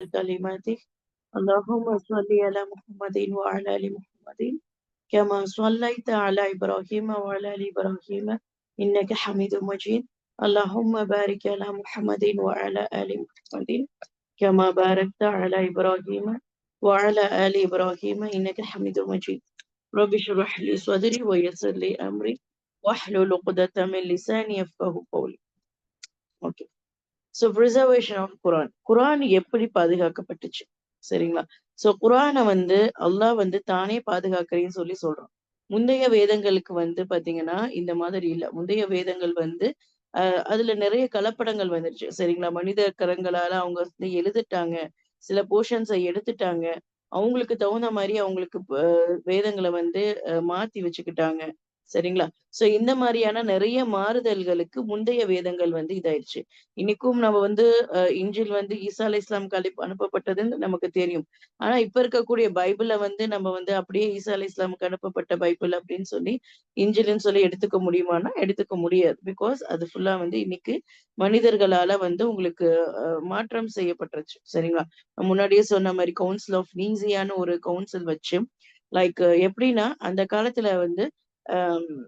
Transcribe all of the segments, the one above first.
كلماته اللهم صل على محمد وعلى آل محمد كما صليت على إبراهيم وعلى آل إبراهيم إنك حميد مجيد اللهم بارك على محمد وعلى آل محمد كما باركت على إبراهيم وعلى آل إبراهيم إنك حميد مجيد رب اشرح لي صدري ويسر لي أمري واحلل عقدة من لساني يفقهوا قولي. Okay. So preservation of Quran. Quran எப்படி பாதுகாக்கப்பட்டுச்சு? சரிங்களா? ஸோ குரானை வந்து அல்லாஹ் வந்து தானே பாதுகாக்கிறேன்னு சொல்றான். முந்தைய வேதங்களுக்கு வந்து பாத்தீங்கன்னா இந்த மாதிரி இல்ல. முந்தைய வேதங்கள் வந்து அதுல நிறைய கலப்படங்கள் வந்துருச்சு. சரிங்களா? மனித கரங்களால அவங்க வந்து எழுதிட்டாங்க. சில போர்ஷன்ஸை எடுத்துட்டாங்க. அவங்களுக்கு தகுந்த மாதிரி அவங்களுக்கு வேதங்களை வந்து மாத்தி வச்சுக்கிட்டாங்க. சரிங்களா? சோ இந்த மாதிரியான நிறைய மாறுதல்களுக்கு முந்தைய வேதங்கள் வந்து இதாயிருச்சு. இன்னைக்கும் நம்ம வந்து இன்ஜில் வந்து ஈசா அலைஹிஸ்ஸலாமுக்கு அனுப்பப்பட்டதுன்னு நமக்கு தெரியும். ஆனா இப்ப இருக்கக்கூடிய பைபிள வந்து நம்ம வந்து அப்படியே ஈசா அலைஹிஸ்ஸலாமுக்கு அனுப்பப்பட்ட பைபிள் அப்படின்னு சொல்லி இன்ஜில்ன்னு சொல்லி எடுத்துக்க முடியுமான்னா எடுத்துக்க முடியாது. பிகாஸ் அது ஃபுல்லா வந்து இன்னைக்கு மனிதர்களால வந்து உங்களுக்கு மாற்றம் செய்யப்பட்டுருச்சு. சரிங்களா? முன்னாடியே சொன்ன மாதிரி கவுன்சில் ஆஃப் நீசியான்னு ஒரு கவுன்சில் வச்சு லைக் எப்படின்னா அந்த காலத்துல வந்து ஆஹ்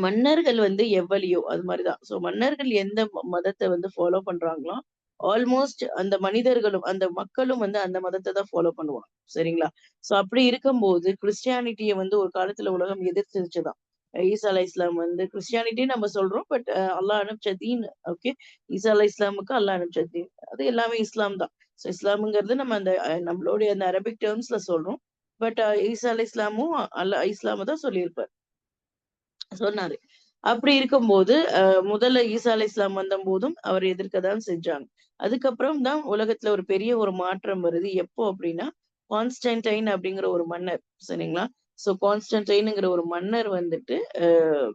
மன்னர்கள் வந்து எவ்வளியோ அது மாதிரிதான். சோ மன்னர்கள் எந்த மதத்தை வந்து ஃபாலோ பண்றாங்களோ ஆல்மோஸ்ட் அந்த மனிதர்களும் அந்த மக்களும் வந்து அந்த மதத்தை தான் ஃபாலோ பண்ணுவாங்க. சரிங்களா? சோ அப்படி இருக்கும்போது கிறிஸ்டியானிட்டியை வந்து ஒரு காலத்துல உலகம் எதிர்த்துச்சுதான். ஈசா அலை இஸ்லாம் வந்து கிறிஸ்டியானிட்டி நம்ம சொல்றோம். பட் அல்லாஹ் அனுப்பிச்ச தீன். ஓகே. ஈசா அலை இஸ்லாமுக்கு அல்லாஹ் அனுப்பிச்ச தீன் அது எல்லாமே இஸ்லாம் தான். ஸோ இஸ்லாமுங்கிறது நம்ம அந்த நம்மளுடைய அந்த அரபிக் டேர்ம்ஸ்ல சொல்றோம். பட் ஈசா அலை இஸ்லாமும் அல்ல இஸ்லாம தான் சொல்லியிருப்பார், சொன்னாரு. அப்படி இருக்கும்போது முதல்ல ஈசா அலை இஸ்லாம் வந்த போதும் அவர் எதிர்க்கதான் செஞ்சாங்க. அதுக்கப்புறம் தான் உலகத்துல ஒரு பெரிய ஒரு மாற்றம் வருது. எப்போ அப்படின்னா கான்ஸ்டன்டைன் அப்படிங்கிற ஒரு மன்னர். சரிங்களா? சோ கான்ஸ்டன்டைனுங்கிற ஒரு மன்னர் வந்துட்டு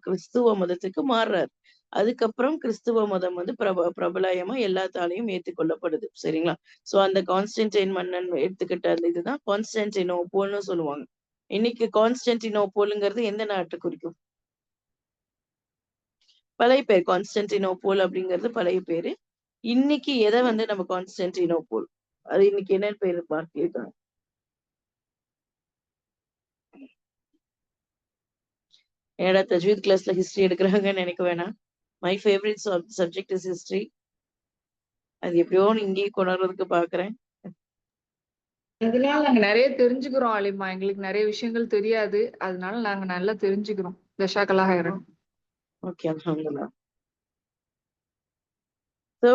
கிறிஸ்துவ மதத்துக்கு மாறுறாரு. அதுக்கப்புறம் கிறிஸ்துவ மதம் வந்து பிரபலயமா எல்லாத்தாலையும் ஏற்றுக்கொள்ளப்படுது. சரிங்களா? சோ அந்த கான்ஸ்டன்டைன் மன்னன் எடுத்துக்கிட்ட அந்த இதுதான் கான்ஸ்டன்டினோப்போல்னு சொல்லுவாங்க. இன்னைக்கு கான்ஸ்டன்டினோப்போலுங்கிறது எந்த நாட்டு குறிக்கும்? பழைய பேர் கான்ஸ்டன்டினோப்போல் அப்படிங்கிறது பழைய பேரு. இன்னைக்கு எதை வந்து நம்ம கான்ஸ்டன்டினோப்போல் அது இன்னைக்கு என்னன்னு பேரு மாத்திருக்காங்க. ஏடா தஜ்வீத் கிளாஸ்ல ஹிஸ்டரி எடுக்கிறாங்கன்னு நினைக்க வேணாம். My favourite subject is history. அது எப்படியோ இங்கேயும் கொண்டாடுறதுக்கு பாக்குறேன். அதனால நாங்க நிறைய தெரிஞ்சுக்கிறோம் அலிமா. எங்களுக்கு நிறைய விஷயங்கள் தெரியாது. அதனால நாங்க நல்லா தெரிஞ்சுக்கிறோம். ஜஸாக்கல்லாஹ். ஓகே, அல்ஹம்துலில்லாஹ். ஸோ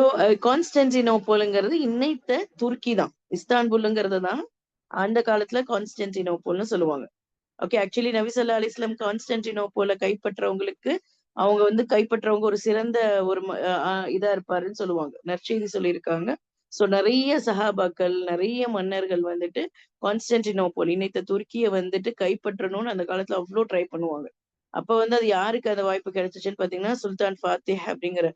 கான்ஸ்டன்டினோப்போலுங்கிறது இன்னைத்த துருக்கி தான். இஸ்தான்புல்லுங்கிறது தான் அந்த காலத்துல கான்ஸ்டன்டினோப்போல்னு சொல்லுவாங்க. ஓகே. ஆக்சுவலி நபி ஸல்லல்லாஹு அலைஹி வஸல்லம் கான்ஸ்டன்டினோப்போல கைப்பற்றவங்களுக்கு அவங்க வந்து கைப்பற்றவங்க ஒரு சிறந்த ஒரு இதா இருப்பாருன்னு சொல்லுவாங்க. நற்செய்தி சொல்லியிருக்காங்க. சோ நிறைய சஹாபாக்கள் நிறைய மன்னர்கள் வந்துட்டு கான்ஸ்டன்டினோப்போல் இன்னைத்த துருக்கியை வந்துட்டு கைப்பற்றணும்னு அந்த காலத்துல அவ்வளோ ட்ரை பண்ணுவாங்க. அப்ப வந்து அது யாருக்கு அந்த வாய்ப்பு கிடைச்சிச்சுன்னு பாத்தீங்கன்னா சுல்தான் ஃபாத்திஹ் அப்படிங்கிற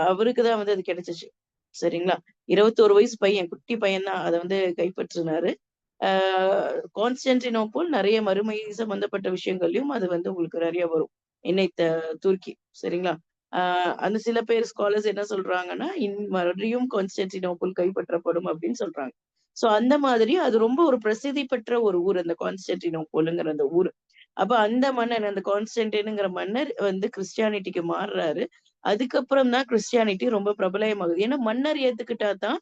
அவருக்கு தான் வந்து அது கிடைச்சிச்சு. சரிங்களா? 21 வயசு பையன், குட்டி பையன் தான் அதை வந்து கைப்பற்றினாரு. கான்ஸ்டன்டினோப்போல் நிறைய மறுமை சம்பந்தப்பட்ட விஷயங்கள்லயும் அது வந்து உங்களுக்கு நிறைய வரும். இன்னைத்த துருக்கி. சரிங்களா? அந்த சில பேர் ஸ்காலர்ஸ் என்ன சொல்றாங்கன்னா மறுபடியும் கான்ஸ்டன்டினோப்போல் கைப்பற்றப்படும் அப்படின்னு சொல்றாங்க. சோ அந்த மாதிரி அது ரொம்ப ஒரு பிரசித்தி பெற்ற ஒரு ஊர் அந்த கான்ஸ்டன்டினோப்போலுங்கிற அந்த ஊர். அப்ப அந்த மன்னர் அந்த கான்ஸ்டன்டைனுங்கிற மன்னர் வந்து கிறிஸ்டியானிட்டிக்கு மாறுறாரு. அதுக்கப்புறம் தான் கிறிஸ்டியானிட்டி ரொம்ப பிரபலயமாகுது. ஏன்னா மன்னர் ஏத்துக்கிட்டா தான்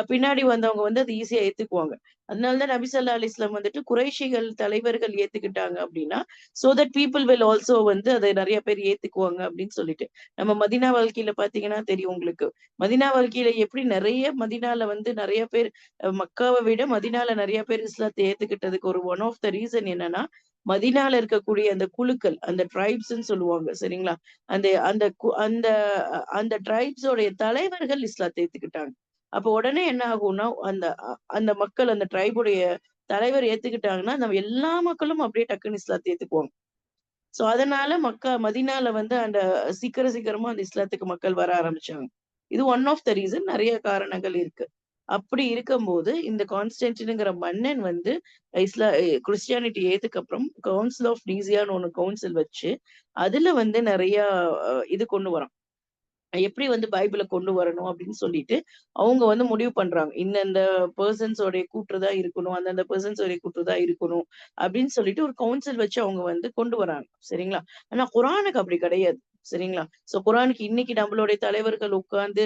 பின்னாடி வந்தவங்க வந்து அது ஈஸியா ஏத்துக்குவாங்க. அதனாலதான் நபி ஸல்லல்லாஹு அலைஹி வஸல்லம் வந்துட்டு குறைஷிகள் தலைவர்கள் ஏத்துக்கிட்டாங்க அப்படின்னா so that people will also வந்து அதை நிறைய பேர் ஏத்துக்குவாங்க அப்படின்னு சொல்லிட்டு. நம்ம மதீனா வாழ்க்கையில பாத்தீங்கன்னா தெரியும் உங்களுக்கு. மதீனா வாழ்க்கையில எப்படி நிறைய மதீனால வந்து நிறைய பேர் மக்காவை விட மதீனால நிறைய பேர் இஸ்லாத்தை ஏத்துக்கிட்டதுக்கு ஒரு ஒன் ஆஃப் த ரீசன் என்னன்னா மதீனால இருக்கக்கூடிய அந்த குழுக்கள் அந்த ட்ரைப்ஸ்ன்னு சொல்லுவாங்க. சரிங்களா? அந்த அந்த அந்த அந்த ட்ரைப்ஸோடைய தலைவர்கள் இஸ்லாத்தை ஏத்துக்கிட்டாங்க. அப்ப உடனே என்ன ஆகும்னா அந்த அந்த மக்கள் அந்த ட்ரைபுடைய தலைவர் ஏத்துக்கிட்டாங்கன்னா நம்ம எல்லா மக்களும் அப்படியே டக்குன்னு இஸ்லாத்தை ஏத்துக்குவாங்க. சோ அதனால மதீனால வந்து அந்த சீக்கிரமா அந்த இஸ்லாத்துக்கு மக்கள் வர ஆரம்பிச்சாங்க. இது ஒன் ஆஃப் த ரீசன். நிறைய காரணங்கள் இருக்கு. அப்படி இருக்கும்போது இந்த கான்ஸ்டன்டின்ங்கிற மன்னன் வந்து கிறிஸ்டியானிட்டி ஏத்துக்கு அப்புறம் கவுன்சில் ஆஃப் நீசியான்னு ஒண்ணு கவுன்சில் வச்சு அதுல வந்து நிறைய இது கொண்டு வரான். எப்படி வந்து பைபிள கொண்டு வரணும் அப்படின்னு சொல்லிட்டு, அவங்க வந்து முடிவு பண்றாங்க. இந்தந்த பெர்சன்ஸோடைய கூற்று தான் இருக்கணும். அந்தந்த பெர்சன்ஸோடைய கூற்று தான் இருக்கணும். அப்படின்னு சொல்லிட்டு ஒரு கவுன்சில் வச்சு அவங்க வந்து கொண்டு வராங்க. சரிங்களா? ஆனா குரானுக்கு அப்படி கிடையாது. சரிங்களா? சோ குரானுக்கு இன்னைக்கு நம்மளுடைய தலைவர்கள் உட்கார்ந்து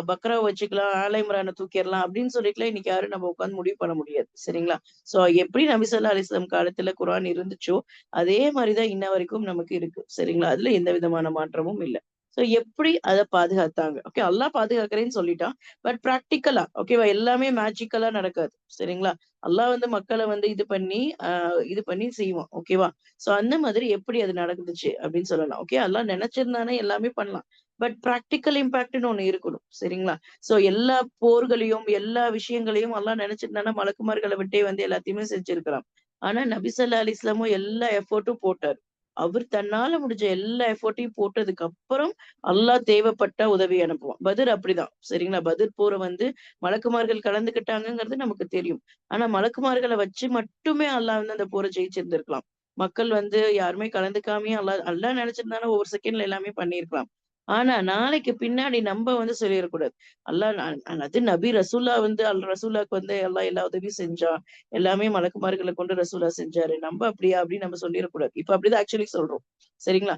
பக்ராவ வச்சுக்கலாம், ஆல இம்ரான தூக்கிரலாம் அப்படின்னு சொல்லிட்டுலாம் இன்னைக்கு யாரும் நம்ம உட்கார்ந்து முடிவு பண்ண முடியாது. சரிங்களா? சோ எப்படி நபி ஸல்லல்லாஹு அலைஹி வஸல்லம் காலத்துல குரான் இருந்துச்சோ, அதே மாரி தான் இன்ன வரைக்கும் நமக்கு இருக்கு. சரிங்களா? அதுல எந்த விதமான மாற்றமும் இல்ல. சோ எப்படி அத பாதுகாத்தாங்க? ஓகே அல்லாஹ் பாதுகாக்கிறேன்னு சொல்லிட்டான். பட் பிராக்டிகலா ஓகேவா? எல்லாமே மேஜிக்கலா நடக்காது. சரிங்களா? அல்லாஹ் வந்து மக்கள வந்து இது பண்ணி செய்வான். ஓகேவா? சோ அந்த மாதிரி எப்படி அது நடந்துச்சு அப்படின்னு சொல்லலாம். ஓகே அல்லாஹ் நெனச்சிருந்தானே எல்லாமே பண்ணலாம். பட் பிராக்டிகல் இம்பாக்ட்ன்னு ஒண்ணு இருக்கணும். சரிங்களா? சோ எல்லா போர்களையும், எல்லா விஷயங்களையும் அல்லாஹ் நெனச்சிருந்தானா மலக்குமார்கள விட்டே வந்து எல்லாத்தையுமே செஞ்சிருக்கலாம். ஆனா நபி ஸல்லல்லாஹு அலைஹி வஸல்லமும் எல்லா எஃபோர்ட்டும் போட்டாரு. அவர் தன்னால முடிஞ்ச எல்லா எஃபோர்ட்டையும் போட்டதுக்கு அப்புறம் அல்லாஹ் தேவைப்பட்டா உதவி அனுப்புவான். பத்ர் அப்படிதான். சரிங்களா? பத்ர் போர வந்து மலக்குமார்கள் கலந்துக்கிட்டாங்கங்கிறது நமக்கு தெரியும். ஆனா மலக்குமார்கள வச்சு மட்டுமே அல்லாஹ் வந்து அந்த போர ஜெயிச்சிருந்திருக்கலாம். மக்கள் வந்து யாருமே கலந்துக்காமயே அல்லாஹ் நெனச்சிருந்தானா ஒவ்வொரு செகண்ட்ல எல்லாமே பண்ணியிருக்கலாம். ஆனா நாளைக்கு பின்னாடி நம்ப வந்து சொல்லிறக்கூடாது. அல்லாஹ் அது நபி ரசூல்லா வந்து ரசூலாக்கு வந்து அல்லாஹ் எல்லா உதவியும் செஞ்சான். எல்லாமே மலக்குமார்கள கொண்டு ரசூலா செஞ்சாரு. நம்ப அப்படியா? அப்படின்னு நம்ம சொல்லிறக்கூடாது. இப்ப அப்படிதான் ஆக்சுவலி சொல்றோம். சரிங்களா?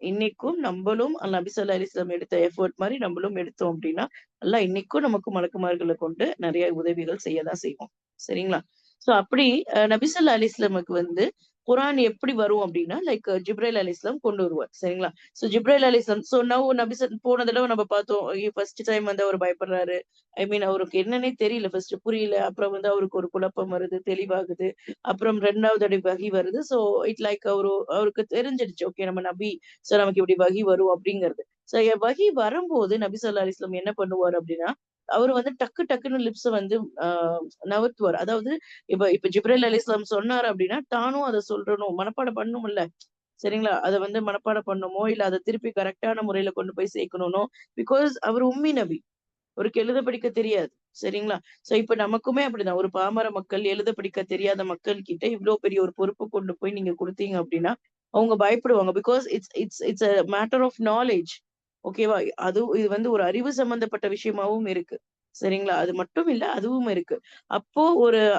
இன்னைக்கும் நம்பளும் நபி ஸல்லல்லாஹு அலைஹி வஸல்லம் எடுத்த எஃபோர்ட் மாரி நம்பளும் எடுத்தோம் அப்டின்னா, அல்லாஹ் இன்னைக்கும் நமக்கு மலக்குமார்கள கொண்டு நெறைய உதவிகள் செய்ய தான் செய்வான். சரிங்களா? சோ அப்படி நபி ஸல்லல்லாஹு அலைஹி வஸல்லமுக்கு வந்து குரான் எப்படி வரும் அப்டின்னா, லைக் ஜிப்ரைல் அலைஹிஸ்ஸலாம் கொண்டு வருவார். சரிங்களா? சோ ஜிப்ரைல் அலைஹிஸ்ஸலாம் போன தடவ நம்ம பார்த்தோம். ஃபர்ஸ்ட் டைம் வந்து அவரு பயப்படுறாரு. ஐ மீன் அவருக்கு என்னன்னே தெரியல. ஃபர்ஸ்ட் புரியல. அப்புறம் வந்து அவருக்கு ஒரு குழப்பம் வருது, தெளிவாகுது. அப்புறம் 2வது தடவை வஹி வருது. சோ இட் லைக் அவருக்கு தெரிஞ்சிடுச்சு. ஓகே நம்ம நபி. சோ நமக்கு இப்படி வஹி வரும் அப்படிங்கிறது. சோ வஹி வரும்போது நபி ஸல்லல்லாஹு அலைஹி வஸல்லம் என்ன பண்ணுவாரு அப்படின்னா, அவரு வந்து டக்குன்னு லிப்ஸ வந்து அ நவுத்துவாரு. அதாவது இப்ப ஜிப்ரீல் அலைஹிஸ்ஸலாம் சொன்னாரு அப்படின்னா, தானும் அத சொல்லணும். மனப்பாடம் பண்ணணும்ல. சரிங்களா? அத வந்து மனப்பாடம் பண்ணணுமோ, இல்ல அத திருப்பி கரெக்ட்டான முறையில கொண்டு போய் சேர்க்கணும்னோ, பிகாஸ் அவரு உம்மி நபி. அவருக்கு எழுத படிக்க தெரியாது. சரிங்களா? சோ இப்ப நமக்குமே அப்படிதான். ஒரு பாமர மக்கள், எழுத படிக்க தெரியாத மக்கள் கிட்ட இவ்ளோ பெரிய ஒரு பொறுப்பு கொண்டு போய் நீங்க குடுத்தீங்க அப்படின்னா, அவங்க பயப்படுவாங்க. Because it's it's it's a matter of knowledge. ஓகேவா? இது வந்து ஒரு அறிவு சம்பந்தப்பட்ட விஷயமாவும் இருக்கு. சரிங்களா? அது மட்டும் இல்ல, அதுவும் இருக்கு. அப்போ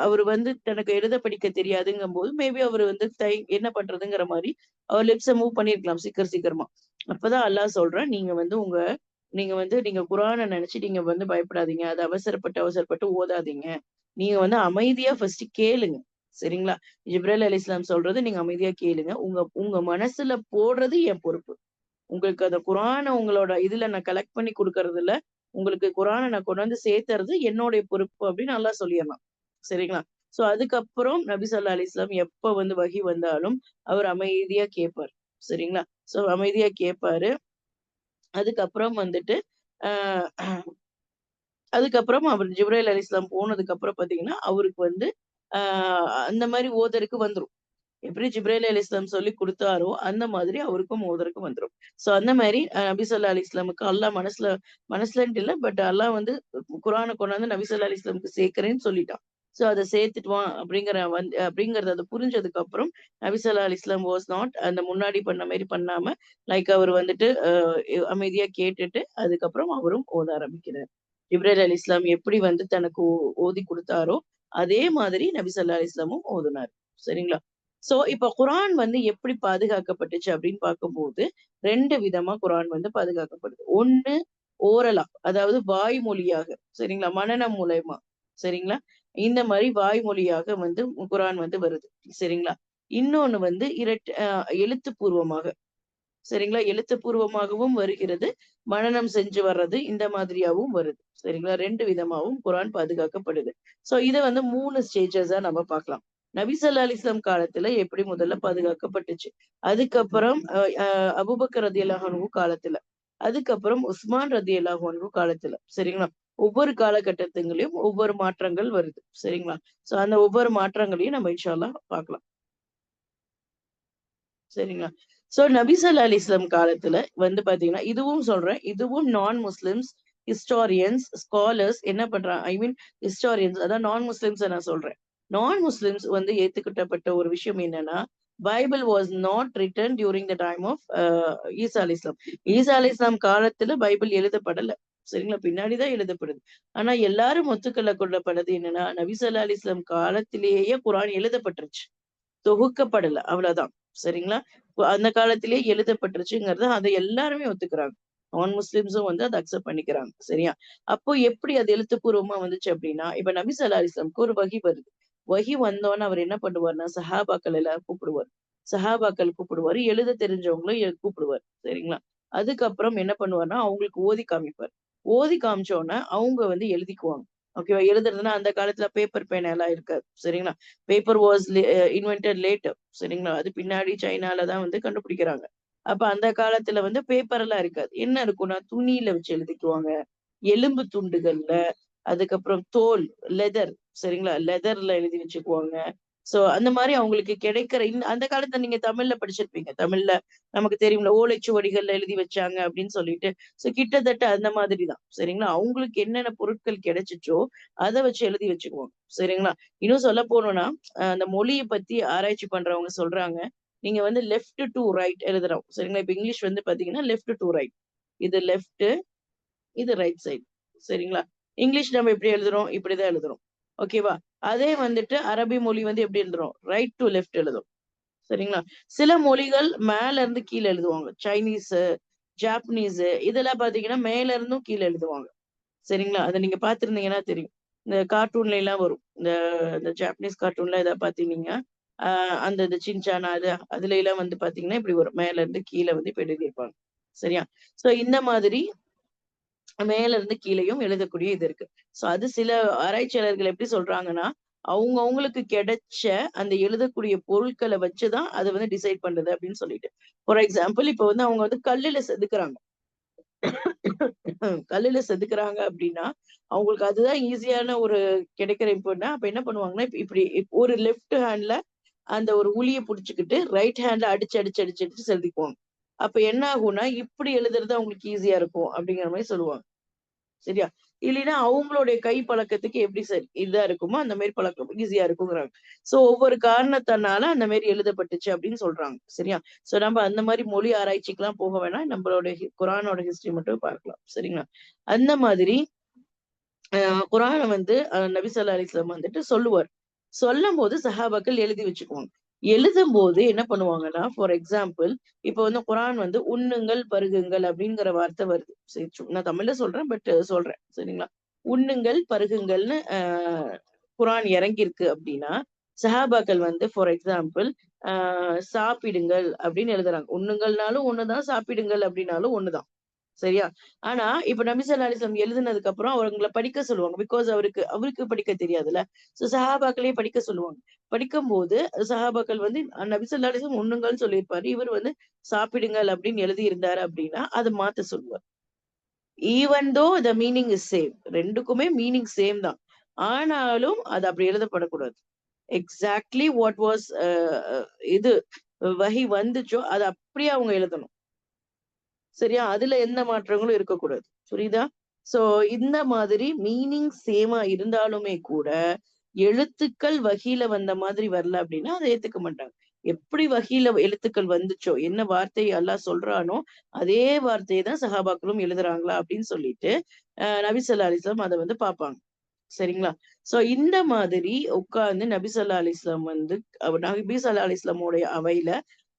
அவரு வந்து தனக்கு எழுத படிக்க தெரியாதுங்கும்போது, மேபி அவரு வந்து என்ன பண்றதுங்கிற மாரி அவர் லிப்ஸ மூவ் பண்ணியிருக்கலாம் சீக்கிரமா. அப்பதான் அல்லாஹ் சொல்றான், நீங்க குரான நெனச்சு நீங்க வந்து பயப்படாதீங்க. அது அவசரப்பட்டு ஓதாதீங்க. நீங்க வந்து அமைதியா ஃபர்ஸ்ட் கேளுங்க. சரிங்களா? ஜிப்ரீல் அலைஹிஸ்ஸலாம் சொல்றது நீங்க அமைதியா கேளுங்க. உங்க உங்க மனசுல போடுறது என் பொறுப்பு. உங்களுக்கு அந்த குரான உங்களோட இதுல நான் கலெக்ட் பண்ணி குடுக்கறதில்ல. உங்களுக்கு குரான நான் கொண்டு வந்து சேர்த்துறது என்னுடைய பொறுப்பு அப்படின்னு அல்லாஹ் சொல்லியர்றான். சரிங்களா? சோ அதுக்கப்புறம் நபி ஸல்லல்லாஹு அலைஹி வஸல்லம் எப்ப வந்து வஹி வந்தாலும், அவர் அமைதியா கேட்பார். சரிங்களா? சோ அமைதியா கேட்பாரு. அதுக்கப்புறம் வந்துட்டு, அ அதுக்கப்புறம் அவர் ஜிப்ரைல் அலைஹிஸ்ஸலாம் போனதுக்கப்புறம் பார்த்தீங்கன்னா, அவருக்கு வந்து அ அந்த மாரி ஓதருக்கு வந்துரும். எப்படி ஜிப்ரீல் அலைஹிஸ்ஸலாம் சொல்லிக் குடுத்தாரோ, அந்த மாதிரி அவருக்கும் ஓதறக்கு வந்துரும். சோ அந்த மாரி நபி ஸல்லல்லாஹு அலைஹி வஸல்லமுக்கு அல்லாஹ் மனசுலன்ட்டு இல்ல, பட் அல்லாஹ் வந்து குர்ஆன கொண்டாந்து நபி ஸல்லல்லாஹு அலைஹி வஸல்லமுக்கு சேர்க்கிறேன்னு சொல்லிட்டான். சோ அத சேர்த்துட்டு வா அப்படிங்கிறத அது புரிஞ்சதுக்கு அப்புறம் நபி ஸல்லல்லாஹு அலைஹி வஸல்லம் வாஸ் நாட் அந்த முன்னாடி பண்ண மாரி பண்ணாம, லைக் அவர் வந்துட்டு அமைதியா கேட்டுட்டு, அதுக்கப்புறம் அவரும் ஓத ஆரம்பிக்கிறார். ஜிப்ரீல் அலைஹிஸ்ஸலாம் எப்படி வந்து தனக்கு ஓதி குடுத்தாரோ, அதே மாதிரி நபி ஸல்லல்லாஹு அலைஹி வஸல்லமும் ஓதுனார். சரிங்களா? சோ, இப்ப குரான் வந்து எப்படி பாதுகாக்கப்பட்டுச்சு அப்படின்னு பார்க்கும்போது, 2 விதமா குரான் வந்து பாதுகாக்கப்படுது. ஒண்ணு ஓரலா, அதாவது வாய்மொழியாக, சரிங்களா? மனனம் மூலியமா, சரிங்களா? இந்த மாரி வாய்மொழியாக வந்து குரான் வந்து வருது. சரிங்களா? இன்னொன்னு வந்து எழுத்துப்பூர்வமாக, சரிங்களா? எழுத்துப்பூர்வமாகவும் வருகிறது. மனனம் செஞ்சு வர்றது இந்த மாதிரியாவும் வருது. சரிங்களா? 2 விதமாவும் குரான் பாதுகாக்கப்படுது. சோ இத வந்து 3 ஸ்டேஜஸா நம்ம பார்க்கலாம். நபி ஸல்லல்லாஹு அலைஹி வஸல்லம் காலத்துல எப்படி முதல்ல பாதுகாக்கப்பட்டுச்சு. அதுக்கப்புறம் அபூபக்கர் ரலியல்லாஹு அன்ஹு காலத்துல. அதுக்கப்புறம் உஸ்மான் ரலியல்லாஹு அன்ஹு காலத்துல. சரிங்களா? ஒவ்வொரு காலகட்டத்துலயும் ஒவ்வொரு மாற்றங்கள் வருது. சரிங்களா? சோ அந்த ஒவ்வொரு மாற்றங்களையும் நம்ம இன்ஷா அல்லாஹ் பார்க்கலாம். சரிங்களா? சோ நபி ஸல்லல்லாஹு அலைஹி வஸல்லம் காலத்துல வந்து பாத்தீங்கன்னா, இதுவும் சொல்றேன். இதுவும் நான் முஸ்லிம்ஸ், ஹிஸ்டாரியன்ஸ், ஸ்காலர்ஸ் என்ன பண்றாங்க ஐ மீன் ஹிஸ்டாரியன்ஸ் அதான் நான் முஸ்லிம்ஸ நான் சொல்றேன். நான் முஸ்லிம்ஸ் வந்து ஏத்துக்கிட்டப்பட்ட ஒரு விஷயம் என்னன்னா, Bible was not written during the time of ஈசா அலி இஸ்லாம். ஈசா அலி இஸ்லாம் காலத்துல பைபிள் எழுதப்படல. சரிங்களா, பின்னாடிதான் எழுதப்படுது. ஆனா எல்லாரும் ஒத்துக்கொள்ள கொள்ளப்படுது என்னன்னா, நபி ஸல்லல்லாஹு அலைஹி வஸல்லம் காலத்திலேயே குர்ஆன் எழுதப்பட்டுருச்சு, தொகுக்கப்படல, அவ்வளவுதான். சரிங்களா, அந்த காலத்திலேயே எழுதப்பட்டுருச்சுங்கிறது அதை எல்லாருமே ஒத்துக்கிறாங்க. நான் முஸ்லிம்ஸும் வந்து அதை அக்செப்ட் பண்ணிக்கிறாங்க. சரியா, அப்போ எப்படி அது எழுத்துப்பூர்வமா வந்துச்சு அப்படின்னா, இப்ப நபி ஸல்லல்லாஹு அலைஹி வஸல்லம் ஒரு வஹி வருது. வஹி வந்தோன்னு அவர் என்ன பண்ணுவாருன்னா, சஹாபாக்கள் எல்லாரும் கூப்பிடுவார். சஹாபாக்கள் கூப்பிடுவாரு, எழுத தெரிஞ்சவங்களும் கூப்பிடுவார். சரிங்களா, அதுக்கப்புறம் என்ன பண்ணுவார்னா அவங்களுக்கு ஓதி காமிப்பார். ஓதி காமிச்ச உடனே அவங்க வந்து எழுதிக்குவாங்க. ஓகேவா, எழுதுறதுன்னா அந்த காலத்துல பேப்பர் பேனா எல்லாம் இருக்காது. சரிங்களா, பேப்பர் வாஸ் இன்வென்டட் லேட்டர். சரிங்களா, அது பின்னாடி சைனால தான் வந்து கண்டுபிடிக்கிறாங்க. அப்ப அந்த காலத்துல வந்து பேப்பர் எல்லாம் இருக்காது. என்ன இருக்கும்னா துணியில வச்சு எழுதிக்குவாங்க, எலும்பு துண்டுகள்ல, அதுக்கப்புறம் தோல், லெதர். சரிங்களா, லெதர்ல எழுதி வச்சுக்குவாங்க. சோ அந்த மாதிரி அவங்களுக்கு கிடைக்கிற அந்த காலத்துல நீங்க தமிழ்ல படிச்சிருப்பீங்க. தமிழ்ல நமக்கு தெரியும்ல, ஓலைச்சுவடிகள்ல எழுதி வச்சாங்க அப்படின்னு சொல்லிட்டு. சோ கிட்டத்தட்ட அந்த மாதிரி தான். சரிங்களா, அவங்களுக்கு என்னென்ன பொருட்கள் கிடைச்சுச்சோ அதை வச்சு எழுதி வச்சுக்குவோம். சரிங்களா, இன்னும் சொல்ல போனோம்னா அந்த மொழியை பத்தி ஆராய்ச்சி பண்றவங்க சொல்றாங்க, நீங்க வந்து லெஃப்ட் டு ரைட் எழுதுறோம். சரிங்களா, இப்ப இங்கிலீஷ் வந்து பாத்தீங்கன்னா லெஃப்ட் டு ரைட், இது லெஃப்ட், இது ரைட் சைடு. சரிங்களா, இங்கிலீஷ் நம்ம எப்படி எழுதுறோம், இப்படிதான் எழுதுறோம். ஓகேவா, அதே வந்துட்டு அரபி மொழி வந்து எப்படி எழுதுறோம், ரைட் டு லெஃப்ட் எழுதும். சரிங்களா, சில மொழிகள் மேல இருந்து கீழே எழுதுவாங்க. சைனீஸ், ஜாப்பனீஸ் இதெல்லாம் பாத்தீங்கன்னா மேல இருந்தும் கீழே எழுதுவாங்க. சரிங்களா, அதை நீங்க பாத்திருந்தீங்கன்னா தெரியும். இந்த கார்ட்டூன்ல எல்லாம் வரும். இந்த இந்த ஜாப்பனீஸ் கார்ட்டூன்ல ஏதாவது பாத்தீங்கன்னா அந்த இந்த சின்சானா அதுல எல்லாம் வந்து பாத்தீங்கன்னா இப்படி வரும், மேல இருந்து கீழே வந்து இப்ப எழுதியிருப்பாங்க. சரியா, சோ இந்த மாதிரி மேல இருந்து கீழேயும் எழுதக்கூடிய இது இருக்கு. சோ அது சில ஆராய்ச்சியாளர்கள் எப்படி சொல்றாங்கன்னா, அவங்களுக்கு கிடைச்ச அந்த எழுதக்கூடிய பொருட்கள வச்சுதான் அது வந்து டிசைட் பண்றது அப்படின்னு சொல்லிட்டு. ஃபார் எக்ஸாம்பிள் இப்ப வந்து அவங்க வந்து கல்லுல செதுக்குறாங்க. கல்லுல செதுக்குறாங்க அப்படின்னா, அவங்களுக்கு அதுதான் ஈஸியான ஒரு கிடைக்கிற இன்புட்னா, அப்ப என்ன பண்ணுவாங்கன்னா, இப்படி ஒரு லெஃப்ட் ஹேண்ட்ல அந்த ஒரு உளிய புடிச்சுக்கிட்டு, ரைட் ஹேண்ட்ல அடிச்சு, அடிச்சு, அடிச்சு, அடிச்சு செதுக்குவாங்க. அப்ப என்ன ஆகும்னா, இப்படி எழுதுறது அவங்களுக்கு ஈஸியா இருக்கும் அப்படிங்கிற மாரி சொல்லுவாங்க. சரியா? இல்லைன்னா அவங்களுடைய கை பழக்கத்துக்கு எப்படி சரி இதா இருக்குமோ, அந்த மாரி பழக்கம் ஈஸியா இருக்குங்கிறாங்க. சோ ஒவ்வொரு காரணத்தினால அந்த மாரி எழுதப்பட்டுச்சு அப்படின்னு சொல்றாங்க. சரியா? சோ நம்ம அந்த மாரி மொழி ஆராய்ச்சிக்குலாம் போக வேணாம். நம்மளோட குரானோட ஹிஸ்டரி மட்டும் பார்க்கலாம். சரிங்களா? அந்த மாதிரி குரான வந்து நபி ஸல்லல்லாஹு அலைஹி வஸல்லம் வந்துட்டு சொல்லுவார். சொல்லும்போது சஹாபாக்கள் எழுதி வச்சுக்குவாங்க. எழுதும்போது என்ன பண்ணுவாங்கன்னா, ஃபார் எக்ஸாம்பிள் இப்ப வந்து குரான் வந்து உண்ணுங்கள், பருகுங்கள் அப்படிங்கிற வார்த்தை வருது. சரி, நான் தமிழ்ல சொல்றேன். பட் சொல்றேன். சரிங்களா? உண்ணுங்கள், பருகுங்கள்னு குரான் இறங்கியிருக்கு அப்படின்னா, சஹாபாக்கள் வந்து ஃபார் எக்ஸாம்பிள் அ சாப்பிடுங்கள் அப்படின்னு எழுதுறாங்க. உண்ணுங்கள்னாலும் ஒண்ணுதான், சாப்பிடுங்கள் அப்படின்னாலும் ஒண்ணுதான். சரியா? ஆனா, இப்ப நபி ஸல்லல்லாஹு அலைஹி வஸல்லம் எழுதுனதுக்கு அப்புறம் அவங்கள படிக்க சொல்லுவாங்க. பிகாஸ் அவருக்கு அவருக்கு படிக்க தெரியாதுல்ல. சோ சஹாபாக்களையும் படிக்க சொல்லுவாங்க. படிக்கும்போது சஹாபாக்கள் வந்து நபி ஸல்லல்லாஹு அலைஹி வஸல்லம் உண்ணுங்கள்னு சொல்லியிருப்பாரு. இவர் வந்து சாப்பிடுங்கள் அப்படின்னு எழுதியிருந்தாரு அப்படின்னா, அத மாத்த சொல்லுவார். Even though the meaning is same. 2க்குமே மீனிங் சேம் தான். ஆனாலும் அது அப்படி எழுதப்படக்கூடாது. எக்ஸாக்ட்லி வாட் வாஸ் இது வஹி வந்துச்சோ, அத அப்படியே அவங்க எழுதணும். சரியா? அதுல எந்த மாற்றங்களும் இருக்கக்கூடாது. புரியுதா? சோ இந்த மாதிரி மீனிங் சேமா இருந்தாலுமே கூட, எழுத்துக்கள் வஹீல வந்த மாதிரி வரல அப்டின்னா, அத ஏத்துக்க மாட்டாங்க. எப்படி வஹீல எழுத்துக்கள் வந்துச்சோ, என்ன வார்த்தை அல்லாஹ் சொல்றானோ, அதே வார்த்தைய தான் சஹாபாக்களும் எழுதுறாங்களா அப்படின்னு சொல்லிட்டு, நபி ஸல்லல்லாஹு அலைஹி வஸல்லம் அத வந்து பாப்பாங்க. சரிங்களா? சோ இந்த மாதிரி உட்கார்ந்து நபி ஸல்லல்லாஹு அலைஹி வஸல்லம் வந்து நபி ஸல்லல்லாஹு அலைஹி வஸல்லமுடைய அவையில,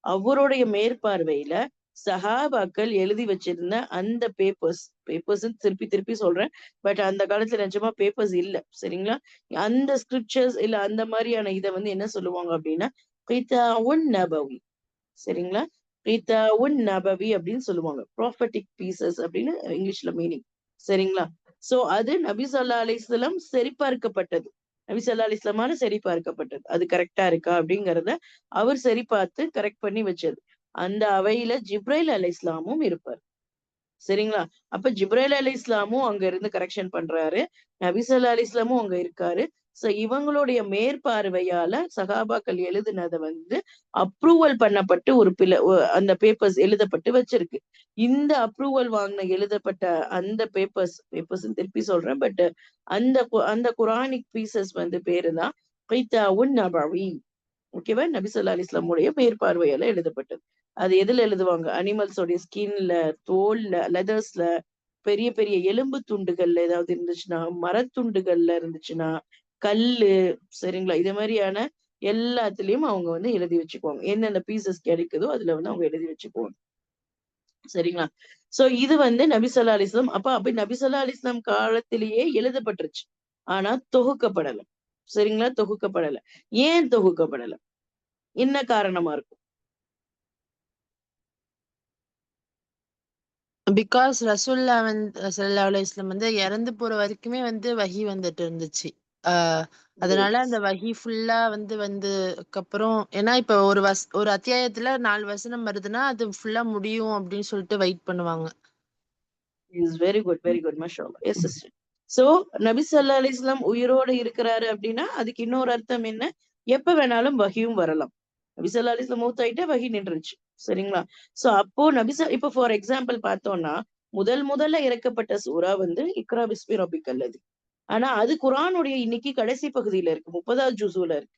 அவருடைய மேற்பார்வையில சஹாபாக்கள் எழுதி வச்சிருந்த அந்த பேப்பர்ஸ்ன்னு திருப்பி திருப்பி சொல்றேன். பட் அந்த காலத்துல நிஜமா பேப்பர்ஸ் இல்ல. சரிங்களா? அந்த ஸ்கிரிப்சர்ஸ் இல்ல அந்த மாரியான இத வந்து என்ன சொல்லுவாங்க அப்டின்னா, கிதாஉன் நபவி. சரிங்களா? கிதாஉன் நபவி அப்படின்னு சொல்லுவாங்க. ப்ராஃபெட்டிக் பீசஸ் அப்படின்னு இங்கிலீஷ்ல மீனிங். சரிங்களா? சோ அது நபி ஸல்லல்லாஹு அலைஹி வஸல்லம் சரிபார்க்கப்பட்டது. நபி ஸல்லல்லாஹு அலைஹி வஸல்லமால சரிபார்க்கப்பட்டது. அது கரெக்ட்டா இருக்கா அப்படிங்கிறத அவர் சரி பார்த்து கரெக்ட் பண்ணி வச்சது. அந்த அவையில ஜிப்ரைல் அலைஹிஸ்ஸலாமும் இருப்பார். சரிங்களா? அப்ப ஜிப்ரைல் அலைஹிஸ்ஸலாமும் அங்க இருந்து கரெக்ஷன் பண்றாரு. நபி ஸல்லல்லாஹு அலைஹி வஸல்லமும் அங்க இருக்காரு. சோ இவங்களுடைய மேற்பார்வையால சஹாபாக்கள் எழுதினத வந்து அப்ரூவல் பண்ணப்பட்டு ஒரு அந்த பேப்பர்ஸ் எழுதப்பட்டு வச்சிருக்கு. இந்த அப்ரூவல் வாங்குன எழுதப்பட்ட அந்த பேப்பர்ஸ்ன்னு திருப்பி சொல்றேன். பட் அந்த குரானிக் பீசஸ் வந்து பேரு தான் கிதாஉன் நபவி. ஓகேவா? நபி ஸல்லல்லாஹு அலைஹி வஸல்லம் உடைய மேற்பார்வையால எழுதப்பட்டது. அது எதுல எழுதுவாங்க? அனிமல்ஸோடைய ஸ்கின்ல, தோல்ல, லெதர்ஸ்ல, பெரிய பெரிய எலும்பு துண்டுகள்ல ஏதாவது இருந்துச்சுன்னா, மரத்துண்டுகள்ல இருந்துச்சுன்னா, கல்லு, சரிங்களா? இது மாரியான எல்லாத்துலயும் அவங்க வந்து எழுதி வச்சுக்குவாங்க. என்னென்ன பீசஸ் கிடைக்குதோ அதுல வந்து அவங்க எழுதி வச்சுக்குவாங்க. சரிங்களா? சோ இது வந்து நபி ஸல்லல்லாஹு அலைஹி வஸல்லம் அப்ப நபி ஸல்லல்லாஹு அலைஹி வஸல்லம் காலத்திலேயே எழுதப்பட்டுருச்சு. ஆனா தொகுக்கப்படல. சரிங்களா? தொகுக்கப்படல. ஏன் தொகுக்கப்படல? என்ன காரணமா இருக்கும்? பிகாஸ் ரசூல்லா வந்து ஸல்லல்லாஹு அலைஹி வஸல்லம் வந்து இறந்து போற வரைக்குமே வந்து வஹி வந்துட்டு இருந்துச்சு. அதனால அந்த வஹி ஃபுல்லா வந்ததுக்கப்புறம் ஏன்னா இப்ப ஒரு அத்தியாயத்துல 4 வசனம் வருதுன்னா, அது ஃபுல்லா முடியும் அப்படின்னு சொல்லிட்டு வெயிட் பண்ணுவாங்க. Is very good, very good. மாஷாஅல்லாஹ். Yes sister. சோ நபி ஸல்லல்லாஹு அலைஹி வஸல்லம் உயிரோட இருக்கிறாரு அப்படின்னா, அதுக்கு இன்னொரு அர்த்தம் என்ன? எப்ப வேணாலும் வஹியும் வரலாம். நபி ஸல்லல்லாஹு அலைஹி வஸல்லம் மௌத்தாயிட்டா வஹி நின்றுச்சு. சரிங்களா? சோ அப்போ இப்ப ஃபார் எக்ஸாம்பிள் பார்த்தோம்னா, முதல்ல இறக்கப்பட்ட சூரா வந்து இக்ரா பிஸ்மி ரப்பிக்கல் லதி. ஆனா அது குர்ஆனுடைய இன்னைக்கு கடைசி பகுதியில இருக்கு. 30வது ஜுஸுல இருக்கு.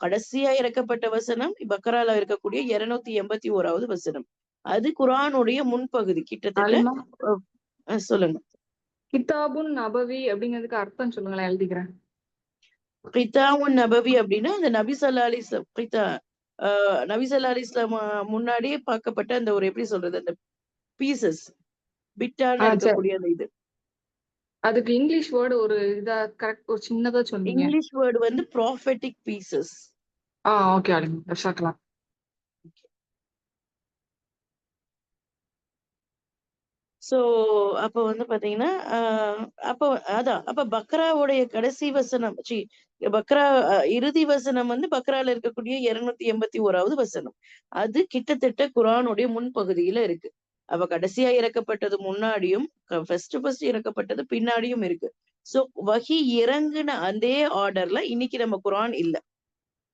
கடைசியா இறக்கப்பட்ட வசனம் பக்ரால இருக்கக்கூடிய 281வது வசனம். அது குர்ஆனுடைய முன்பகுதி. கிட்டத்தட்ட ஆலிமா, சொல்லுங்க. கிதாபுன் நபவி அப்படிங்கிறதுக்கு அர்த்தம் சொல்லுங்களேன், எழுதிக்கிறேன். கிதாவுன் நபவி அப்படின்னா, அந்த நபி ஸல்லல்லாஹு அலைஹி வஸல்லம் நபி ஸல்லல்லாஹு அலைஹி வஸல்லம் முன்னாடியே பார்க்கப்பட்ட அந்த ஒரு எப்படி சொல்றது? அந்த பீசஸ் பிட்டால சரி. இருக்கக்கூடிய அந்த இது. அதுக்கு இங்கிலீஷ் வேர்டு ஒரு கரெக்ட், ஒரு சின்னதா சொன்னீங்க. இங்கிலீஷ் வேர்ட் வந்து ப்ராஃபெட்டிக் பீசஸ். ஓகே ஆலிமா, ஜஸாக்கல்லாஹ். சோ அப்ப வந்து பாத்தீங்கன்னா, அப்ப பக்ராவுடைய கடைசி வசனம் பக்ரா இறுதி வசனம் வந்து பக்ரால இருக்கக்கூடிய 281வது வசனம். அது கிட்டத்தட்ட குர்ஆனுடைய முன்பகுதியில இருக்கு. அப்ப கடைசியா இறக்கப்பட்டது முன்னாடியும், ஃபர்ஸ்ட் இறக்கப்பட்டது பின்னாடியும் இருக்கு. சோ வஹி இறங்குன அதே ஆர்டர்ல இன்னைக்கு நம்ம குர்ஆன் இல்ல.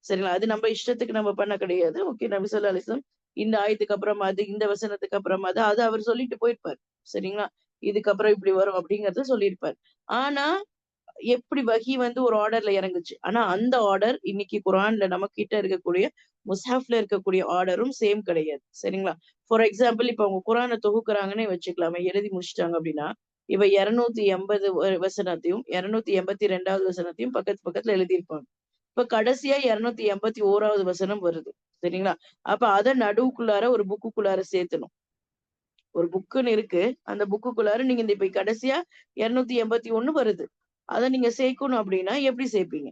சரிங்களா? அது நம்ம இஷ்டத்துக்கு நம்ம பண்ண கிடையாது. ஓகே நபி ஸல்லல்லாஹு அலைஹி வஸல்லம் இந்த ஆயத்துக்கு அப்புறமா அது, இந்த வசனத்துக்கு அப்புறமா அது அவர் சொல்லிட்டு போயிருப்பாரு. சரிங்களா? இதுக்கப்புறம் இப்படி வரும் அப்படிங்கிறத சொல்லியிருப்பாரு. ஆனா, எப்படி வஹி வந்து ஒரு ஆர்டர்ல இறங்குச்சு. ஆனா அந்த ஆர்டர் இன்னைக்கு குர்ஆன்ல நம்மகிட்ட இருக்கக்கூடிய முஸ்ஹஃப்ல இருக்கக்கூடிய ஆர்டரும் சேம் கிடையாது. சரிங்களா? ஃபார் எக்ஸாம்பிள் இப்ப அவங்க குர்ஆன தொகுக்குறாங்கன்னே வச்சுக்கலாமே. எழுதி முடிச்சுட்டாங்க அப்படின்னா, இப்ப 280 வசனத்தையும், 282வது வசனத்தையும் பக்கத்துல எழுதியிருப்பாங்க. இப்ப கடைசியா 281வது வசனம் வருது. சரிங்களா? அப்ப அத நடுவுக்குள்ளார ஒரு புக்குக்குள்ளார சேர்த்தணும். ஒரு புக்குன்னு இருக்கு. அந்த புக்குக்குள்ளார நீங்க இப்ப கடைசியா 281 வருது. அத நீங்க சேர்க்கணும் அப்படின்னா எப்படி சேர்ப்பீங்க?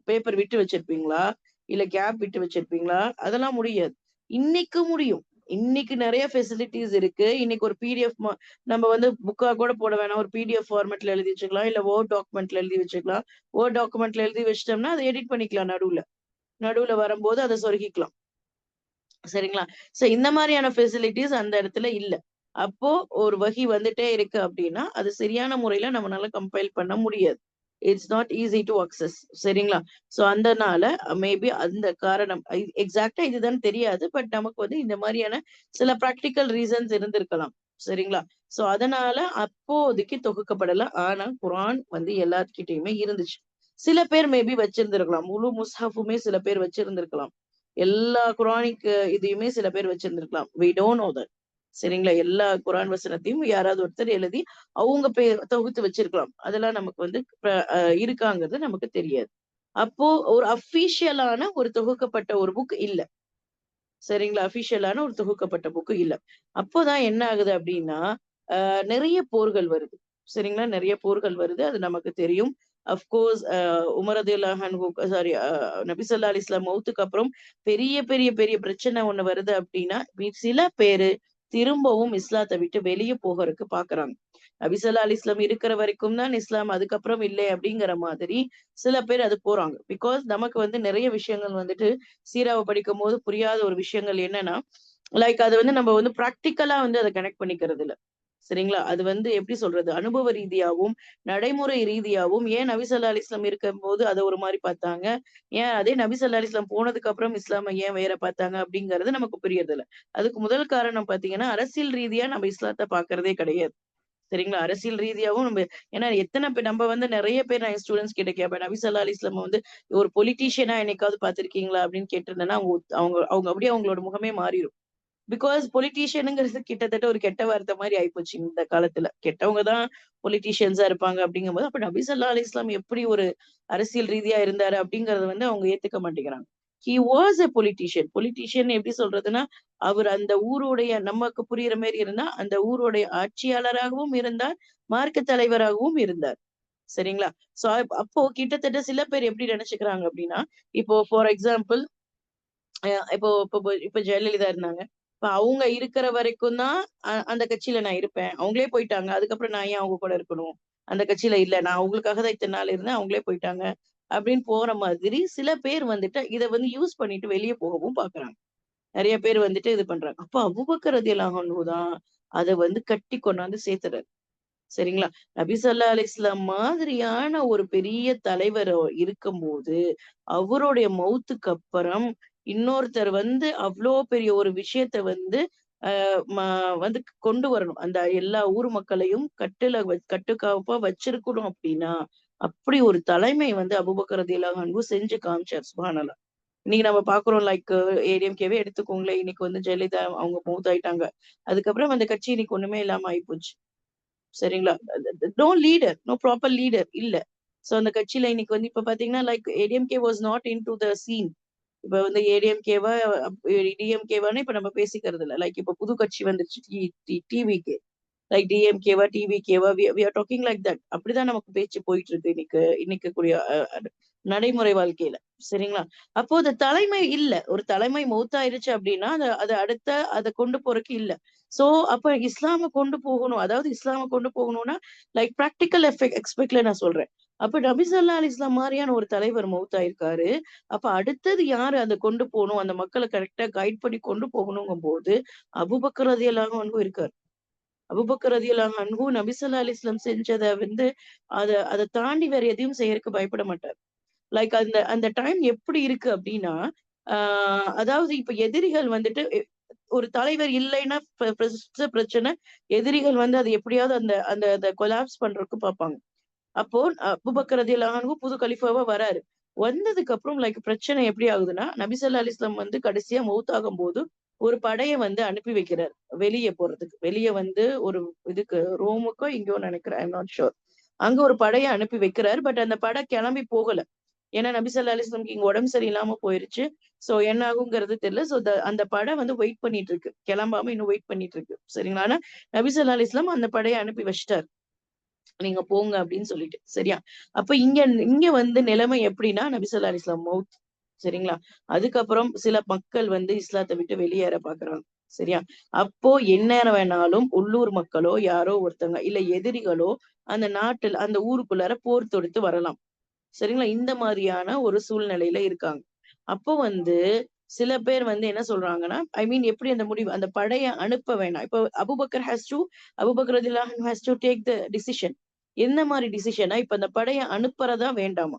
பேப்பர் விட்டு வச்சிருப்பீங்களா? இல்ல கேப் விட்டு வச்சிருப்பீங்களா? அதெல்லாம் முடியாது. இன்னைக்கு முடியும். இன்னைக்கு நெறைய ஃபெசிலிட்டீஸ் இருக்கு. இன்னைக்கு ஒரு பிடிஎஃப் நம்ம வந்து புக்கா கூட போட வேணாம். ஒரு பிடிஎஃப் ஃபார்மேட்ல எழுதி வச்சுக்கலாம். இல்ல வேர்ட் டாக்குமெண்ட்ல எழுதி வச்சுக்கலாம். வேர்ட் டாக்குமெண்ட்ல எழுதி வச்சுட்டோம்னா, அத எடிட் பண்ணிக்கலாம் நடுவுல. நடுவுல வரும்போது அத சொருகிக்கலாம். சரிங்களா? சோ இந்த மாரியான ஃபெசிலிட்டீஸ் அந்த இடத்துல இல்ல. அப்போ ஒரு வஹி வந்துட்டே இருக்கு அப்டின்னா, அது சரியான முறையில நம்மனால கம்பைல் பண்ண முடியாது. It's not easy to access. சரிங்களா? சோ அந்தனால மேபி அந்த காரணம் எக்ஸாக்ட்டா இதுதான் தெரியாது. பட் நமக்கு வந்து இந்த மாரியான சில பிராக்டிகல் ரீசன்ஸ் இருந்திருக்கலாம். சரிங்களா? சோ அதனால அப்போதைக்கு தொகுக்கப்படல. ஆனா குர்ஆன் வந்து எல்லார்கிட்டயுமே இருந்துச்சு. சில பேர் மேபி வச்சிருந்திருக்கலாம். முழு முஸ்ஹஃபுமே சில பேர் வச்சிருந்திருக்கலாம். எல்லா குரானிக் இதையுமே சில பேர் வச்சிருந்திருக்கலாம். We don't know that. சரிங்களா? எல்லா குரான் வசனத்தையும் யாராவது ஒருத்தர் எழுதி அவங்க தொகுத்து வச்சிருக்கலாம். அதெல்லாம் நமக்கு வந்து இருக்காங்கிறது நமக்கு தெரியாது. அப்போ ஒரு அஃபிஷியலான ஒரு தொகுக்கப்பட்ட ஒரு புக் இல்ல. சரிங்களா? அஃபிஷியலான ஒரு தொகுக்கப்பட்ட புக் இல்ல. அப்போதான் என்ன ஆகுது அப்டின்னா, நெறைய போர்கள் வருது. சரிங்களா? நெறைய போர்கள் வருது. அது நமக்கு தெரியும். அஃப்கோர்ஸ் உமர் ரலியல்லாஹு அன்ஹு சாரி நபி ஸல்லல்லாஹு அலைஹி வஸல்லம் மௌத்துக்கு அப்புறம் பெரிய, பெரிய, பெரிய பிரச்சனை ஒண்ணு வருது அப்டின்னா, சில பேரு திரும்பவும் இஸ்லாத்த விட்டு வெளிய போகறக்கு பாக்குறாங்க. நபி ஸல்லல்லாஹு அலைஹி வஸல்லம் இருக்கிற வரைக்கும் தான் இஸ்லாம், அதுக்கப்புறம் இல்லை அப்டிங்கிற மாதிரி சில பேர் அது போறாங்க. பிகாஸ் நமக்கு வந்து நெறைய விஷயங்கள் வந்துட்டு சீராவ படிக்கும்போது புரியாத ஒரு விஷயங்கள் என்னன்னா, லைக் அது வந்து நம்ம வந்து பிராக்டிகலா வந்து அத கனெக்ட் பண்ணிக்கிறது இல்ல. சரிங்களா? அது வந்து எப்படி சொல்றது? அனுபவ ரீதியாவும், நடைமுறை ரீதியாவும் ஏன் நபி ஸல்லல்லாஹு அலைஹி வஸல்லம் இருக்கும்போது அத ஒரு மாரி பார்த்தாங்க. ஏன் அதே நபி ஸல்லல்லாஹு அலைஹி வஸல்லம் போனதுக்கு அப்புறம் இஸ்லாம ஏன் வேற பார்த்தாங்க அப்படிங்கிறது நமக்கு புரியறதில்ல. அதுக்கு முதல் காரணம் பார்த்தீங்கன்னா, அரசியல் ரீதியா நம்ம இஸ்லாத்த பார்க்கிறதே கிடையாது. சரிங்களா? அரசியல் ரீதியாவும் ஏன்னா எத்தனை பேர் நம்ம வந்து நிறைய பேர் நான் ஸ்டூடெண்ட்ஸ் கிட்ட கேட்பேன். நபி ஸல்லல்லாஹு அலைஹி வஸல்லம் வந்து ஒரு பொலிட்டீஷியனா என்னைக்காவது பார்த்திருக்கீங்களா அப்படின்னு கேட்டிருந்தேன்னா, அவங்க அவங்க அவங்க அப்படியே அவங்களோட முகமே மாறிரும். பிகாஸ் பொலிட்டீஷியனுங்கிறது கிட்டத்தட்ட ஒரு கெட்ட வார்த்தை மாரி ஆயிப்போச்சு இந்த காலத்துல. கெட்டவங்க தான் பொலிட்டீஷியன்ஸா இருப்பாங்க அப்படிங்கும்போது, அப்ப நபி ஸல்லல்லாஹு அலைஹி வஸல்லம் எப்படி ஒரு அரசியல் ரீதியா இருந்தாரு அப்படிங்கறத வந்து அவங்க ஏத்துக்க மாட்டேங்கிறாங்க. He was a politician. Politician எப்படி சொல்றதுன்னா, அவர் அந்த ஊருடைய நமக்கு புரியிற மாரி இருந்தா, அந்த ஊருடைய ஆட்சியாளராகவும் இருந்தார், மார்க்க தலைவராகவும் இருந்தார். சரிங்களா? சோ அப்போ கிட்டத்தட்ட சில பேர் எப்படி நினைச்சுக்கிறாங்க அப்படின்னா, இப்போ ஃபார் எக்ஸாம்பிள் இப்போ இப்போ இப்ப ஜெயலலிதா இருந்தாங்க. இப்ப அவங்க இருக்கிற வரைக்கும் தான் அந்த கட்சியில நான் இருப்பேன். அவங்களே போயிட்டாங்க. அதுக்கப்புறம் நான் ஏன் அவங்க கூட இருக்கணும்? அந்த கட்சியில இல்ல. நான் அவங்களுக்காக தான் இத்தன நாள் இருந்தேன். அவங்களே போயிட்டாங்க. அப்படின்னு போற மாதிரி சில பேர் வந்துட்டு இத வந்து யூஸ் பண்ணிட்டு வெளிய போகவும் பார்க்குறாங்க. நெறைய பேர் வந்துட்டு இது பண்றாங்க. அப்ப அபூபக்கர் ரலியல்லாஹு அன்ஹு தான் அத வந்து கட்டி கொண்டாந்து சேர்த்துறாரு. சரிங்களா? நபி ஸல்லல்லாஹு அலைஹி வஸல்லம் மாதிரியான ஒரு பெரிய தலைவர் இருக்கும்போது, அவருடைய மவுத்துக்கு அப்புறம் இன்னொருத்தர் வந்து அவ்ளோ பெரிய ஒரு விஷயத்த வந்து அ ம வந்து கொண்டு வரணும். அந்த எல்லா ஊர் மக்களையும் கட்டுக்காப்பா வச்சிருக்கணும் அப்டின்னா, அப்படி ஒரு தலைமை வந்து அபூபக்கர் ரலியல்லாஹு அன்ஹு செஞ்சு காமிச்சார். சுப்ஹானல்லாஹ். இன்னைக்கு நம்ம பார்க்குறோம் லைக் ஏடிஎம்கேவே எடுத்துக்கோங்களேன். இன்னைக்கு வந்து ஜெயலலிதா அவங்க மவுத் ஆயிட்டாங்க. அதுக்கப்புறம் அந்த கட்சி இன்னைக்கு ஒண்ணுமே இல்லாம ஆயிப்போச்சு. சரிங்களா? No leader, no proper leader இல்ல. சோ அந்த கட்சியில இன்னைக்கு வந்து இப்ப பாத்தீங்கன்னா, like ADMK was not into the scene. இப்ப வந்து ஏடிஎம்கேவா, டிஎம்கேவான்னு இப்ப நம்ம பேசிக்கிறது இல்ல. லைக் இப்ப புது கட்சி வந்துருச்சு டிவிகே. லைக் டிஎம்கேவா, டிவிகேவா we are talking like that. அப்படிதான் நமக்கு பேச்சு போயிட்டு இருக்கு இன்னைக்கு இன்னைக்கு கூடிய நடைமுறை வாழ்க்கையில. சரிங்களா? அப்போ அந்த தலைமை இல்ல. ஒரு தலைமை மௌத்தாயிருச்சு அப்படின்னா, அத அடுத்த அத கொண்டு போறக்கு இல்ல. சோ அப்ப இஸ்லாம கொண்டு போகணும். அதாவது இஸ்லாம கொண்டு போகணும்னா, லைக் பிராக்டிகல் எக்ஸ்பெக்ட்ல நான் சொல்றேன். அப்ப நபி ஸல்லல்லாஹு அலைஹி வஸல்லம் மாரியான ஒரு தலைவர் மௌத்தாயிருக்காரு. அப்ப அடுத்தது யாரு அத கொண்டு போணும்? அந்த மக்கள கரெக்ட்டா கைட் பண்ணி கொண்டு போகணுங்கும்போது, அபூபக்கர் ரலியல்லாஹு அன்ஹு இருக்காரு. அபூபக்கர் ரலியல்லாஹு அன்ஹு நபி ஸல்லல்லாஹு அலைஹி வஸல்லம் செஞ்சத வந்து அத தாண்டி வேற எதையும் செய்யறக்கு பயப்பட மாட்டார். லைக் அந்த அந்த டைம் எப்படி இருக்கு அப்டின்னா, ஆ அதாவது இப்ப எதிரிகள் வந்துட்டு ஒரு தலைவர் இல்லைன்னா ஃபர்ஸ்ட் பிரச்சனை, எதிரிகள் வந்து அத எப்படியாவது அந்த அந்த அத கொலாப்ஸ் பண்றதுக்கு பார்ப்பாங்க. அப்போ அபூபக்கர் ரலியல்லாஹு அன்ஹு புது கலீஃபாவா வராரு. வந்ததுக்கு அப்புறம் லைக் பிரச்சனை எப்படி ஆகுதுன்னா, நபி ஸல்லல்லாஹு அலைஹி வஸல்லம் வந்து கடைசியா மவுத் ஆகும்போது, ஒரு படைய வந்து அனுப்பி வைக்கிறார். வெளிய போறதுக்கு. வெளிய வந்து ஒரு இதுக்கு ரோமுக்கோ எங்கேயோ நெனைக்கிறேன். ஐ அம் நாட் ஷூர். அங்க ஒரு படைய அனுப்பி வைக்கிறார். பட் அந்த படை கிளம்பி போகல. ஏன்னா நபி ஸல்லல்லாஹு அலைஹி வஸல்லம் இங்க உடம்பு சரியில்லாம போயிருச்சு. சோ என்ன ஆகுங்கிறது தெரியல. சோ அந்த படை வந்து வெயிட் பண்ணிட்டு இருக்கு. கிளம்பாம இன்னும் வெயிட் பண்ணிட்டு இருக்கு. சரிங்களா? ஆனா நபி ஸல்லல்லாஹு அலைஹி வஸல்லம் அந்த படைய அனுப்பி வச்சுட்டாரு. நீங்க போங்க அப்படின்னு சொல்லிட்டு. சரியா? அப்ப இங்க இங்க வந்து நிலைமை எப்படின்னா, நபி ஸல்லல்லாஹு அலைஹி வஸல்லம் மவுத். சரிங்களா? அதுக்கப்புறம் சில மக்கள் வந்து இஸ்லாத்த விட்டு வெளியேற பார்க்குறாங்க. சரியா? அப்போ எந்நேரம் வேணாலும் உள்ளூர் மக்களோ, யாரோ ஒருத்தங்க, இல்ல எதிரிகளோ அந்த நாட்டுல அந்த ஊருக்குள்ளார போர் தொடுத்து வரலாம். சரிங்களா? இந்த மாரியான ஒரு சூழ்நிலையில இருக்காங்க. அப்போ வந்து சில பேர் வந்து என்ன சொல்றாங்கன்னா, ஐ மீன் எப்படி அந்த முடிவு அந்த படைய அனுப்ப வேணாம். இப்போ அபூபக்கர் ரலியல்லாஹு அன்ஹு has to take the decision. என்ன மாரி டிசிஷன்னா, இப்ப அந்த படைய அனுப்புறதா வேண்டாமா?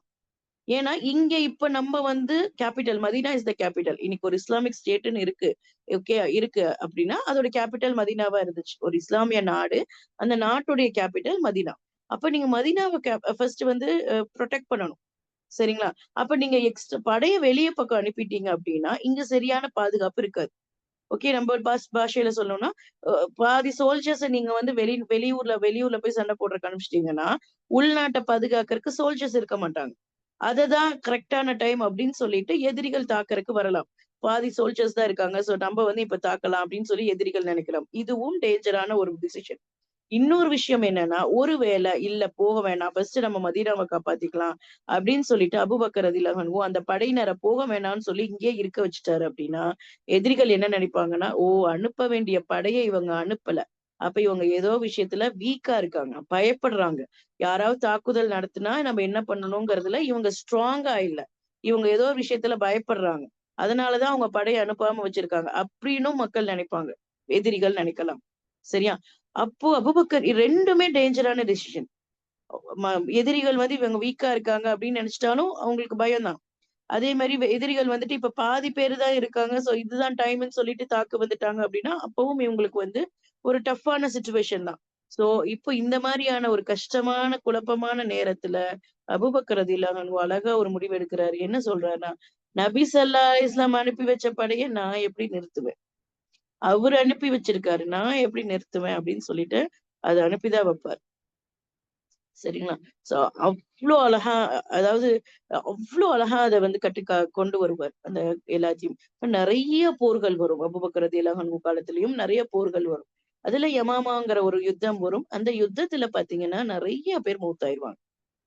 ஏன்னா, இங்க இப்ப நம்ம வந்து capital Medina is the capital. இன்னைக்கு ஒரு இஸ்லாமிக் ஸ்டேட்ன்னு இருக்கு. ஓகே இருக்கு அப்டின்னா, அதோட கேப்பிட்டல் மதீனாவா இருந்துச்சு. ஒரு இஸ்லாமிய நாடு. அந்த நாட்டுடைய கேப்பிட்டல் மதீனா. அப்ப நீங்க மதீனாவ ஃபர்ஸ்ட் வந்து புரொடெக்ட் பண்ணணும். சரிங்களா? அப்ப நீங்க படைய வெளிய பக்கம் அனுப்பிட்டீங்க அப்டின்னா, இங்க சரியான பாதுகாப்பு இருக்காது. ஓகே நம்ம பாஷையில சொல்லணும்னா, அ பாதி சோல்ஜர்ஸ நீங்க வந்து வெளியூர்ல போய் சண்டை போடுறதுக்கு அனுப்பிச்சிட்டீங்கன்னா, உள்நாட்ட பாதுகாக்கறக்கு சோல்ஜர்ஸ் இருக்க மாட்டாங்க. அததான் கரெக்ட்டான டைம் அப்படின்னு சொல்லிட்டு எதிரிகள் தாக்குறக்கு வரலாம். பாதி சோல்ஜர்ஸ் தான் இருக்காங்க. சோ நம்ம வந்து இப்ப தாக்கலாம் அப்படின்னு சொல்லி எதிரிகள் நினைக்கலாம். இதுவும் டேஞ்சரான ஒரு டிசிஷன். இன்னொரு விஷயம் என்னன்னா, ஒருவேள இல்ல போக வேணாம். ஃபர்ஸ்ட் நம்ம மதீனாவ காப்பாத்திக்கலாம் அப்படின்னு சொல்லிட்டு அபூபக்கர் ரலியல்லாஹு அன்ஹு அந்த படையினர போக வேணாம்னு சொல்லி இங்கேயே இருக்க வச்சுட்டாரு அப்படின்னா, எதிரிகள் என்ன நினைப்பாங்கன்னா, ஓ! அனுப்ப வேண்டிய படைய இவங்க அனுப்பல. அப்ப இவங்க ஏதோ விஷயத்துல வீக்கா இருக்காங்க. பயப்படுறாங்க. யாராவது தாக்குதல் நடத்துனா நம்ம என்ன பண்ணணுங்கிறதுல இவங்க ஸ்ட்ராங்கா இல்ல. இவங்க ஏதோ ஒரு விஷயத்துல பயப்படுறாங்க. அதனால தான் அவங்க படைய அனுப்பாம வச்சிருக்காங்க. அப்படின்னும் மக்கள் நினைப்பாங்க. எதிரிகள் நினைக்கலாம். சரியா? அப்போ அபூபக்கர் 2மே டேஞ்சரான டிசிஷன். ம எதிரிகள் வந்து இவங்க வீக்கா இருக்காங்க அப்படின்னு நினைச்சுட்டாலும் அவங்களுக்கு பயம் தான். அதே மாரி எதிரிகள் வந்துட்டு இப்ப பாதி பேரு தான் இருக்காங்க. சோ இதுதான் டைம்ன்னு சொல்லிட்டு தாக்க வந்துட்டாங்க அப்படின்னா, அப்பவும் இவங்களுக்கு வந்து ஒரு டஃப்பான சிச்சுவேஷன் தான். சோ இப்போ இந்த மாதிரியான ஒரு கஷ்டமான குழப்பமான நேரத்துல அபூபக்கர் ரலியல்லாஹு அன்ஹு அழகா ஒரு முடிவு எடுக்கிறாரு. என்ன சொல்றாருன்னா, நபி ஸல்லல்லாஹு அலைஹி வஸல்லம் அனுப்பி வச்ச படைய நான் எப்படி நிறுத்துவேன்? அவரு அனுப்பி வச்சிருக்காரு. நான் எப்படி நிறுத்துவேன் அப்படின்னு சொல்லிட்டு அத அனுப்பிதான் வைப்பார். சரிங்களா? சோ அவ்ளோ அழகா அதாவது அவ்ளோ அழகா அத வந்து கொண்டு வருவார். அந்த எல்லாத்தையும். நெறைய போர்கள் வரும். அபூபக்கர் ரலியல்லாஹு அன்ஹு காலத்திலயும் நெறைய போர்கள் வரும். அதுல யமாமாங்கிற ஒரு யுத்தம் வரும். அந்த யுத்தத்துல பாத்தீங்கன்னா, நெறைய பேர் மௌத்தாயிருவாங்க.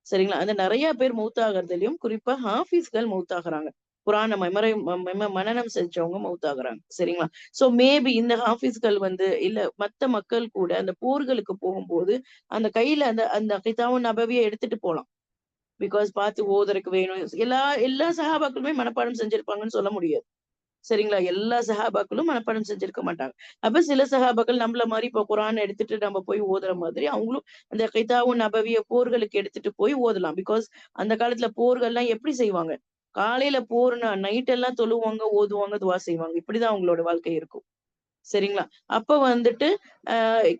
சரிங்களா? அந்த நெறைய பேர் மௌத்தாகறதுலயும் குறிப்பா ஹாஃபிஸ்கள் மௌத்தாகுறாங்க. குரான மெமரை ம மெம மனனம் செஞ்சவங்க மௌத்தாகுறாங்க. சரிங்களா? சோ மேபி இந்த ஹாஃபிஸ்கள் வந்து இல்ல மத்த மக்கள் கூட அந்த போர்களுக்கு போகும்போது, அந்த கையில அந்த அந்த கிதாபுன் நபவிய எடுத்துட்டு போலாம். பிகாஸ் பார்த்து ஓதுறதுக்கு வேணும். எல்லா எல்லா சஹாபாக்களுமே மனப்பாடம் செஞ்சிருப்பாங்கன்னு சொல்ல முடியாது. சரிங்களா? எல்லா சஹாபாக்களும் மனப்பாடம் செஞ்சிருக்க மாட்டாங்க. அப்ப சில சஹாபாக்கள் நம்மள மாரி இப்போ குரான் எடுத்துட்டு நம்ம போய் ஓதுற மாதிரி, அவங்களும் அந்த கிதாபுன் நபவிய போர்களுக்கு எடுத்துட்டு போய் ஓதலாம். பிகாஸ் அந்த காலத்துல போர்கள்லாம் எப்படி செய்வாங்க? காலையில போர்னா நைட் எல்லாம் தொழுவாங்க, ஓதுவாங்க, துவா செய்வாங்க. இப்படிதான் அவங்களோட வாழ்க்கை இருக்கும். சரிங்களா? அப்ப வந்துட்டு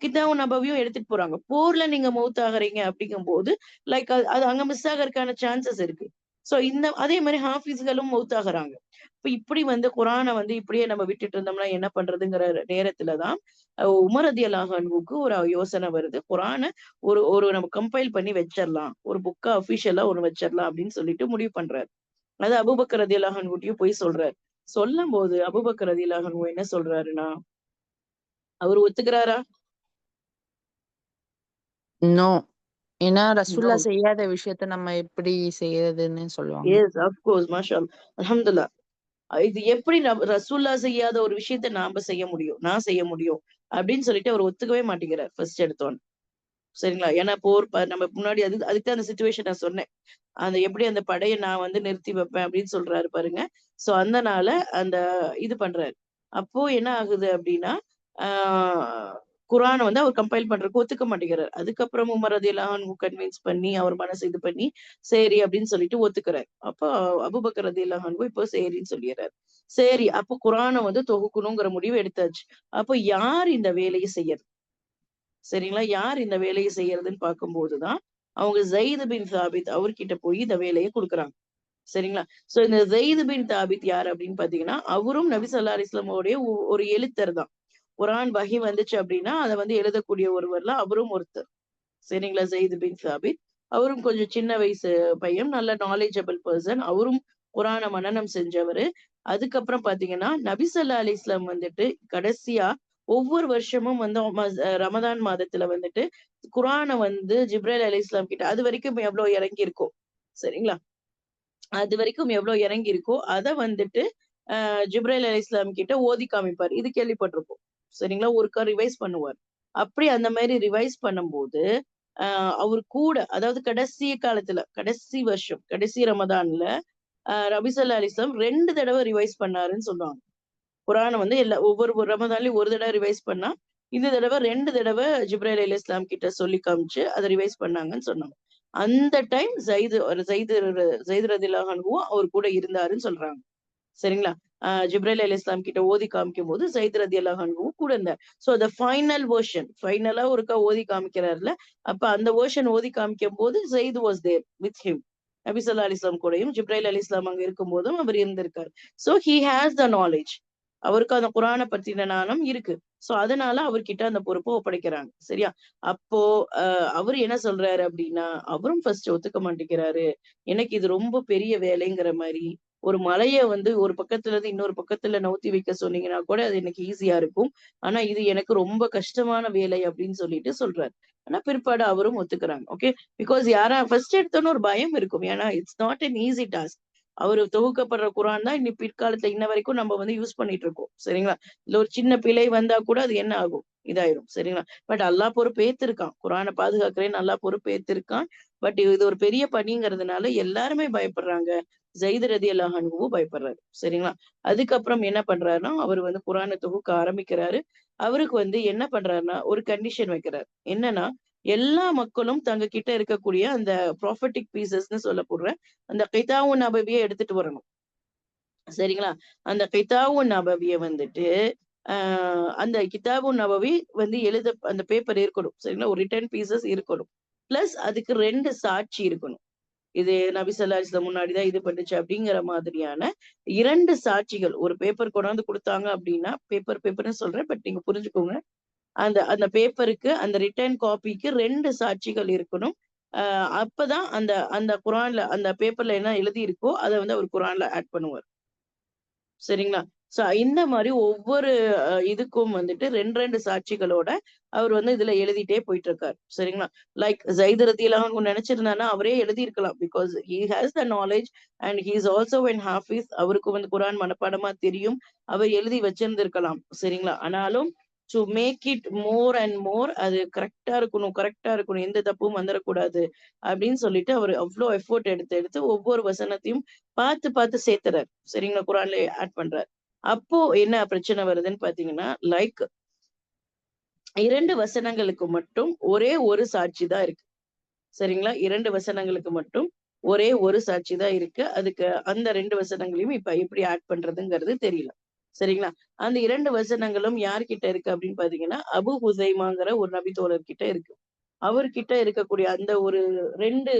கித்தாவும் நபவியும் எடுத்துட்டு போறாங்க. போர்ல நீங்க மவுத் ஆகுறீங்க அப்படிங்கும்போது, லைக் அது அது அங்க மிஸ் ஆகறதுக்கான சான்சஸ் இருக்கு. சோ இந்த அதே மாரி ஹாஃபிஸ்களும் மவுத் ஆகுறாங்க. இப்ப இப்படி வந்து குரான வந்து இப்படியே நம்ம விட்டுட்டு இருந்தோம்னா என்ன பண்றதுங்கிற நேரத்துல தான் உமர் ரலியல்லாஹு அன்ஹுக்கு ஒரு யோசனை வருது. குரான ஒரு ஒரு நம்ம கம்பைல் பண்ணி வச்சிரலாம். ஒரு புக்கா அஃபிஷியலா ஒண்ணு வச்சிரலாம் அப்படின்னு சொல்லிட்டு முடிவு பண்றாரு. அது அபூபக்கர் ரலியல்லாஹு அன்ஹுட்டயும் போய் சொல்றாரு. சொல்லும்போது அபூபக்கர் ரலியல்லாஹு அன்ஹு என்ன சொல்றாருன்னா, அவரு ஒத்துக்கிறாரா? நோ. ஏன்னா நோ. ரசூல்லா செய்யாத விஷயத்த நம்ம எப்படி செய்யறதுன்னு சொல்லுவாங்க. Yes of course. மாஷா அல்லாஹ். அல்ஹம்துலில்லாஹ். இது எப்படி ரசூலுல்லாஹ் செய்யாத ஒரு விஷயத்த நாம செய்ய முடியும்? நான் செய்ய முடியும். அப்படின்னு சொல்லிட்டு அவர் ஒத்துக்கவே மாட்டேங்கிறார். ஃபர்ஸ்ட் எடுத்தோனே. சரிங்களா? ஏன்னா போர் நம்ம முன்னாடி அதுக்கு தான் அந்த சிச்சுவேஷன் நான் சொன்னேன். அந்த எப்படி அந்த படைய நான் வந்து நிறுத்தி வைப்பேன் அப்படின்னு சொல்றாரு பாருங்க. சோ அதனால அந்த இது பண்றாரு. அப்போ என்ன ஆகுது அப்படின்னா, ஆ குரான வந்து அவர் கம்பைல் பண்றதுக்கு ஒத்துக்க மாட்டேங்கிறார். அதுக்கப்புறம் உமர் ரலியல்லாஹு அன்ஹு கன்வின்ஸ் பண்ணி, அவர் மனசு இது பண்ணி, சரி அப்படின்னு சொல்லிட்டு ஒத்துக்கிறார். அப்போ அபூபக்கர் ரலியல்லாஹு அன்ஹு இப்போ சரின்னு சொல்லிர்றாரு. சரி அப்போ குரான வந்து தொகுக்கணுங்கிற முடிவு எடுத்தாச்சு. அப்போ யார் இந்த வேலைய செய்யறது? சரிங்களா? யார் இந்த வேலைய செய்யறதுன்னு பார்க்கும்போது தான், அவங்க ஸைத் பின் சாபித் அவர்கிட்ட போய் இந்த வேலைய குடுக்குறாங்க. சரிங்களா? சோ இந்த ஸைத் பின் தாபித் யார் அப்படின்னு பார்த்தீங்கன்னா, அவரும் நபி ஸல்லல்லாஹு அலைஹி வஸல்லம் உடைய ஒரு எழுத்தர் தான். குரான் வஹி வந்துச்சு அப்படின்னா, அத வந்து எழுதக்கூடிய ஒருவர்ல அவரும் ஒருத்தர். சரிங்களா? ஸைத் பின் சாபித். அவரும் கொஞ்சம் சின்ன வயசு பையன். நல்ல நாலேஜபிள் பெர்சன். அவரும் குரான மனனம் செஞ்சவரு. அதுக்கப்புறம் பார்த்தீங்கன்னா, நபி ஸல்லல்லாஹு அலைஹி வஸல்லம் வந்துட்டு கடைசியா ஒவ்வொரு வருஷமும் வந்து ரமதான் மாதத்துல வந்துட்டு குரான வந்து ஜிப்ரீல் அலைஹிஸ்ஸலாம் கிட்ட அதுவரைக்கும் எவ்வளோ இறங்கியிருக்கோ சரிங்களா? அதுவரைக்கும் எவ்வளோ இறங்கியிருக்கோ, அத வந்துட்டு ஜிப்ரீல் அலைஹிஸ்ஸலாம் கிட்ட ஓதி காமிப்பாரு. இது கேள்விப்பட்டிருப்போம். சரிங்களா? ஒருக்கா ரிவைஸ் பண்ணுவார். அப்படி அந்த மாரி ரிவைஸ் பண்ணும்போது, அ அவரு கூட அதாவது கடைசி காலத்துல, கடைசி வருஷம், கடைசி ரமதான்ல நபி ஸல்லல்லாஹு அலைஹி வஸல்லம் 2 தடவ ரிவைஸ் பண்ணாருன்னு சொல்றாங்க. குரான வந்து ஒவ்வொரு ஒரு ரமதான்லயும் ஒரு தடவ ரிவைஸ் பண்ணா, இந்த தடவ 2 தடவ ஜிப்ரீல் அலைஹிஸ்ஸலாம் கிட்ட சொல்லி காமிச்சு, அத ரிவைஸ் பண்ணாங்கன்னு சொன்னாங்க. அந்த டைம் ஸைத் ரலியல்லாஹு அன்ஹுவும் அவர் கூட இருந்தாருன்னு சொல்றாங்க. சரிங்களா? ஜிப்ரீல் அலைஹிஸ்ஸலாம் கிட்ட ஓதி காமிக்கும்போது ஸைத் ரலியல்லாஹு அன்ஹுவும் கூட இருந்தார். சோ த ஃபைனல் வெர்ஷன் ஃபைனலா ஒருக்கா ஓதி காமிக்கிறார்ல, அப்ப அந்த வெர்ஷன் ஓதி காமிக்கும்போது Zaid was there with him. நபி ஸல்லல்லாஹு அலைஹி வஸல்லம் கூடயும் ஜிப்ரீல் அலைஹிஸ்ஸலாம் அங்க இருக்கும்போதும் அவர் இருந்திருக்காரு. So he has the knowledge. அவருக்கு அந்த குரான பத்தின ஞானம் இருக்கு. சோ அதனால அவர்கிட்ட அந்த பொறுப்ப ஒப்படைக்கிறாங்க. சரியா? அப்போ அ அவரு என்ன சொல்றாரு அப்டின்னா, அவரும் ஃபர்ஸ்ட் ஒத்துக்க மாட்டேங்கிறாரு. எனக்கு இது ரொம்ப பெரிய வேலைங்கிற மாரி. ஒரு மலைய வந்து ஒரு பக்கத்துல இருந்து இன்னொரு பக்கத்துல நவுத்தி வைக்க சொன்னீங்கன்னா கூட அது எனக்கு ஈஸியா இருக்கும். ஆனா இது எனக்கு ரொம்ப கஷ்டமான வேலை அப்டின்னு சொல்லிட்டு சொல்றாரு. ஆனா பிற்பாடு அவரும் ஒத்துக்கிறாங்க. ஓகே. பிகாஸ் ஃபர்ஸ்ட் எடுத்தோனே ஒரு பயம் இருக்கும். ஏன்னா it's not an easy task. அவரு தொகுக்கப்படுற குரான் தான் பிற்காலத்துல இன்ன வரைக்கும் நம்ம வந்து யூஸ் பண்ணிட்டு இருக்கோம். சரிங்களா? இதுல ஒரு சின்ன பிழை வந்தா கூட அது என்ன ஆகும்? இதாயிரும். சரிங்களா? பட் அல்லாஹ் பொறுப்பேத்திருக்கான். குரான பாதுகாக்கிறேன்னு அல்லாஹ் பொறுப்பேத்திருக்கான். பட் இது ஒரு பெரிய பணிங்கிறதுனால எல்லாருமே பயப்படுறாங்க. ஸைத் ரலியல்லாஹு அன்ஹுவும் பயப்படுறாரு. சரிங்களா? அதுக்கப்புறம் என்ன பண்றாருன்னா, அவரு வந்து குரான தொகுக்க ஆரம்பிக்கிறாரு. அவருக்கு வந்து என்ன பண்றாருன்னா, ஒரு கண்டிஷன் வைக்கிறார். என்னன்னா, எல்லா மக்களும் தங்க கிட்ட இருக்கக்கூடிய அந்த ப்ராஃபட்டிக் பீசஸ்ன்னு சொல்லப்படுற அந்த கிதாவுன் நபவிய எடுத்துட்டு வரணும். சரிங்களா? அந்த கிதாவுன் நபவிய வந்துட்டு அந்த கிதாபு நபவி வந்து அந்த பேப்பர் இருக்கணும். சரிங்களா? ஒரு ரிட்டன் பீசஸ் இருக்கணும். பிளஸ் அதுக்கு 2 சாட்சி இருக்கணும். இது நபி ஸல்லல்லாஹு அலைஹி வஸல்லம் முன்னாடிதான் இது பண்ணுச்சு அப்படிங்கிற மாதிரியான 2 சாட்சிகள். ஒரு பேப்பர் கொண்டாந்து குடுத்தாங்க அப்படின்னா, பேப்பர்ன்னு சொல்றேன். பட் நீங்க புரிஞ்சுக்கோங்க. அந்த அந்த பேப்பருக்கு, அந்த ரிட்டர்ன் காப்பிக்கு 2 சாட்சிகள் இருக்கணும். அப்பதான் அந்த அந்த குர்ஆன்ல அந்த பேப்பர்ல என்ன எழுதியிருக்கோ, அத வந்து அவர் குர்ஆன்ல ஆட் பண்ணுவார். சரிங்களா? இந்த மாரி ஒவ்வொரு இதுக்கும் வந்துட்டு 2 சாட்சிகளோட அவர் வந்து இதுல எழுதிட்டே போயிட்டுருக்காரு. சரிங்களா? லைக் ஸைத் ரலியல்லாஹு அன்ஹு நெனச்சிருந்தாருன்னா, அவரே எழுதியிருக்கலாம். Because he has the knowledge and he is also an ஹாஃபிஸ். அவருக்கு வந்து குர்ஆன் மனப்பாடமா தெரியும். அவர் எழுதி வச்சிருந்திருக்கலாம். சரிங்களா? ஆனாலும் to make it more and more அது கரெக்ட்டா இருக்கணும். எந்த தப்பும் வந்துரக்கூடாது. அப்படின்னு சொல்லிட்டு அவரு அவ்ளோ எஃபோர்ட் எடுத்து எடுத்து ஒவ்வொரு வசனத்தையும் பார்த்து சேர்த்துறாரு. சரிங்களா? குர்ஆன்ல ஆட் பண்றாரு. அப்போ என்ன பிரச்சனை வருதுன்னு பார்த்தீங்கன்னா, லைக் 2 வசனங்களுக்கு மட்டும் ஒரே ஒரு சாட்சி தான் இருக்கு. சரிங்களா? 2 வசனங்களுக்கு மட்டும் ஒரே ஒரு சாட்சி தான் இருக்கு. அதுக்கு அந்த 2 வசனங்களையும் இப்ப எப்படி ஆட் பண்றதுங்கிறது தெரியல. சரிங்களா? அந்த 2 வசனங்களும் யார்கிட்ட இருக்கு அப்படின்னு பார்த்தீங்கன்னா, அபு ஹுசைமாங்கிற ஒரு நபி தோழர் கிட்ட இருக்கு. அவர்கிட்ட இருக்கக்கூடிய அந்த ஒரு 2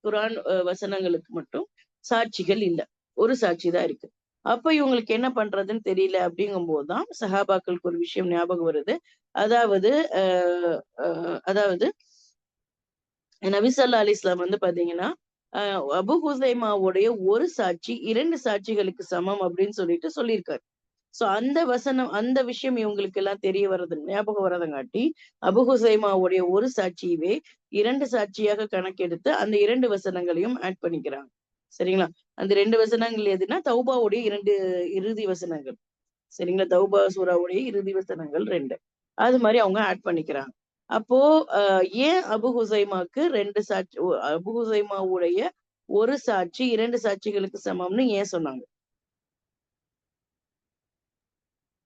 குர்ஆன் வசனங்களுக்கு மட்டும் சாட்சிகள் இல்ல. ஒரு சாட்சி தான் இருக்கு. அப்ப இவங்களுக்கு என்ன பண்றதுன்னு தெரியல அப்படிங்கும்போது தான் சஹாபாக்களுக்கு ஒரு விஷயம் ஞாபகம் வருது. அதாவது அ அ அதாவது நபி ஸல்லல்லாஹு அலைஹி வஸல்லம் வந்து பாத்தீங்கன்னா, அ அபு ஹுசைமாவுடைய ஒரு சாட்சி 2 சாட்சிகளுக்கு சமம் அப்படின்னு சொல்லிட்டு சொல்லியிருக்காரு. அந்த விஷயம் இவங்களுக்கு எல்லாம் தெரிய வர்றது ஞாபகம் வரதுங்காட்டி, அபு ஹுசைமாவுடைய ஒரு சாட்சியவே 2 சாட்சியாக கணக்கெடுத்து அந்த 2 வசனங்களையும் ஆட் பண்ணிக்கிறாங்க. சரிங்களா? அந்த 2 வசனங்கள் எதுன்னா, தௌபாவுடைய 2 இறுதி வசனங்கள். சரிங்களா? தௌபா சூராவுடைய இறுதி வசனங்கள் 2. அது மாரி அவங்க ஆட் பண்ணிக்கிறாங்க. அப்போ அ ஏன் அபு ஹுசைமாக்கு 2 சாட்சி அபு ஹுசைமாவுடைய ஒரு சாட்சி 2 சாட்சிகளுக்கு சமம்னு ஏன் சொன்னாங்க?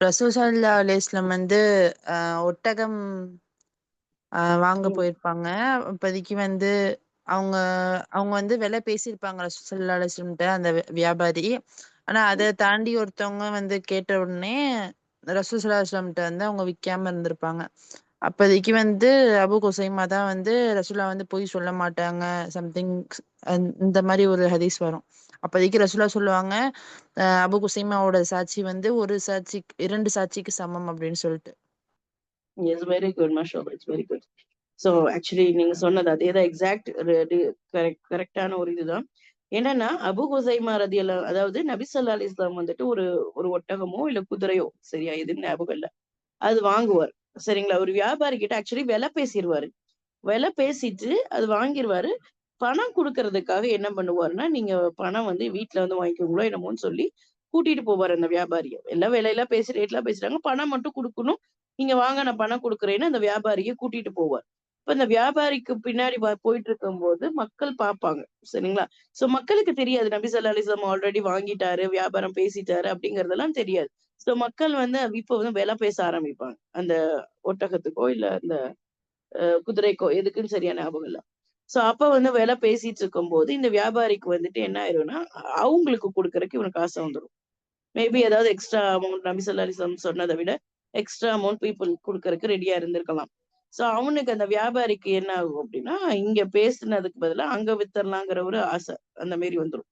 ரசூல் ஸல்லல்லாஹு அலைஹி வஸல்லம் வந்து ஒட்டகம் வாங்க ம். போயிருப்பாங்க. அப்போதைக்கு வந்து அவங்க அவங்க வந்து விலை பேசியிருப்பாங்க ரசூல் ஸல்லல்லாஹு அலைஹி வஸல்லம்ட்ட அந்த வியாபாரி. ஆனா அத தாண்டி ஒருத்தவங்க வந்து கேட்ட உடனே ரசூல் ஸல்லல்லாஹு அலைஹி வஸல்லம்ட்ட வந்து அவங்க விக்காம இருந்திருப்பாங்க. அப்போதைக்கு வந்து அபு குசைமா தான் வந்து ரசூலா வந்து பொய் சொல்ல மாட்டாங்க சம்திங் இந்த மாதிரி ஒரு ஹதீஸ் வரும். அப்போதைக்கு ரசூலா சொல்லுவாங்க, அபு குசைமாவோட சாட்சி வந்து ஒரு சாட்சி 2 சாட்சிக்கு சமம் அப்படின்னு சொல்லிட்டு. எஸ் வெரி குட் மாஷாஅல்லாஹ். It's very good. So actually நீங்க சொன்னது அதேதான் எக்ஸாக்ட் கரெக்டான ஒரு இதுதான். என்னன்னா, அபு ஹுசைமா ரலியல்லாஹு அதாவது நபி ஸல்லல்லாஹு அலைஹி வஸல்லம் வந்துட்டு ஒரு ஒரு ஒட்டகமோ, இல்ல குதிரையோ சரியா எதுன்னு ஞாபகம் இல்ல. அது வாங்குவார். சரிங்களா? ஒரு வியாபாரி கிட்ட ஆக்சுவலி விலை பேசிருவாரு. விலை பேசிட்டு அது வாங்கிருவாரு. பணம் குடுக்கறதுக்காக என்ன பண்ணுவாருன்னா, நீங்க பணம் வந்து வீட்ல வந்து வாங்கிக்கோங்களோ என்னமோன்னு சொல்லி கூட்டிட்டு போவாரு அந்த வியாபாரிய. எல்லாம் விலையெல்லாம் பேசி ரேட்லாம் பேசிட்டாங்க. பணம் மட்டும் குடுக்கணும். நீங்க வாங்க நான் பணம் குடுக்குறேன்னு அந்த வியாபாரிய கூட்டிட்டு போவார். இப்ப இந்த வியாபாரிக்கு பின்னாடி போயிட்டு இருக்கும்போது மக்கள் பார்ப்பாங்க. சரிங்களா? மக்களுக்கு தெரியாது. நபி ஸல்லல்லாஹு அலைஹி வஸல்லம் ஆல்ரெடி வாங்கிட்டாரு, வியாபாரம் பேசிட்டாரு அப்படிங்கிறதெல்லாம் தெரியாது. மக்கள் வந்து இப்ப வந்து விலை பேச ஆரம்பிப்பாங்க. அந்த ஒட்டகத்துக்கோ, இல்ல அந்த குதிரைக்கோ எதுக்குன்னு சரியா ஞாபகம் இல்ல. அப்ப வந்து விலை பேசிட்டு இருக்கும்போது, இந்த வியாபாரிக்கு வந்துட்டு என்ன ஆயிரும்னா, அவங்களுக்கு குடுக்கறக்கு இவனுக்கு ஆசை வந்துரும். மேபி ஏதாவது எக்ஸ்ட்ரா அமௌண்ட் நபி ஸல்லல்லாஹு அலைஹி வஸல்லம் சொன்னத விட எக்ஸ்ட்ரா அமௌண்ட் பீப்பிள் குடுக்கறக்கு ரெடியா இருந்திருக்கலாம். அவனுக்கு அந்த வியாபாரிக்கு என்ன ஆகும் அப்டின்னா, இங்க பேசுனதுக்கு பதிலா அங்க வித்தரலாங்கிற ஒரு ஆசை. அந்த மாரி வந்துரும்.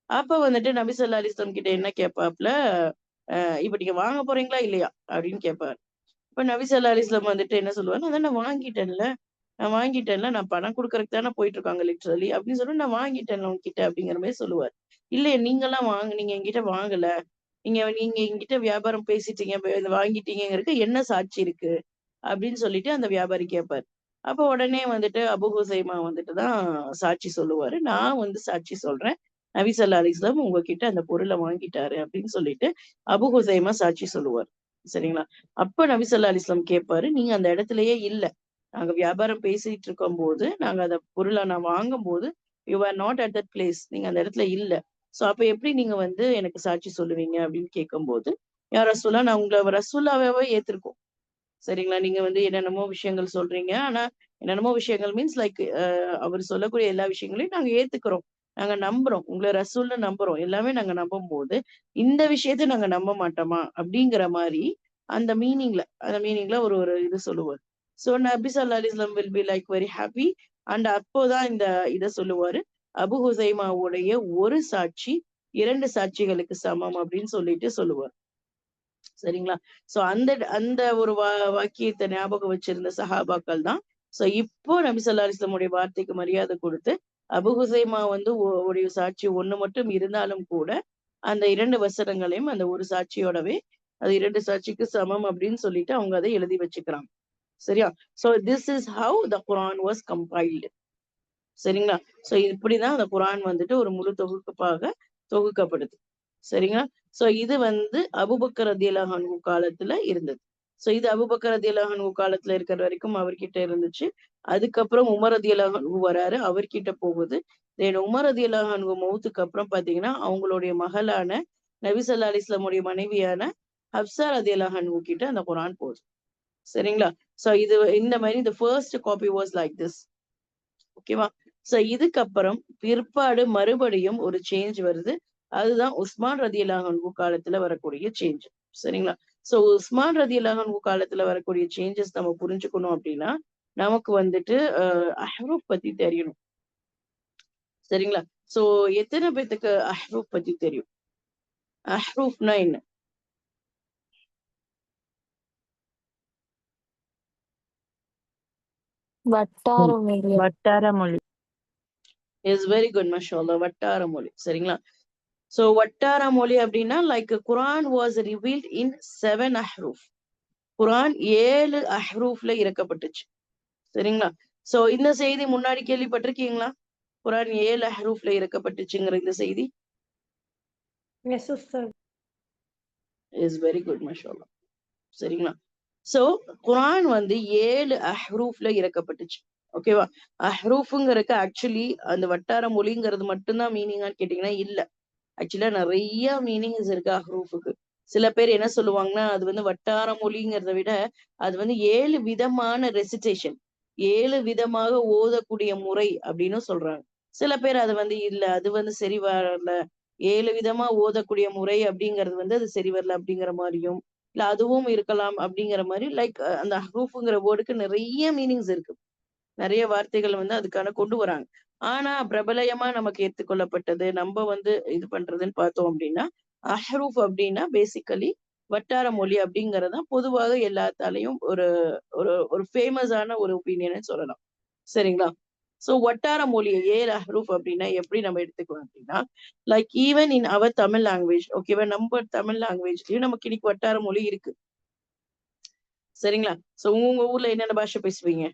அப்ப வந்துட்டு நபி ஸல்லல்லாஹு அலைஹி வஸல்லம் கிட்ட என்ன கேட்பாப்ல, இப்ப நீங்க வாங்க போறீங்களா? இல்லையா? அப்படின்னு கேட்பாரு. இப்ப நபி ஸல்லல்லாஹு அலைஹி வஸல்லம் வந்துட்டு என்ன சொல்லுவாருன்னா, "அதான் நான் வாங்கிட்டேன்ல. நான் பணம் குடுக்கறதுக்கு தானே போயிட்டு இருக்காங்க லிட்டரலி." அப்படின்னு சொல்லி, "நான் வாங்கிட்டேன்ல உன்கிட்ட." அப்படிங்கிற மாரி சொல்லுவாரு. "இல்லையே நீங்கலாம் நீங்க என்கிட்ட வாங்கல. நீங்க நீங்க என்கிட்ட வியாபாரம் பேசிட்டீங்க, வாங்கிட்டீங்கங்கறதுக்கு என்ன சாட்சி இருக்கு?" அப்படின்னு சொல்லிட்டு அந்த வியாபாரி கேட்பாரு. அப்ப உடனே வந்துட்டு அபு ஹுசைமா வந்துட்டு தான் சாட்சி சொல்லுவாரு. "நான் வந்து சாட்சி சொல்றேன். நபி ஸல்லல்லாஹு அலைஹி வஸல்லம் உங்ககிட்ட அந்த பொருள வாங்கிட்டாரு." அப்படின்னு சொல்லிட்டு அபு ஹுசைமா சாட்சி சொல்லுவாரு. சரிங்களா? அப்ப நபி ஸல்லல்லாஹு அலைஹி வஸல்லம் கேட்பாரு, "நீங்க அந்த இடத்திலேயே இல்ல. நாங்க வியாபாரம் பேசிட்டு இருக்கும்போது, நாங்க அந்த பொருள நான் வாங்கும்போது, you are not at that place. நீங்க அந்த இடத்துல இல்ல. அப்ப எப்படி நீங்க வந்து எனக்கு சாட்சி சொல்லுவீங்க?" அப்படின்னு கேட்கும்போது, "யா ரசூலல்லாஹ் நான் உங்கள ரசூலாவாவே ஏத்துருக்கோம். சரிங்களா? நீங்க வந்து என்னென்னமோ விஷயங்கள் சொல்றீங்க. ஆனா, என்னென்னமோ விஷயங்கள் மீன்ஸ் லைக் அவரு சொல்லக்கூடிய எல்லா விஷயங்களையும் நாங்க ஏத்துக்கிறோம். நாங்க நம்புறோம். உங்கள ரசூல்ன்னு நம்புறோம். எல்லாமே நாங்க நம்பும்போது, இந்த விஷயத்த நாங்க நம்ப மாட்டோமா? அப்படிங்கிற மாரி அந்த மீனிங்ல ஒரு இது சொல்லுவார். ஸோ நபி ஸல்லல்லாஹு அலைஹி வஸல்லம் will be like very happy. And அப்போதான் இந்த இதை சொல்லுவாரு, அபு ஹுசைமாவுடைய ஒரு சாட்சி 2 சாட்சிகளுக்கு சமம் அப்படின்னு சொல்லுவார். சரிங்களா? சோ அந்த அந்த ஒரு வாக்கியத்தை ஞாபகம் வச்சிருந்த சஹாபாக்கள் தான் சோ இப்போ நபி ஸல்லல்லாஹு அலைஹி வஸல்லம் உடைய வார்த்தைக்கு மரியாதை கொடுத்து அபு ஹுசைமா வந்து உடைய சாட்சி ஒண்ணு மட்டும் இருந்தாலும் கூட அந்த 2 வசனங்களையும் அந்த ஒரு சாட்சியோடவே அது 2 சாட்சிக்கு சமம் அப்படின்னு சொல்லிட்டு அவங்க அதை எழுதி வச்சுக்கிறாங்க. சரியா? So this is how the Quran was compiled. சரிங்களா? சோ இப்படிதான் அந்த குர்ஆன் வந்துட்டு ஒரு முழு தொகுப்பாக தொகுக்கப்படுது. சரிங்களா? சோ இது வந்து அபூபக்கர் ரலியல்லாஹு அன்ஹு காலத்துல இருந்தது. சோ இது அபூபக்கர் ரலியல்லாஹு அன்ஹு காலத்துல இருக்கிற வரைக்கும் அவர்கிட்ட இருந்துச்சு. அதுக்கப்புறம் உமர் ரலியல்லாஹு அன்ஹு வராரு, அவர்கிட்ட போகுது. தென் உமர் ரலியல்லாஹு அன்ஹு மௌத்துக்கு அப்புறம் பாத்தீங்கன்னா அவங்களுடைய மகளான நபி ஸல்லல்லாஹு அலைஹி வஸல்லம் உடைய மனைவியான ஹப்ஸா ரலியல்லாஹு அன்ஹு கிட்ட அந்த குர்ஆன் போகுது. சரிங்களா? சோ இது இந்த மாதிரி the first copy was like this. ஓகேவா? சோ இதுக்கப்புறம் பிற்பாடு மறுபடியும் ஒரு சேஞ்ச் வருது. அதுதான் உஸ்மான் ரலியல்லாஹு அன்ஹு காலத்துல வரக்கூடிய சேஞ்ச். சரிங்களா? சோ உஸ்மான் ரலியல்லாஹு அன்ஹு காலத்துல வரக்கூடிய சேஞ்சஸ் நம்ம புரிஞ்சுக்கணும் அப்படின்னா நமக்கு வந்துட்டு அஹ்ரூப் பத்தி தெரியணும். சரிங்களா? சோ எத்தனை பேத்துக்கு அஹ்ரூப் பத்தி தெரியும்? அஹ்ரூப்னா என்ன? வட்டார மொழி. வட்டார மொழி. இஸ் வெரி குட் மாஷாஅல்லாஹ். வட்டார மொழி. சரிங்களா? சோ வட்டார மொழி அப்படின்னா like Quran was revealed in 7 அஹ்ரூஃப். குர்ஆன் 7 அஹ்ரூஃப்ல இறக்கப்பட்டுச்சு. சரிங்களா? சோ இந்த செய்தி முன்னாடி கேள்விப்பட்டிருக்கீங்களா? குர்ஆன் 7 அஹ்ரூஃப்ல இறக்கப்பட்டுச்சுங்கிற இந்த செய்தி? எஸ் உஸ்தாத். இஸ் வெரி குட் மாஷாஅல்லாஹ். சரிங்களா? சோ குர்ஆன் வந்து 7 அஹ்ரூஃப்ல இறக்கப்பட்டுச்சு. ஓகேவா? அஹ்ரூஃப்ங்கிறதுக்கு ஆக்சுவலி அந்த வட்டார மொழிங்கிறது மட்டும்தான் மீனிங்கான்னு கேட்டீங்கன்னா இல்ல. ஆக்சுவலா நிறைய மீனிங்ஸ் இருக்கு அஹ்ரூஃபுக்கு. சில பேர் என்ன சொல்லுவாங்கன்னா அது வந்து வட்டார மொழிங்கிறத விட அது வந்து 7 விதமான ரெசிடேஷன், 7 விதமாக ஓதக்கூடிய முறை அப்படின்னு சொல்றாங்க. சில பேர் அது வந்து இல்ல அது வந்து சரி வரல, 7 விதமா ஓதக்கூடிய முறை அப்படிங்கிறது வந்து அது சரி வரல அப்படிங்கிற மாதிரியும், இல்ல அதுவும் இருக்கலாம் அப்படிங்கிற மாதிரி லைக் அந்த அஹ்ரூஃப்ங்கிற வேர்டுக்கு நிறைய மீனிங்ஸ் இருக்கு. நிறைய வார்த்தைகள் வந்து அதுக்கான கொண்டு வராங்க. ஆனா பிரபலயமா நமக்கு ஏற்றுக்கொள்ளப்பட்டது நம்ம வந்து இது பண்றதுன்னு பார்த்தோம் அப்படின்னா அஹ்ரூஃப் அப்படின்னா பேசிக்கலி வட்டார மொழி அப்படிங்கறத பொதுவாக எல்லாத்தாலையும் ஒரு ஒரு ஒரு ஃபேமஸான ஒரு ஒப்பீனியன் சொல்லலாம். சரிங்களா? சோ வட்டார மொழியை 7 அஹ்ரூஃப் அப்படின்னா எப்படி நம்ம எடுத்துக்கலாம் அப்படின்னா like even in our Tamil language. ஓகேவா? நம்ம தமிழ் லாங்குவேஜ்லயும் நமக்கு இன்னைக்கு வட்டார மொழி இருக்கு. சரிங்களா? சோ உங்க ஊர்ல என்னென்ன பாஷை பேசுவீங்க?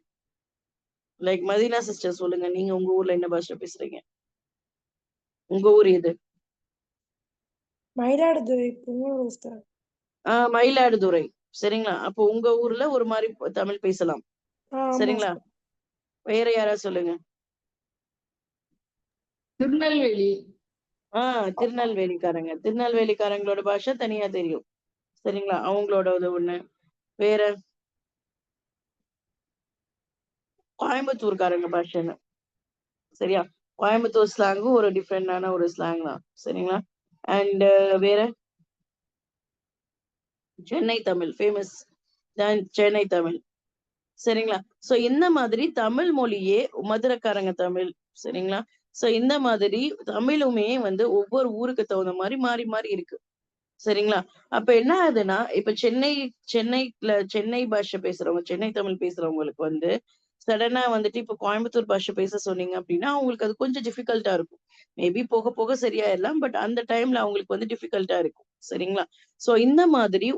லைக் மதீனா சிஸ்டர் சொல்லுங்க, நீங்க உங்க ஊர்ல என்ன பாஷை பேசுறீங்க? உங்க ஊர் எது? மயிலாடுதுறை புங்கலூர் உஸ்தாத். மயிலாடுதுறை. சரிங்களா? அப்போ உங்க ஊர்ல ஒரு மாதிரி தமிழ் பேசலாம். ஆமா சரிங்களா? உஸ்தாத். வேற யாராவது சொல்லுங்க. திருநெல்வேலி. திருநெல்வேலிக்காரங்களோட பாஷை தனியா தெரியும். சரிங்களா? அவங்களோட ஒண்ணு. வேற கோயம்புத்தூர்காரங்க பாஷைன்னு. சரியா? கோயம்புத்தூர் ஸ்லாங்கும் ஒரு டிஃப்ரெண்டான ஒரு ஸ்லாங் தான். சரிங்களா? அண்ட் வேற சென்னை தமிழ் ஃபேமஸ் தான், சென்னை தமிழ். சரிங்களா? சோ இந்த மாதிரி தமிழ் மொழியே மதுரைக்காரங்க தமிழ். சரிங்களா? சோ இந்த மாதிரி தமிழுமே வந்து ஒவ்வொரு ஊருக்கு தகுந்த மாதிரி மாறி மாறி இருக்கு. சரிங்களா? அப்ப என்ன ஆகுதுன்னா இப்ப சென்னை பாஷை பேசுறவங்க, சென்னை தமிழ் பேசுறவங்களுக்கு வந்து சடனா வந்துட்டு இப்ப கோயம்புத்தூர் பாஷை பேச சொன்னீங்க அப்படின்னா அவங்களுக்கு அது கொஞ்சம் டிஃபிகல்ட்டா இருக்கும். மேபி போக போக சரியாயிடலாம். பட் அந்த டைம்ல அவங்களுக்கு வந்து டிஃபிகல்ட்டா இருக்கும். சரிங்களா? சோ இந்த மாதிரி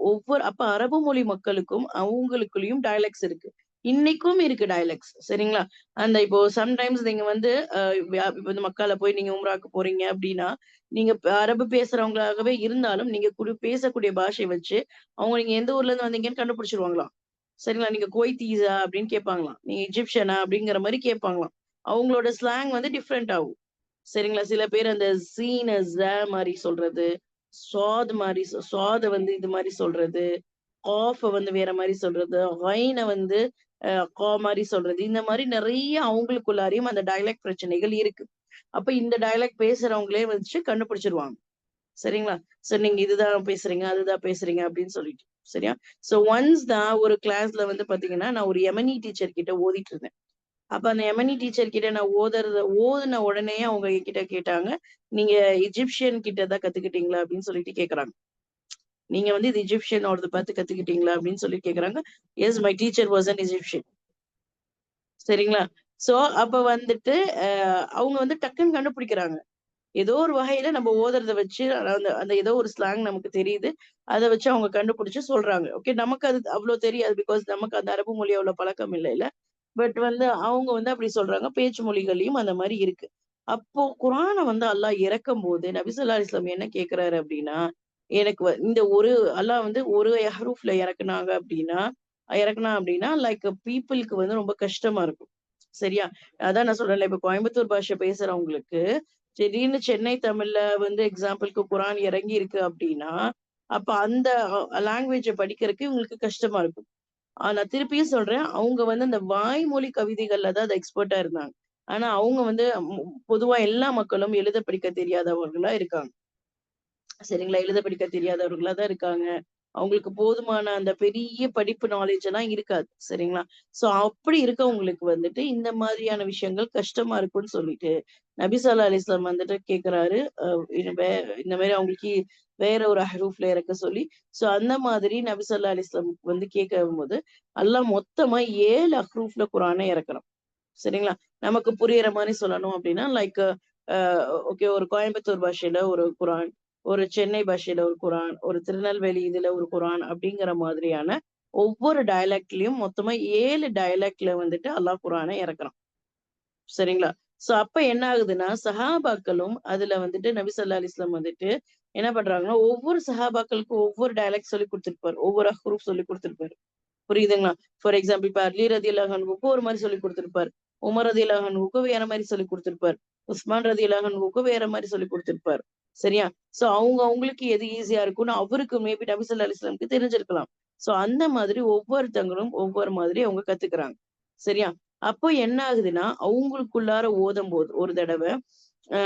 அப்ப அரபு மொழி மக்களுக்கும் அவங்களுக்குள்ளயும் டயலெக்ட்ஸ் இருக்கு. இன்னைக்கும் இருக்கு டயலெக்ட்ஸ். சரிங்களா? அந்த இப்போ சம்டைம்ஸ் நீங்க வந்து இப்ப இந்த மக்கால போய் நீங்க உம்ராக்கு போறீங்க அப்படின்னா நீங்க அரபு பேசுறவங்களாகவே இருந்தாலும் நீங்க பேசக்கூடிய பாஷை வச்சு அவங்க நீங்க எந்த ஊர்ல இருந்து வந்தீங்கன்னு கண்டுபிடிச்சிருவாங்களாம். சரிங்களா? நீங்க குவைத்தீஸா அப்படின்னு கேட்பாங்களாம், நீங்க எஜிப்ஷியனா அப்படிங்கிற மாதிரி கேட்பாங்களாம். அவங்களோட ஸ்லாங் வந்து டிஃப்ரெண்ட் ஆகும். சரிங்களா? சில பேர் அந்த சீன ஜ மாதிரி சொல்றது, சுவாத வந்து இது மாதிரி சொல்றது, காஃப வந்து வேற மாதிரி சொல்றது, ஐன வந்து கா மாதிரி சொல்றது, இந்த மாதிரி நிறைய அவங்களுக்குள்ளாரையும் அந்த டயலெக்ட் பிரச்சனைகள் இருக்கு. அப்ப இந்த டயலெக்ட் பேசுறவங்களே வச்சு கண்டுபிடிச்சிருவாங்க. சரிங்களா? சோ நீங்க இதுதான் பேசுறீங்க, அதுதான் பேசுறீங்க அப்படின்னு சொல்லிட்டு. சரியா? சோ ஒன்ஸ் தான் ஒரு கிளாஸ்ல வந்து பாத்தீங்கன்னா நான் ஒரு எமனி டீச்சர் கிட்ட ஓதிட்டு இருந்தேன். அப்ப அந்த எமனி டீச்சர் கிட்ட நான் ஓதுன உடனே அவங்க என்கிட்ட கேட்டாங்க, நீங்க எஜிப்சியன் கிட்ட தான் கத்துக்கிட்டீங்களா அப்படின்னு சொல்லிட்டு கேக்குறாங்க. நீங்க வந்து இது எஜிப்சியனோடது பார்த்து கத்துக்கிட்டீங்களா அப்படின்னு சொல்லி கேக்குறாங்க. Yes, my teacher was an Egyptian. சரிங்களா? சோ அப்ப வந்துட்டு அவங்க வந்து டக்குன்னு கண்டுபிடிக்கிறாங்க. ஏதோ ஒரு வகையில நம்ம ஓதுறத வச்சு அந்த அந்த ஏதோ ஒரு ஸ்லாங் நமக்கு தெரியுது. அத வச்சு அவங்க கண்டுபிடிச்சு சொல்றாங்க. ஓகே, நமக்கு அது அவ்ளோ தெரியாது. பிகாஸ் நமக்கு அந்த அரபு மொழி அவ்வளோ பழக்கம் இல்லைல்ல. பட் வந்து அவங்க வந்து அப்படி சொல்றாங்க. பேச்சு மொழிகள்லயும் அந்த மாரி இருக்கு. அப்போ குரான வந்து அல்லாஹ் இறக்கும்போது நபி ஸல்லல்லாஹு அலைஹி வஸல்லம் என்ன கேட்கிறாரு அப்படின்னா, எனக்கு இந்த ஒரு அல்லாஹ் வந்து ஒரு ஹரூஃப்ல இறக்குனா அப்படின்னா லைக் பீப்பிள்க்கு வந்து ரொம்ப கஷ்டமா இருக்கும். சரியா? அதான் நான் சொல்றேன்ல, இப்ப கோயம்புத்தூர் பாஷை பேசுறவங்களுக்கு திடீர்னு சென்னை தமிழ்ல வந்து எக்ஸாம்பிள்க்கு குரான் இறங்கி இருக்கு அப்படின்னா, அப்ப அந்த லாங்குவேஜ படிக்கிறதுக்கு இவங்களுக்கு கஷ்டமா இருக்கும். நான் திருப்பியும் சொல்றேன். அவங்க வந்து அந்த வாய்மொழி கவிதைகள்ல தான் அது எக்ஸ்பர்ட்டா இருந்தாங்க. ஆனா அவங்க வந்து பொதுவா எல்லா மக்களும் எழுத படிக்க தெரியாதவர்களா இருக்காங்க. சரிங்களா? எழுத படிக்க தெரியாதவர்களா தான் இருக்காங்க. அவங்களுக்கு போதுமான அந்த பெரிய படிப்பு நாலேட்ஜ் எல்லாம் இருக்காது. சரிங்களா? சோ அப்படி இருக்கவங்களுக்கு வந்துட்டு இந்த மாதிரியான விஷயங்கள் கஷ்டமா இருக்கும்னு சொல்லிட்டு, நபி ஸல்லல்லாஹு அலைஹி வஸல்லம் வந்துட்டு கேட்கிறாரு. அ இந்த மாரி அவங்களுக்கு வேற ஒரு ஹரூஃப்ல இறக்க சொல்லி, சோ அந்த மாதிரி நபி ஸல்லல்லாஹு அலைஹி வஸல்லம் வந்து கேட்கும்போது, அல்லாஹ் மொத்தமா 7 ஹரூஃப்ல குரான இறக்குறான். சரிங்களா? நமக்கு புரியிற மாரி சொல்லணும் அப்டின்னா, லைக் அ ஓகே, ஒரு கோயம்புத்தூர் பாஷையில ஒரு குரான், ஒரு சென்னை பாஷையில ஒரு குரான், ஒரு திருநெல்வேலி இதுல ஒரு குரான் அப்படிங்கிற மாதிரியான ஒவ்வொரு டயலெக்ட்லயும் மொத்தமா 7 டயலெக்ட்ல வந்துட்டு அல்லாஹ் குரான இறக்குறான். சரிங்களா? சோ அப்ப என்ன ஆகுதுன்னா, சஹாபாக்களும் அதுல வந்துட்டு நபி ஸல்லல்லாஹு அலைஹி வஸல்லம் வந்துட்டு என்ன பண்றாங்கன்னா, ஒவ்வொரு சஹாபாக்களுக்கும் ஒவ்வொரு டயலெக்ட் சொல்லிக் குடுத்திருப்பாரு. ஒவ்வொரு ஹுரூஃப் சொல்லிக் குடுத்திருப்பாரு. புரியுதுங்களா? ஃபார் எக்ஸாம்பிள் இப்ப அலி ரலியல்லாஹு அன்ஹுவுக்கு ஒரு மாரி சொல்லிக் குடுத்திருப்பார். உமர் ரலியல்லாஹு அன்ஹுவுக்கு வேற மாரி சொல்லிக் குடுத்திருப்பார். உஸ்மான் ரலியல்லாஹு அன்ஹுவுக்கு வேற மாரி சொல்லிக் குடுத்திருப்பார். சரியா? சோ அவங்களுக்கு எது ஈஸியா இருக்கும்னு அவருக்கு மேபி நபி ஸல்லல்லாஹு அலைஹி வஸல்லம்க்கு தெரிஞ்சிருக்கலாம். சோ அந்த மாதிரி ஒவ்வொருத்தங்களும் ஒவ்வொரு மாதிரி அவங்க கத்துக்கிறாங்க. சரியா? அப்போ என்ன ஆகுதுன்னா, அவங்களுக்குள்ளார ஓதம்போது ஒரு தடவ அ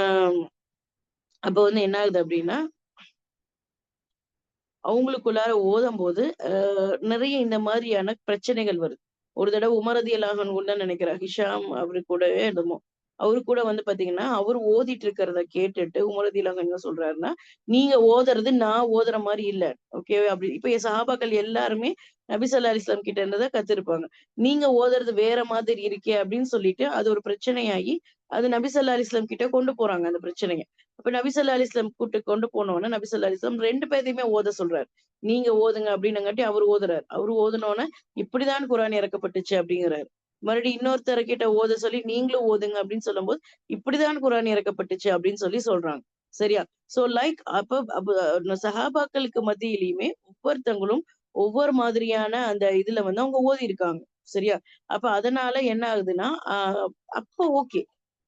அப்போ வந்து என்ன ஆகுது அப்டின்னா, அவங்களுக்குள்ளார ஓதம்போது, நெறைய இந்த மாதிரியான பிரச்சனைகள் வருது. ஒரு தடவ உமர் ரலியல்லாஹு அன்ஹுன்னு தான் நெனைக்கிறேன். ஹிஷாம் அவரு கூடவே என்னமோ. அவரு கூட வந்து பாத்தீங்கன்னா, அவரு ஓதிட்டு இருக்கிறத கேட்டுட்டு உமர் ரலியல்லாஹு அன்ஹு என்ன சொல்றாருன்னா, "நீங்க ஓதுறது நான் ஓதுற மாரி இல்ல." ஓகே, அப்படி இப்ப சஹாபாக்கள் எல்லாருமே நபி ஸல்லல்லாஹு அலைஹி வஸல்லம் கிட்ட இருந்து தான் கத்திருப்பாங்க. "நீங்க ஓதுறது வேற மாதிரி இருக்கே" அப்படின்னு சொல்லிட்டு அது ஒரு பிரச்சனையாகி, அது நபி ஸல்லல்லாஹு அலைஹி வஸல்லம் கிட்ட கொண்டு போறாங்க அந்த பிரச்சனைய. அப்ப நபி ஸல்லல்லாஹு அலைஹி வஸல்லம் கூட்டு கொண்டு போனோனே, நபி ஸல்லல்லாஹு அலைஹி வஸல்லம் 2 பேத்தையுமே ஓத சொல்றாரு. நீங்க ஓதுங்க அப்டின்னங்காட்டி அவரு ஓதுறாரு. அவரு ஓதுனோனே, இப்படிதான் குர்ஆன் இறக்கப்பட்டுச்சு அப்டிங்கிறாரு. மறுபடியும் இன்னொருத்தர கிட்ட ஓத சொல்லி, நீங்களும் ஓதுங்க அப்டின்னு சொல்லும்போது, இப்படிதான் குர்ஆன் இறக்கப்பட்டுச்சு அப்டின்னு சொல்லி சொல்றாங்க. சரியா? சோ லைக் அப்ப அப்ப சஹாபாக்களுக்கு மத்தியிலயுமே ஒவ்வொருத்தங்களும் ஒவ்வொரு மாதிரியான அந்த இதுல வந்து அவங்க ஓதியிருக்காங்க. சரியா? அப்ப அதனால என்ன ஆகுதுன்னா, அப்ப ஓகே.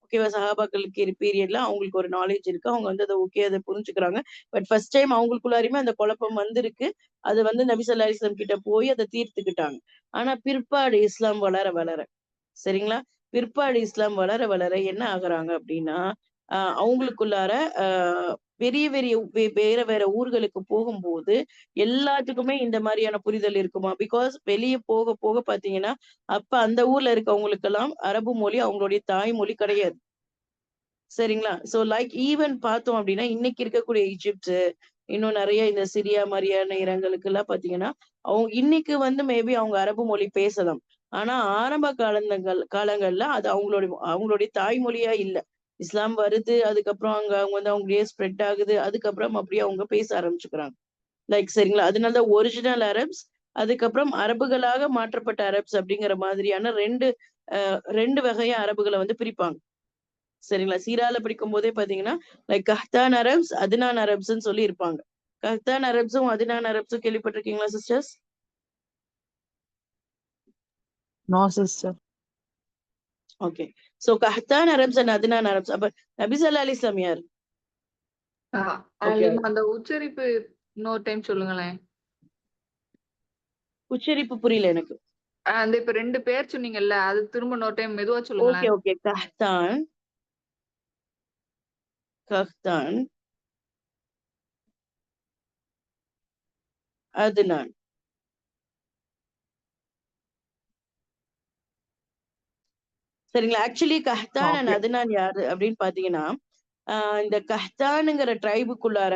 ஓகேவா? சஹாபாக்களுக்கு பீரியட்ல அவங்களுக்கு ஒரு நாலேட்ஜ் இருக்கு. அவங்க வந்து அத ஓகே, அத புரிஞ்சுக்கிறாங்க. பட் ஃபர்ஸ்ட் டைம் அவங்களுக்குள்ளாரையுமே அந்த குழப்பம் வந்திருக்கு. அது வந்து நபி ஸல்லல்லாஹு அலைஹி வஸல்லம் கிட்ட போய் அத தீர்த்துக்கிட்டாங்க. ஆனா பிற்பாடு இஸ்லாம் வளர வளர, சரிங்களா? பிற்பாடு இஸ்லாம் வளர வளர என்ன ஆகுறாங்க அப்டின்னா, அவங்களுக்குள்ளார அ பெரிய பெரிய வேற வேற ஊர்களுக்கு போகும்போது, எல்லாத்துக்குமே இந்த மாரியான புரிதல் இருக்குமா? பிகாஸ் வெளிய போக போக பார்த்தீங்கன்னா, அப்ப அந்த ஊர்ல இருக்கவங்களுக்கெல்லாம் அரபு மொழி அவங்களுடைய தாய்மொழி கிடையாது. சரிங்களா? சோ லைக் ஈவன் பார்த்தோம் அப்டின்னா, இன்னைக்கு இருக்கக்கூடிய ஈஜிப்ட், இன்னும் நெறைய இந்த சிரியா மாரியான இடங்களுக்கெல்லாம் பார்த்தீங்கன்னா, அவங்க இன்னைக்கு வந்து மேபி அவங்க அரபு மொழி பேசலாம். ஆனா ஆரம்ப காலங்கள்ல அது அவங்களுடைய தாய்மொழியா இல்ல. இஸ்லாம் வருது. அதுக்கப்புறம் அவங்க வந்து அவங்களயே ஸ்ப்ரெட் ஆகுது. அதுக்கப்புறம் அப்படியே அவங்க பேச ஆரம்பிச்சுக்கிறாங்க. லைக் சரிங்களா? அதனால தான் ஒரிஜினல் அரப்ஸ், அதுக்கப்புறம் அரபுகளாக மாற்றப்பட்ட அரப்ஸ் அப்படிங்கிற மாதிரியான 2 வகையா அரபுகள வந்து பிரிப்பாங்க. சரிங்களா? சீரால படிக்கும்போதே பார்த்தீங்கன்னா, லைக் கஹ்தான் அரப்ஸ், அத்னான் அரப்ஸ்ன்னு சொல்லி இருப்பாங்க. கஹ்தான் அரப்ஸும், அத்னான் அரப்ஸும் கேள்விப்பட்டிருக்கீங்களா sisters? No sister. Okay. So Qahtan Arabs and Adnan Arabs. அப்ப நபி ஸல்லல்லாஹு அலைஹி வஸல்லம் யார்? ஆ, ஓகே. அந்த உச்சரிப்பு இன்னொரு டைம் சொல்லுங்களேன். உச்சரிப்பு புரியல எனக்கு. அந்த இப்ப 2 பேர் சொன்னீங்கல்ல, அது திரும்ப இன்னொரு டைம் மெதுவா ஓகே, சொல்லுங்களேன். ஓகே. Qahtan, Qahtan, Adnan. சரிங்களா? Actually Qahtan and okay. Adnan யாரு அப்படின்னு பாத்தீங்கன்னா, இந்த கஹ்தானுங்கிற ட்ரைபுக்குள்ளார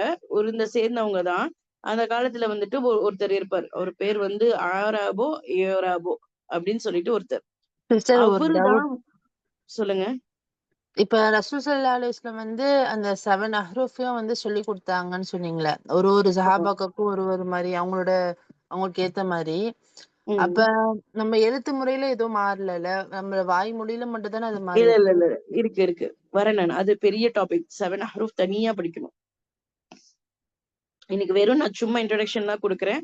இந்த சேர்ந்தவங்க தான். அந்த காலத்துல வந்துட்டு ஒருத்தர் இருப்பார். அவர் பேர் வந்து ஆராபோ ஏராபோ அப்படின்னு சொல்லிட்டு ஒருத்தர். சிஸ்டர் ஒரு அவரு டவுட். தான் சொல்லுங்க. இப்ப ரசூல் ஸல்லல்லாஹு அலைஹி வஸல்லம் வந்து அந்த 7 அஹ்ரூஃபையும் வந்து சொல்லி கொடுத்தாங்கன்னு சொன்னீங்களே. ஒரு ஆமா. சஹாபாக்களுக்கும் ஒரு மாரி அவங்களுக்கு ஏத்த மாரி. அப்ப ம். நம்ம எழுத்து முறையில எதுவும் மாறலல. நம்ம வாய்மொழியில மட்டும் தானே அது மாறி இல்ல, இல்ல, இருக்கு. இல்ல. இருக்கு. வரேன் நானு. அது பெரிய டாபிக். 7 அஹ்ரூஃப் தனியா படிக்கணும். இன்னைக்கு வெறும் நான் சும்மா இன்ட்ரோடக்ஷன் தான் குடுக்குறேன்.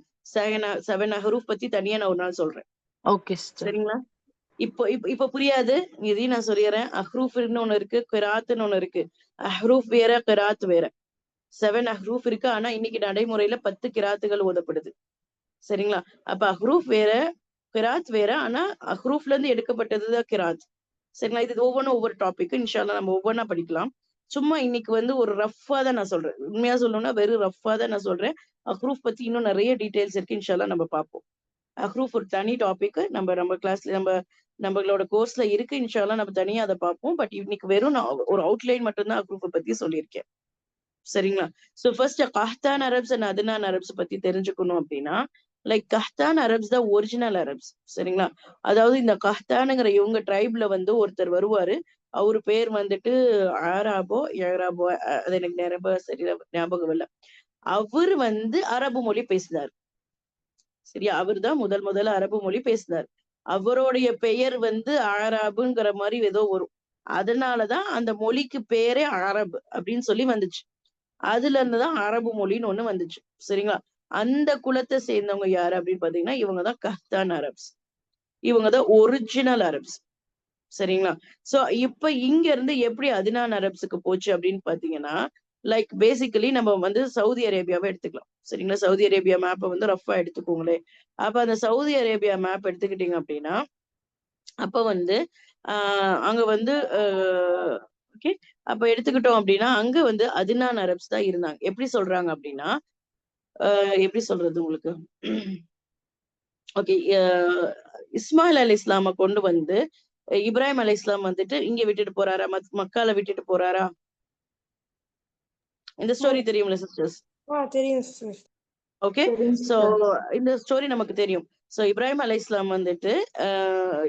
7 அஹ்ரூஃப் பத்தி தனியா நான் ஒரு நாள் சொல்றேன். Okay sister. சரிங்களா? இப்போ புரியாது. இதையும் நான் சொல்லிடுறேன். அஹ்ரூஃப்ன்னு ஒண்ணு இருக்கு. கிராத்துன்னு ஒண்ணு இருக்கு. அஹ்ரூஃப் வேற, கிராத் வேற. 7 அஹ்ரூஃப் இருக்கு. ஆனா இன்னைக்கு நடைமுறையில 10 கிராத்துகள் ஓதப்படுது. சரிங்களா? அப்ப அஹ்ரூஃப் வேற, கிராத் வேற. ஆனா அஹ்ரூஃப்ல இருந்து எடுக்கப்பட்டதுதான் கிராத். சரிங்களா? இது ஒவ்வொன்னும் ஒவ்வொரு டாபிக். இன்ஷா அல்லாஹ் நம்ம ஒவ்வொன்னா படிக்கலாம். சும்மா இன்னைக்கு வந்து ஒரு ரஃப்பா தான் நான் சொல்றேன். உண்மையா சொல்லணும்னா வெறும் ரஃப்பா தான் நான் சொல்றேன். அஹ்ரூஃப் பத்தி இன்னும் நிறைய டீடைல்ஸ் இருக்கு. இன்ஷா அல்லாஹ் நம்ம பார்ப்போம். அஹ்ரூஃப் ஒரு தனி டாபிக். நம்ம கிளாஸ்ல நம்மளோட கோர்ஸ்ல இருக்கு. இன்ஷா அல்லாஹ் நம்ம தனியா அதை பார்ப்போம். பட் இன்னைக்கு வெறும் நான் ஒரு அவுட்லைன் மட்டும் தான் அஹ்ரூஃப் பத்தி சொல்லியிருக்கேன். சரிங்களா? So first Qahtan Arabs and Adnan Arabs பத்தி தெரிஞ்சுக்கணும் அப்படின்னா, லைக் கஹ்தான் அரப்ஸ் தான் ஒரிஜினல் அரப்ஸ். சரிங்களா? அதாவது இந்த கஹ்தானுங்கிற இவங்க ட்ரைப்ல வந்து ஒருத்தர் வருவாரு. அவரு பேர் வந்துட்டு ஆராபோ ஏராபோ அது எனக்கு சரியா ஞாபகம் இல்ல. அவரு வந்து அரபு மொழி பேசினார். சரியா? அவர்தான் முதல்ல அரபு மொழி பேசினார். அவருடைய பெயர் வந்து ஆராபுங்கிற மாதிரி ஏதோ வரும். அதனாலதான் அந்த மொழிக்கு பேரே அரபு அப்படின்னு சொல்லி வந்துச்சு. அதுல இருந்துதான் அரபு மொழின்னு ஒண்ணு வந்துச்சு. சரிங்களா? அந்த குலத்தை சேர்ந்தவங்க யாரு அப்படின்னு பாத்தீங்கன்னா, இவங்கதான் கஹ்தான் அரப்ஸ். இவங்கதான் ஒரிஜினல் அரப்ஸ். சரிங்களா? சோ இப்ப இங்க இருந்து எப்படி அதுனான் அரப்ஸுக்கு போச்சு அப்படின்னு பாத்தீங்கன்னா, லைக் பேசிக்கலி நம்ம வந்து சவுதி அரேபியாவை எடுத்துக்கலாம். சரிங்களா? சவுதி அரேபியா மேப்பை வந்து ரஃபா எடுத்துக்கோங்களேன். அப்ப அந்த சவுதி அரேபியா மேப் எடுத்துக்கிட்டீங்க அப்படின்னா, அப்ப வந்து அங்க வந்து ஓகே. அப்ப எடுத்துக்கிட்டோம் அப்படின்னா, அங்க வந்து அதுனான் அரப்ஸ் தான் இருந்தாங்க. எப்படி சொல்றாங்க அப்படின்னா, எப்படி சொல்றது உங்களுக்கு? ஓகே. இஸ்மாயில் அலைஹிஸ்ஸலாம கொண்டு வந்து இப்ராஹிம் அலைஹிஸ்ஸலாம் வந்துட்டு இங்க விட்டுட்டு போறாரா? மக்கால விட்டுட்டு போறாரா? இந்த ஸ்டோரி தெரியும்ல சிஸ்டர்ஸ்? தெரியும் சிஸ்டர். ஓகே. சோ இந்த ஸ்டோரி நமக்கு தெரியும். சோ இப்ராஹிம் அலைஹிஸ்ஸலாம் வந்துட்டு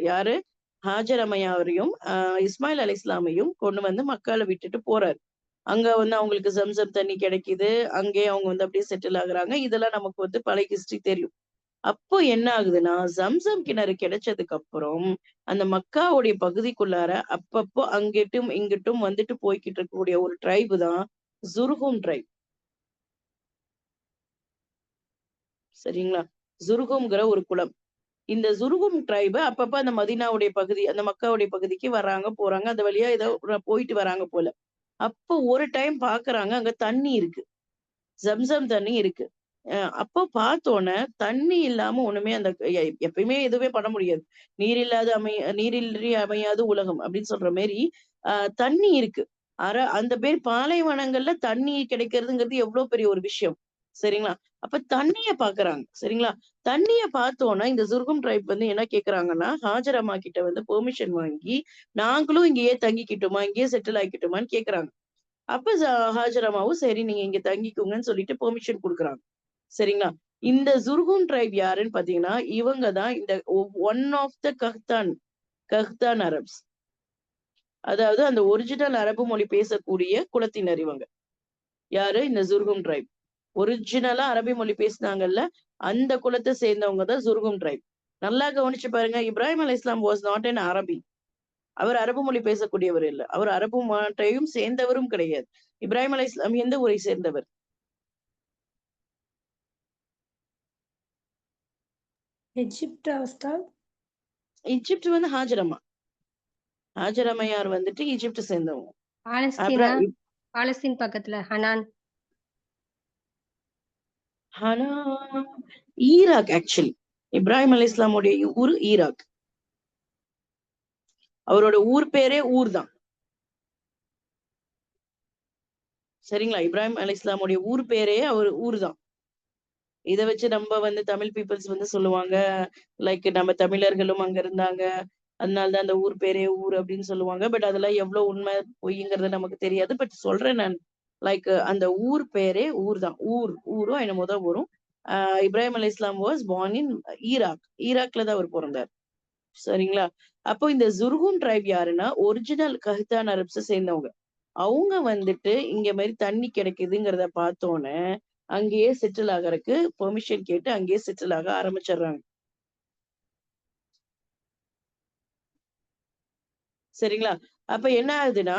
யாரு? ஹாஜர் அம்மையாரையும் இஸ்மாயில் அலைஹிஸ்ஸலாமையும் கொண்டு வந்து மக்கால விட்டுட்டு போறாரு. அங்க வந்து அவங்களுக்கு ஜம்சம் தண்ணி கிடைக்குது. அங்கேயே அவங்க வந்து அப்படியே செட்டில் ஆகுறாங்க. இதெல்லாம் நமக்கு வந்து பழைய ஹிஸ்டரி தெரியும். அப்போ என்ன ஆகுதுன்னா, ஜம்சம் கிணறு கிடைச்சதுக்கு அப்புறம், அந்த மக்காவுடைய பகுதிக்குள்ளார அப்பப்போ அங்கிட்டும், இங்கிட்டும் வந்துட்டு போய்க்கிட்டு இருக்கக்கூடிய ஒரு ட்ரைப் தான் ஜுர்ஹும் ட்ரைப். சரிங்களா? ஜுர்ஹும்ங்கிற ஒரு குலம். இந்த ஜுர்ஹும் ட்ரைப் அப்பப்ப அந்த மதீனாவுடைய பகுதி, அந்த மக்காவுடைய பகுதிக்கு வர்றாங்க, போறாங்க. அந்த வழியா ஏதோ போயிட்டு வராங்க போல. அப்போ ஒரு டைம் பாக்குறாங்க, அங்க தண்ணி இருக்கு. ஜம்சம் தண்ணி இருக்கு. அப்போ பார்த்தோனே, தண்ணி இல்லாம ஒண்ணுமே அந்த எப்பயுமே எதுவுமே பண்ண முடியாது. "நீரின்றி அமையாது உலகம்" அப்படின்னு சொல்ற மாரி, அ தண்ணி இருக்கு. அந்த பேர் பாலைவனங்கள்ல தண்ணி கிடைக்கிறதுங்கிறது எவ்வளோ பெரிய ஒரு விஷயம். சரிங்களா? அப்ப தண்ணிய பார்க்குறாங்க. சரிங்களா? தண்ணிய பார்த்தோனே, இந்த ஜுர்கும் ட்ரைப் வந்து என்ன கேட்கறாங்கன்னா, ஹாஜர் அம்மா கிட்ட வந்து பெர்மிஷன் வாங்கி, "நாங்களும் இங்கேயே தங்கிக்கட்டுமா? இங்கேயே செட்டில் ஆயிக்கட்டுமான்னு" கேட்கறாங்க. அப்ப ஹாஜர் அம்மாவும் சரி நீங்க இங்க தங்கிக்கோங்கன்னு சொல்லிட்டு பெர்மிஷன் குடுக்குறாங்க. சரிங்களா? இந்த ஜுர்ஹும் ட்ரைப் யாருன்னு பாத்தீங்கன்னா, இவங்க தான் இந்த one of the Qahtan Arabs. அதாவது அந்த ஒரிஜினல் அரபு மொழி பேசக்கூடிய குலத்தினர் இவங்க. யாரு? இந்த ஜுர்ஹும் ட்ரைப். ஒரிஜினலா அரபி மொழி பேசினாங்கல்ல, அந்த குலத்தை சேர்ந்தவங்க தான் ஜுர்ஹும் ட்ரைப். நல்லா கவனிச்சு பாருங்க. இப்ராஹிம் அலைஹிஸ்ஸலாம் வாஸ் நாட் அன் அரபி. அவர் அரபு மொழி பேசக்கூடியவர் இல்ல. அவர் அரபு நாட்டையும் சேர்ந்தவரும் கிடையாது. இப்ராஹிம் அலைஹிஸ்ஸலாம் எந்த ஊரை சேர்ந்தவர்? எஜிப்ட் அவஸ்தால். எகிப்து வந்து ஹாஜர் அம்மா. ஹாஜர் அம்மையார் வந்துட்டு ஈஜிப்ட் சேர்ந்தவங்க. பாலஸ்தீனா அப்புறம் பாலஸ்தீன் பக்கத்துல ஹனான். ஆனா ஈராக் ஆக்சுவலி. இப்ராஹிம் அலைஹிஸ்ஸலாமுடைய ஊர் ஈராக். அவரோட ஊர் பேரே ஊர் தான். சரிங்களா? இப்ராஹிம் அலைஹிஸ்ஸலாமுடைய ஊர் பேரே அவர் ஊர் தான். இத வச்சு நம்ம வந்து தமிழ் பீப்பிள்ஸ் வந்து சொல்லுவாங்க, லைக் நம்ம தமிழர்களும் அங்க இருந்தாங்க. அதனாலதான் அந்த ஊர் பேரே ஊர் அப்படின்னு சொல்லுவாங்க. பட் அதெல்லாம் எவ்வளவு உண்மை பொய்ங்கிறது நமக்கு தெரியாது. பட் சொல்றேன் நான், லைக் அந்த ஊர் பேரே ஊர் தான். ஊரும் என்னமோ தான் வரும். இப்ராஹிம் அலைஹிஸ்ஸலாம் வாஸ் born in ஈராக்ல தான் அவர் பிறந்தார். சரிங்களா? அப்போ இந்த ஜுர்ஹும் ட்ரைப் யாருன்னா ஒரிஜினல் கஹ்தான் அரப்ஸை சேர்ந்தவங்க. அவங்க வந்துட்டு இங்க மாதிரி தண்ணி கிடைக்குதுங்கிறத பார்த்தோன்னே அங்கேயே செட்டில் ஆகறதுக்கு பெர்மிஷன் கேட்டு அங்கேயே செட்டில் ஆக ஆரம்பிச்சிடுறாங்க. சரிங்களா? அப்ப என்ன ஆகுதுன்னா,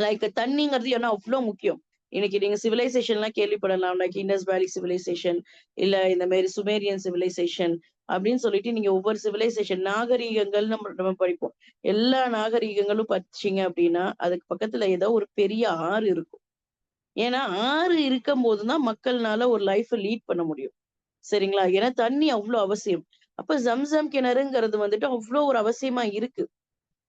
லைக் தண்ணிங்கிறது ஏன்னா அவ்வளவு முக்கியம். இன்னைக்கு நீங்க சிவிலைசேஷன் எல்லாம் கேள்விப்படலாம். லைக் இண்டஸ் வேலி சிவிலைசேஷன், இல்ல இந்த மாதிரி சுமேரியன் சிவிலைசேஷன் அப்படின்னு சொல்லிட்டு நீங்க ஒவ்வொரு சிவிலைசேஷன் நாகரீகங்கள் நம்ம படிப்போம். எல்லா நாகரீகங்களும் படிச்சீங்க அப்படின்னா அதுக்கு பக்கத்துல ஏதோ ஒரு பெரிய ஆறு இருக்கும். ஏன்னா ஆறு இருக்கும் போதுதான் மக்கள்னால ஒரு லைஃப் லீட் பண்ண முடியும். சரிங்களா? ஏன்னா தண்ணி அவ்வளவு அவசியம். அப்ப ஜம்சம் கிணறுங்கிறது வந்துட்டு அவ்வளவு ஒரு அவசியமா இருக்கு.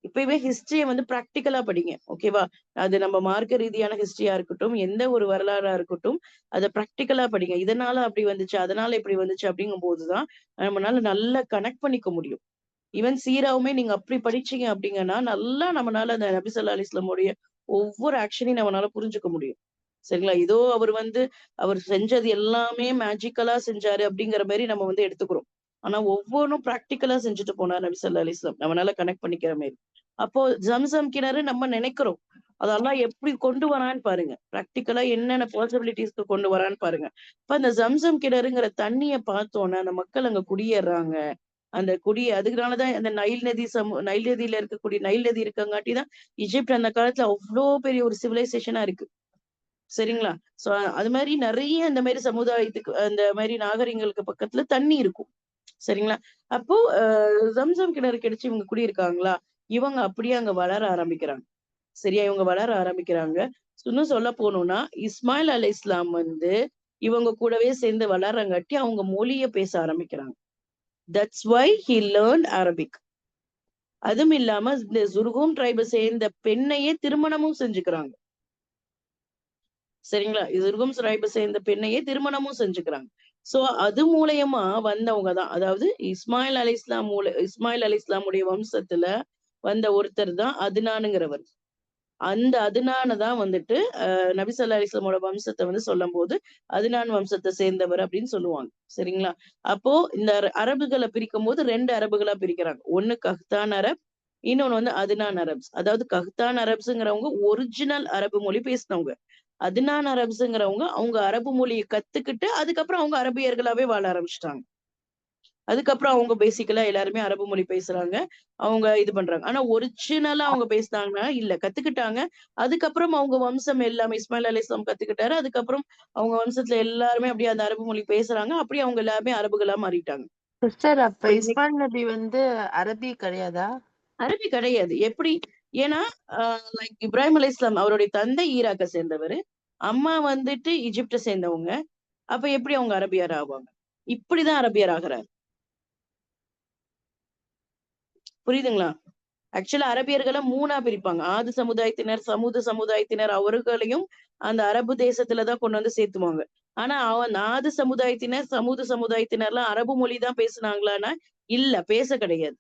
இப்பவே ஹிஸ்டரிய வந்து பிராக்டிக்கலா படிங்க. ஓகேவா? அது நம்ம மார்க்க ரீதியான ஹிஸ்டரியா இருக்கட்டும், எந்த ஒரு வரலாறா இருக்கட்டும், அத பிராக்டிக்கலா படிங்க. இதனால அப்படி வந்துச்சு, அதனால இப்படி வந்துச்சு அப்படிங்கும் போதுதான் நம்மளால நல்லா கனெக்ட் பண்ணிக்க முடியும். ஈவன் சீராவுமே நீங்க அப்படி படிச்சீங்க அப்படிங்கன்னா, நல்லா நம்மனால அந்த நபி ஸல்லல்லாஹு அலைஹி வஸல்லமுடைய ஒவ்வொரு ஆக்ஷனையும் நம்மனால புரிஞ்சுக்க முடியும். சரிங்களா? ஏதோ அவர் செஞ்சது எல்லாமே மேஜிக்கலா செஞ்சாரு அப்படிங்கிற மாதிரி நம்ம வந்து எடுத்துக்கிறோம். ஆனா ஒவ்வொன்றும் பிராக்டிக்கலா செஞ்சுட்டு போனார் நபி ஸல்லல்லாஹு அலைஹி வஸல்லம். நம்மனால கனெக்ட் பண்ணிக்கிற மாதிரி. அப்போ ஜம்சம் கிணறு நம்ம நினைக்கிறோம். அதெல்லாம் எப்படி கொண்டு வரான்னு பாருங்க. பிராக்டிக்கலா என்னென்ன பாசிபிலிட்டிஸ்க்கு கொண்டு வரான்னு பாருங்க. இப்ப அந்த ஜம்சம் கிணறுங்கிற தண்ணிய பார்த்தோன்னா அந்த மக்கள் அங்க குடியேறாங்க. அந்த அதுக்குனாலதான் அந்த நைல் நதியில இருக்கக்கூடிய நைல் நதி இருக்கங்காட்டிதான் எகிப்து அந்த காலத்துல அவ்வளோ பெரிய ஒரு சிவிலைசேஷனா இருக்கு. சரிங்களா? சோ அது மாதிரி நிறைய இந்த மாதிரி சமுதாயத்துக்கு அந்த மாதிரி நாகரிகங்களுக்கு பக்கத்துல தண்ணி இருக்கும். சரிங்களா? அப்போ ஜம்சம் கிணறு கிடைச்சு இவங்க குடியிருக்காங்களா? இவங்க அப்படியே அங்க வளர ஆரம்பிக்கிறாங்க. சரியா? இவங்க வளர ஆரம்பிக்கிறாங்க. இன்னும் சொல்ல போனோம்னா இஸ்மாயில் அலைஹிஸ்ஸலாம் வந்து இவங்க கூடவே சேர்ந்து வளர்றங்காட்டி அவங்க மொழிய பேச ஆரம்பிக்கிறாங்க. That's why he learnt Arabic. அதுவும் இல்லாம இந்த ஜுர்ஹும் ட்ரைபை சேர்ந்த பெண்ணையே திருமணமும் செஞ்சுக்கிறாங்க. சரிங்களா? ஜுர்ஹும் ட்ரைபை சேர்ந்த பெண்ணையே திருமணமும் செஞ்சுக்கிறாங்க. சோ அது மூலியமா வந்தவங்கதான். அதாவது இஸ்மாயில் அலைஹிஸ்ஸலாமுடைய வம்சத்துல வந்த ஒருத்தர் தான் அதுனானுங்கிறவர். அந்த அதுனானதான் வந்துட்டு நபி ஸல்லல்லாஹு அலைஹி வஸல்லமோட வம்சத்தை வந்து சொல்லும் போது அதுனான் வம்சத்தை சேர்ந்தவர் அப்படின்னு சொல்லுவாங்க. சரிங்களா? அப்போ இந்த அரபுகளை பிரிக்கும் போது 2 அரபுகளா பிரிக்கிறாங்க. ஒண்ணு கஹ்தான் அரப், இன்னொன்னு வந்து அதுனான் அரப்ஸ். அதாவது கஹ்தான் அரப்ஸ்ங்கிறவங்க ஒரிஜினல் அரபு மொழி பேசினவங்க. அதுனான் அரப்ஸ்ங்கிறவங்க அவங்க அரபு மொழியை கத்துக்கிட்டு அதுக்கப்புறம் அவங்க அரபியர்களாவே வாழ ஆரம்பிச்சிட்டாங்க. அதுக்கப்புறம் அவங்க பேசிக்கலா எல்லாருமே அரபு மொழி பேசுறாங்க. அவங்க இது பண்றாங்க. ஆனா ஒரிஜினலா அவங்க பேசினாங்கன்னா இல்ல கத்துக்கிட்டாங்க. அதுக்கப்புறம் அவங்க வம்சம் எல்லாமே இஸ்மாயில் அலைஹிஸ்ஸலாம் கத்துக்கிட்டாரு. அதுக்கப்புறம் அவங்க வம்சத்துல எல்லாருமே அப்படியே அந்த அரபு மொழி பேசுறாங்க. அப்படியே அவங்க எல்லாருமே அரபுகளா மாறிட்டாங்க. சிஸ்டர், அப்ப இப்ப இன்னைக்கு இஸ்மாயில் நபி வந்து அரபி கிடையாதா? அரபி கிடையாது. எப்படி? ஏன்னா லைக் இப்ராஹிம் அலைஹிஸ்ஸலாம் அவருடைய தந்தை ஈராக்கை சேர்ந்தவர். அம்மா வந்துட்டு எகிப்தை சேர்ந்தவங்க. அப்ப எப்படி அவங்க அரபியர் ஆவாங்க? இப்படிதான் அரபியர் ஆகுறாரு. புரியுதுங்களா? ஆக்சுவலா அரபியர்களை 3ஆ பிரிப்பாங்க. ஆது சமுதாயத்தினர், சமூது சமுதாயத்தினர் அவர்களையும் அந்த அரபு தேசத்துலதான் கொண்டு வந்து சேர்த்துவாங்க. ஆனா ஆது சமுதாயத்தினர், சமூது சமுதாயத்தினர்லாம் அரபு மொழி தான் பேசுனாங்களான்னா இல்ல, பேச கிடையாது.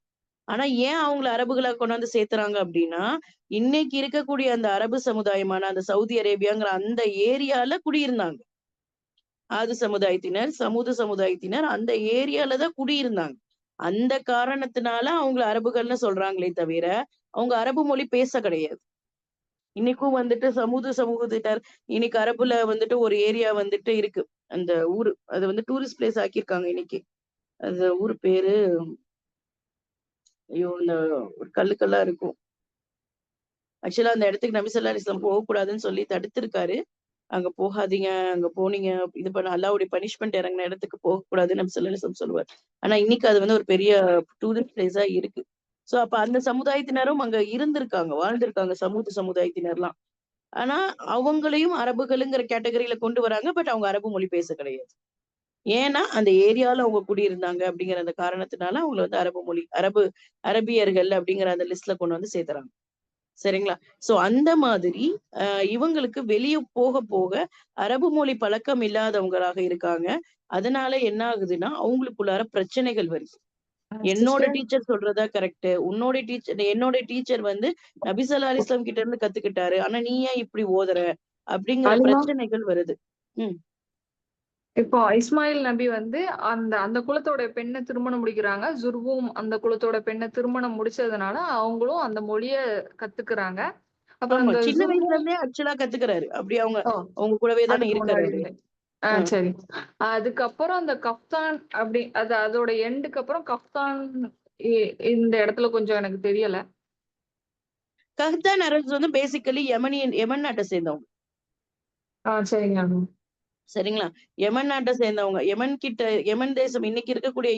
ஆனா ஏன் அவங்கள அரபுகளா கொண்டு வந்து சேர்த்துறாங்க அப்படின்னா இன்னைக்கு இருக்கக்கூடிய அந்த அரபு சமுதாயமான அந்த சவுதி அரேபியாங்கிற அந்த ஏரியால குடியிருந்தாங்க. ஆது சமுதாயத்தினர், சமூது சமுதாயத்தினர் அந்த ஏரியால தான் குடியிருந்தாங்க. அந்த காரணத்தினால அவங்கள அரபுகள்னு சொல்றாங்களே தவிர அவங்க அரபு மொழி பேச கிடையாது. இன்னைக்கும் வந்துட்டு சமூகத்தினர் இன்னைக்கு அரபுல வந்துட்டு ஒரு ஏரியா வந்துட்டு இருக்கு. அந்த ஊரு அது வந்து டூரிஸ்ட் பிளேஸ் ஆக்கியிருக்காங்க இன்னைக்கு. அந்த ஊர் பேரு ஐயோ இந்த ஒரு கல்லுக்கல்லா இருக்கும். ஆக்சுவலா அந்த இடத்துக்கு நபி ஸல்லல்லாஹு அலைஹி வஸல்லம் போகக்கூடாதுன்னு சொல்லி தடுத்திருக்காரு. அங்க போகாதீங்க, அங்க போனீங்க இது பண்ண அல்லாஹ்வுடைய பனிஷ்மென்ட் இறங்குன இடத்துக்கு போகக்கூடாதுன்னு நபி ஸல்லல்லாஹு அலைஹி வஸல்லம் சொல்லுவார். ஆனா இன்னைக்கு அது வந்து ஒரு பெரிய டூரிஸ்ட் பிளேஸா இருக்கு. சோ அப்ப அந்த சமுதாயத்தினரும் அங்க இருந்திருக்காங்க, வாழ்ந்திருக்காங்க சமுதாயத்தினர்லாம். ஆனா அவங்களையும் அரபுகளுங்கிற கேட்டகரியில கொண்டு வராங்க. பட் அவங்க அரபு மொழி பேச கிடையாது. ஏன்னா அந்த ஏரியால அவங்க குடியிருந்தாங்க அப்படிங்கிற அந்த காரணத்தினால அவங்கள வந்து அரபியர்கள் அப்படிங்கிற அந்த லிஸ்ட்ல கொண்டு வந்து சேர்த்துறாங்க. சரிங்களா? சோ அந்த மாதிரி இவங்களுக்கு வெளிய போக போக அரபு மொழி பழக்கம் இல்லாதவங்களாக இருக்காங்க. அதனால என்ன ஆகுதுன்னா அவங்களுக்குள்ளார பிரச்சனைகள் வருது. என்னோட sister. டீச்சர் சொல்றதா கரெக்ட், என்னோட டீச்சர் வந்து நபி ஸல்லல்லாஹு அலைஹி வஸல்லம் கிட்ட இருந்து கத்துக்கிட்டாரு, ஆனா நீ ஏன் இப்படி ஓதுற அப்படிங்கிற அலிமா பிரச்சனைகள் வருது. ம் இப்போ இஸ்மாயில் நபி வந்து அந்த அந்த குலத்தோட பெண்ணை திருமணம் முடிக்கிறாங்க. ஜுர்வும் அந்த குலத்தோட பெண்ணை திருமணம் முடிச்சதுனால அவங்களும் அந்த மொழிய கத்துக்கிறாங்க. அப்புறம் ஆமா, அந்த சின்ன வயசுல ஜுர்வும் இருந்தே ஆக்சுவலா கத்துக்கிறாரு. அப்படி ஓ அவங்க கூடவே தானே அதுக்கு இருக்காரு முன்னாடி அவரு. இருந்து சரி. அதுக்கப்புறம் அந்த கஃப்தான் அப்படி அதோட எண்டுக்கு அப்புறம் கஃப்தான் இந்த இடத்துல கொஞ்சம் எனக்கு தெரியல. கஹ்தான் அரப்ஸ் வந்து பேசிக்கலி யமன் நாட்டை சேர்ந்தவங்க. சரிங்க. சரிங்களா? யமன் நாட்டை சேர்ந்தவங்க. யமன் தேசம் இன்னைக்கு இருக்கக்கூடிய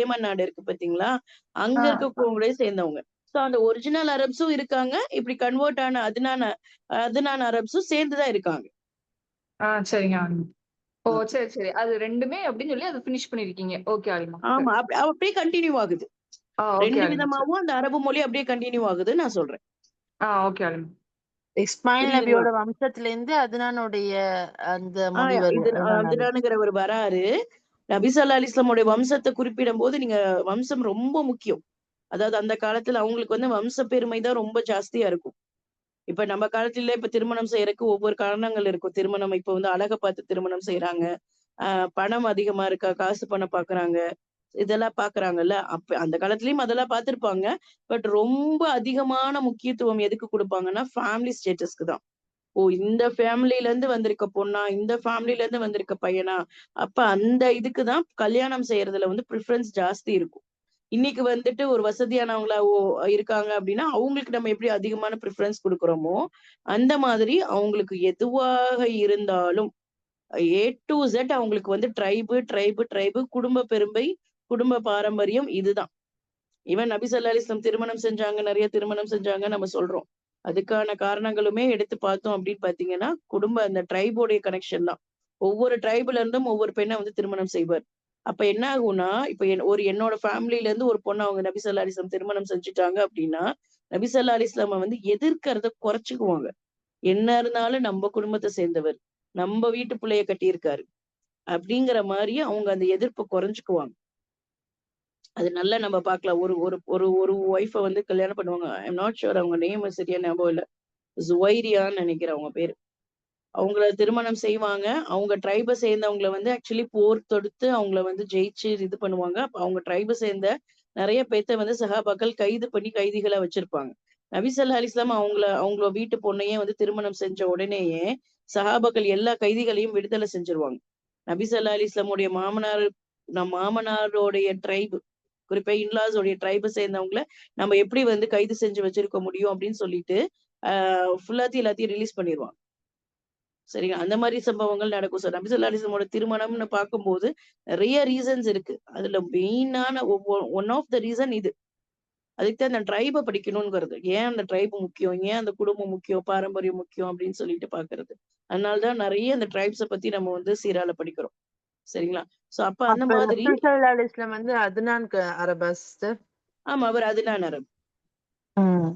ஏமன் நாடு இருக்கு பாத்தீங்களா, அங்க இருக்கக்கூடிய சேர்ந்தவங்க. சோ அந்த ஒரிஜினல் அரப்ஸும் இருக்காங்க, இப்படி கன்வெர்ட் ஆன அதுனான அரப்ஸும் சேர்ந்துதான் இருக்காங்க. சரிங்க. ஓ சரி சரி. அது ரெண்டுமே அப்படின்னு சொல்லி அதை பினிஷ் பண்ணிருக்கீங்க. ஓகே ஆலிமா. ஆமா, அப்படியே கண்டினியூ ஆகுது. ஓகே ரெண்டு ஆலிமா. விதமாவும் அந்த அரபு மொழி அப்படியே கண்டினியூ ஆகுது நான் சொல்றேன். ஓகே ஆலிமா. இஸ்மாயில் புரியுதுங்களா? நபியோட வம்சத்துல இருந்து அதுனானுடைய அந்த மொழி வருது. அதுதானுங்கிறவர் வராரு. நபி ஸல்லல்லாஹு அலைஹி வஸல்லமுடைய வம்சத்தை குறிப்பிடும் போது நீங்க வம்சம் ரொம்ப முக்கியம். அதாவது அந்த காலத்துல அவங்களுக்கு வந்து வம்ச பெருமை தான் ரொம்ப ஜாஸ்தியா இருக்கும். இப்ப நம்ம காலத்துல இப்ப திருமணம் செய்யறதுக்கு ஒவ்வொரு காரணங்கள் இருக்கும். திருமணம் இப்ப வந்து அழகை பார்த்து திருமணம் செய்யறாங்க. பணம் அதிகமா இருக்கா, காசு பணம் பாக்குறாங்க, இதெல்லாம் பாக்குறாங்கல்ல. அப்ப அந்த காலத்துலயும் அதெல்லாம் பார்த்திருப்பாங்க. பட் ரொம்ப அதிகமான முக்கியத்துவம் எதுக்கு கொடுப்பாங்கன்னா ஃபேமிலி ஸ்டேட்டஸ்க்கு தான். ஓ, இந்த ஃபேமிலில இருந்து வந்திருக்க பொண்ணா, இந்த ஃபேமிலில இருந்து வந்திருக்க பையனா, அப்ப அந்த இதுக்கு தான் கல்யாணம் செய்யறதுல வந்து ப்ரிஃபரன்ஸ் ஜாஸ்தி இருக்கும். இன்னைக்கு வந்துட்டு ஒரு வசதியானவங்களா இருக்காங்க அப்படின்னா அவங்களுக்கு நம்ம எப்படி அதிகமான ப்ரிஃபரன்ஸ் கொடுக்குறோமோ, அந்த மாதிரி அவங்களுக்கு எதுவாக இருந்தாலும் ஏ டு Z அவங்களுக்கு வந்து ட்ரைபு, குடும்ப பெருமை, குடும்ப பாரம்பரியம் இதுதான். ஈவன் நபி ஸல்லல்லாஹு அலைஹி வஸல்லம் திருமணம் செஞ்சாங்க, நிறைய திருமணம் செஞ்சாங்க நம்ம சொல்றோம். அதுக்கான காரணங்களுமே எடுத்து பார்த்தோம் அப்படின்னு பாத்தீங்கன்னா, அந்த ட்ரைபோடைய கனெக்ஷன் தான். ஒவ்வொரு ட்ரைப்ல இருந்தும் ஒவ்வொரு பெண்ணை வந்து திருமணம் செய்வார். அப்ப என்ன ஆகும்னா, இப்ப என்னோட ஃபேமிலில இருந்து ஒரு பொண்ணு அவங்க நபி ஸல்லல்லாஹு அலைஹி வஸல்லம் திருமணம் செஞ்சுட்டாங்க அப்படின்னா, நபி ஸல்லல்லாஹு அலைஹி வஸல்லம் வந்து எதிர்க்கிறத குறைச்சுக்குவாங்க. என்ன இருந்தாலும் நம்ம குடும்பத்தை சேர்ந்தவர், நம்ம வீட்டு பிள்ளைய கட்டியிருக்காரு அப்படிங்கிற மாதிரி அவங்க அந்த எதிர்ப்பை குறைச்சுக்குவாங்க. அது நல்லா நம்ம பார்க்கலாம். ஒரு ஒரு ஒரு ஒரு ஒய்ஃப வந்து கல்யாணம் பண்ணுவாங்க. ஐ அம் நாட் ஷூர் அவங்க நேம் சரியா ஞாபகம் இல்ல. ஜுவைரியான்னு நினைக்கிறேன் அவங்க பேரு. அவங்கள திருமணம் செய்வாங்க. அவங்க ட்ரைப சேர்ந்தவங்கள வந்து ஆக்சுவலி போர் தொடுத்து அவங்கள வந்து ஜெயிச்சு இது பண்ணுவாங்க. அப்ப அவங்க ட்ரைப சேர்ந்த நெறைய பேத்த வந்து சஹாபாக்கள் கைது பண்ணி கைதிகளா வச்சிருப்பாங்க. நபி ஸல்லல்லாஹு அலைஹி வஸல்லம் அவங்கள வீட்டு பொண்ணையே வந்து திருமணம் செஞ்ச உடனேயே சஹாபாக்கள் எல்லா கைதிகளையும் விடுதலை செஞ்சுருவாங்க. நபி ஸல்லல்லாஹு அலைஹி வஸல்லம் உடைய மாமனாரோடைய ட்ரைப், குறிப்பா இன்லாஸ் உடைய ட்ரைப சேர்ந்தவங்கள நம்ம எப்படி வந்து கைது செஞ்சு வச்சிருக்க முடியும் அப்படின்னு சொல்லிட்டு எல்லாத்தையும் ரிலீஸ் பண்ணிருவாங்க. சரிங்களா? அந்த மாரி சம்பவங்கள் நடக்கும். நபி ஸல்லல்லாஹு அலைஹி வஸல்லமோட திருமணம்னு பார்க்கும்போது நெறைய ரீசன்ஸ் இருக்கு. அதுல மெயினான ஒன் ஆஃப் த ரீசன் இது. அதுக்கு தான் அந்த ட்ரைப படிக்கணும்ங்கிறது. ஏன் அந்த ட்ரைப் முக்கியம்? ஏன் அந்த குடும்பம் முக்கியம்? பாரம்பரியம் முக்கியம் அப்படின்னு சொல்லிட்டு பார்க்கிறது. அதனால தான் நெறைய அந்த ட்ரைப்ஸ பத்தி நம்ம வந்து சீரால படிக்கிறோம். சரிங்களா? சோ அப்ப அந்த அப்ப மாதிரி ரசூல் ஸல்லல்லாஹு அலைஹி வஸல்லம் வந்து அதுனான் அரபா சிஸ்டர்? ஆமா, அவர் அதுனான் அரப்.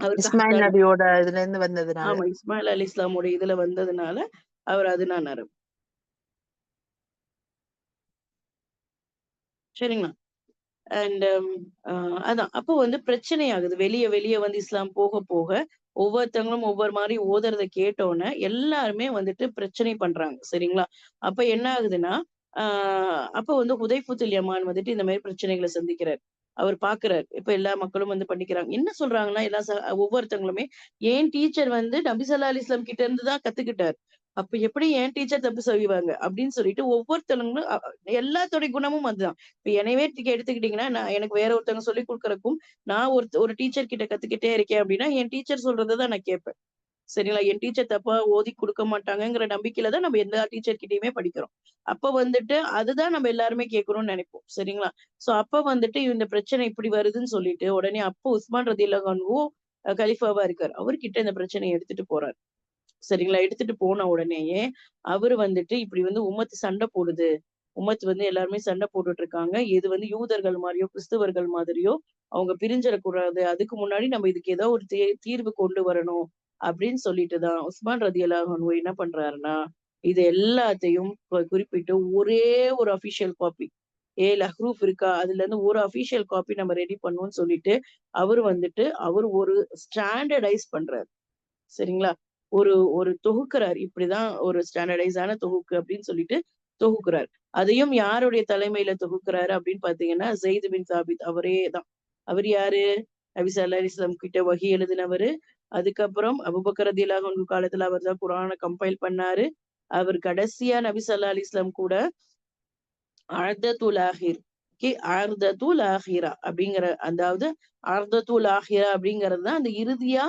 அவர் இஸ்மாயில் கஹ்தான். நபியோட இதுல இருந்து வந்ததுனால. ஆமா, இஸ்மாயில் அலைஹிஸ்ஸலாமுடைய இதுல வந்ததுனால அவர் அதுனான் அரப். சரிங்களா? அண்ட் அதான். அப்போ வந்து பிரச்சனை ஆகுது. வெளிய வெளிய வந்து இஸ்லாம் போக போக, ஒவ்வொருத்தவங்களும் ஒவ்வொரு மாரி ஓதுறத கேட்டோனே, எல்லாருமே வந்துட்டு பிரச்சனை பண்றாங்க. சரிங்களா? அப்ப என்ன ஆகுதுன்னா, ஆ அப்ப வந்து ஹுதைஃபத்துல் யமான் வந்துட்டு இந்த மாரி பிரச்சனைகள சந்திக்கிறார். அவர் பார்க்கிறார். இப்ப எல்லா மக்களும் வந்து பண்ணிக்கிறாங்க. என்ன சொல்றாங்கன்னா, ஒவ்வொருத்தவங்களுமே, என் டீச்சர் வந்து நபி ஸல்லல்லாஹு அலைஹி வஸல்லம் கிட்ட இருந்து தான் கத்துக்கிட்டார். அப்ப எப்படி என் டீச்சர் தப்பு செய்வாங்க? அப்படின்னு சொல்லிட்டு ஒவ்வொருத்தவங்களும் எல்லாத்துடைய குணமும் அதுதான். இப்ப என்னையவே எடுத்துக்கிட்டீங்கன்னா, எனக்கு வேற ஒருத்தவங்க சொல்லிக் குடுக்குறதுக்கும், நான் ஒரு டீச்சர் கிட்ட கத்துக்கிட்டே இருக்கேன் அப்படின்னா, என் டீச்சர் சொல்றத தான் நான் கேட்பேன். சரிங்களா? என் டீச்சர் தப்பா ஓதி குடுக்க மாட்டாங்கங்கிற நம்பிக்கையில தான் நம்ம எல்லா டீச்சர் கிட்டயுமே படிக்கிறோம். அப்ப வந்துட்டு அதுதான் நம்ம எல்லாருமே கேட்கணும்னு நெனைப்போம். சரிங்களா? சோ அப்ப வந்துட்டு இந்த பிரச்சனை இப்படி வருதுன்னு சொல்லிட்டு, உடனே அப்போ உஸ்மான் ரலியல்லாஹு அன்ஹு கலீஃபாவா இருக்காரு. அவர்கிட்ட இந்த பிரச்சனைய எடுத்துட்டு போறாரு. சரிங்களா? எடுத்துட்டு போன உடனேயே, அவரு வந்துட்டு இப்படி வந்து உம்மத்து சண்டை போடுது. உம்மத் வந்து எல்லாருமே சண்டை போட்டுட்டு இருக்காங்க. இது வந்து யூதர்கள் மாரியோ, கிறிஸ்தவர்கள் மாதிரியோ அவங்க பிரிஞ்சிடக்கூடாது. அதுக்கு முன்னாடி நம்ம இதுக்கு ஏதோ ஒரு தீர்வு கொண்டு வரணும். அப்படின்னு சொல்லிட்டு தான் உஸ்மான் ரலியல்லாஹு அன்ஹு என்ன பண்றாருன்னா, இது எல்லாத்தையும் குறிப்பிட்டு ஒரே ஒரு அபிஷியல் காப்பி 7 அஹ்ரூஃப் இருக்கா, அதுல இருந்து ஒரு அபிஷியல் காப்பி நம்ம ரெடி பண்ணுவோம்னு சொல்லிட்டு அவர் ஒரு ஸ்டாண்டர்டைஸ் பண்றாரு. சரிங்களா? ஒரு ஒரு தொகுக்கிறார். இப்படிதான் ஒரு ஸ்டாண்டர்டைஸான தொகுக்கு அப்படின்னு சொல்லிட்டு தொகுக்கிறார். அதையும் யாருடைய தலைமையில தொகுக்கிறாரு அப்படின்னு பாத்தீங்கன்னா, ஸெய்த் பின் சாபித் அவரே தான். அவர் யாரு? நபி ஸல்லல்லாஹு அலைஹி வஸல்லம் கிட்ட வஹி எழுதினவரு. அதுக்கப்புறம் அபூபக்கர் ரலியல்லாஹு அன்ஹு காலத்துல அவர் தான் குர்ஆனை கம்பைல் பண்ணாரு. அவர் கடைசியா நபி ஸல்லல்லாஹு அலைஹி வஸல்லம் கூட அர்தத்துல் ஆஹிர் அர்தத்துல் ஆஹிரா அப்படிங்கிற, அதாவது அர்தத்துல் ஆஹிரா அப்படிங்கிறது தான் அந்த இறுதியா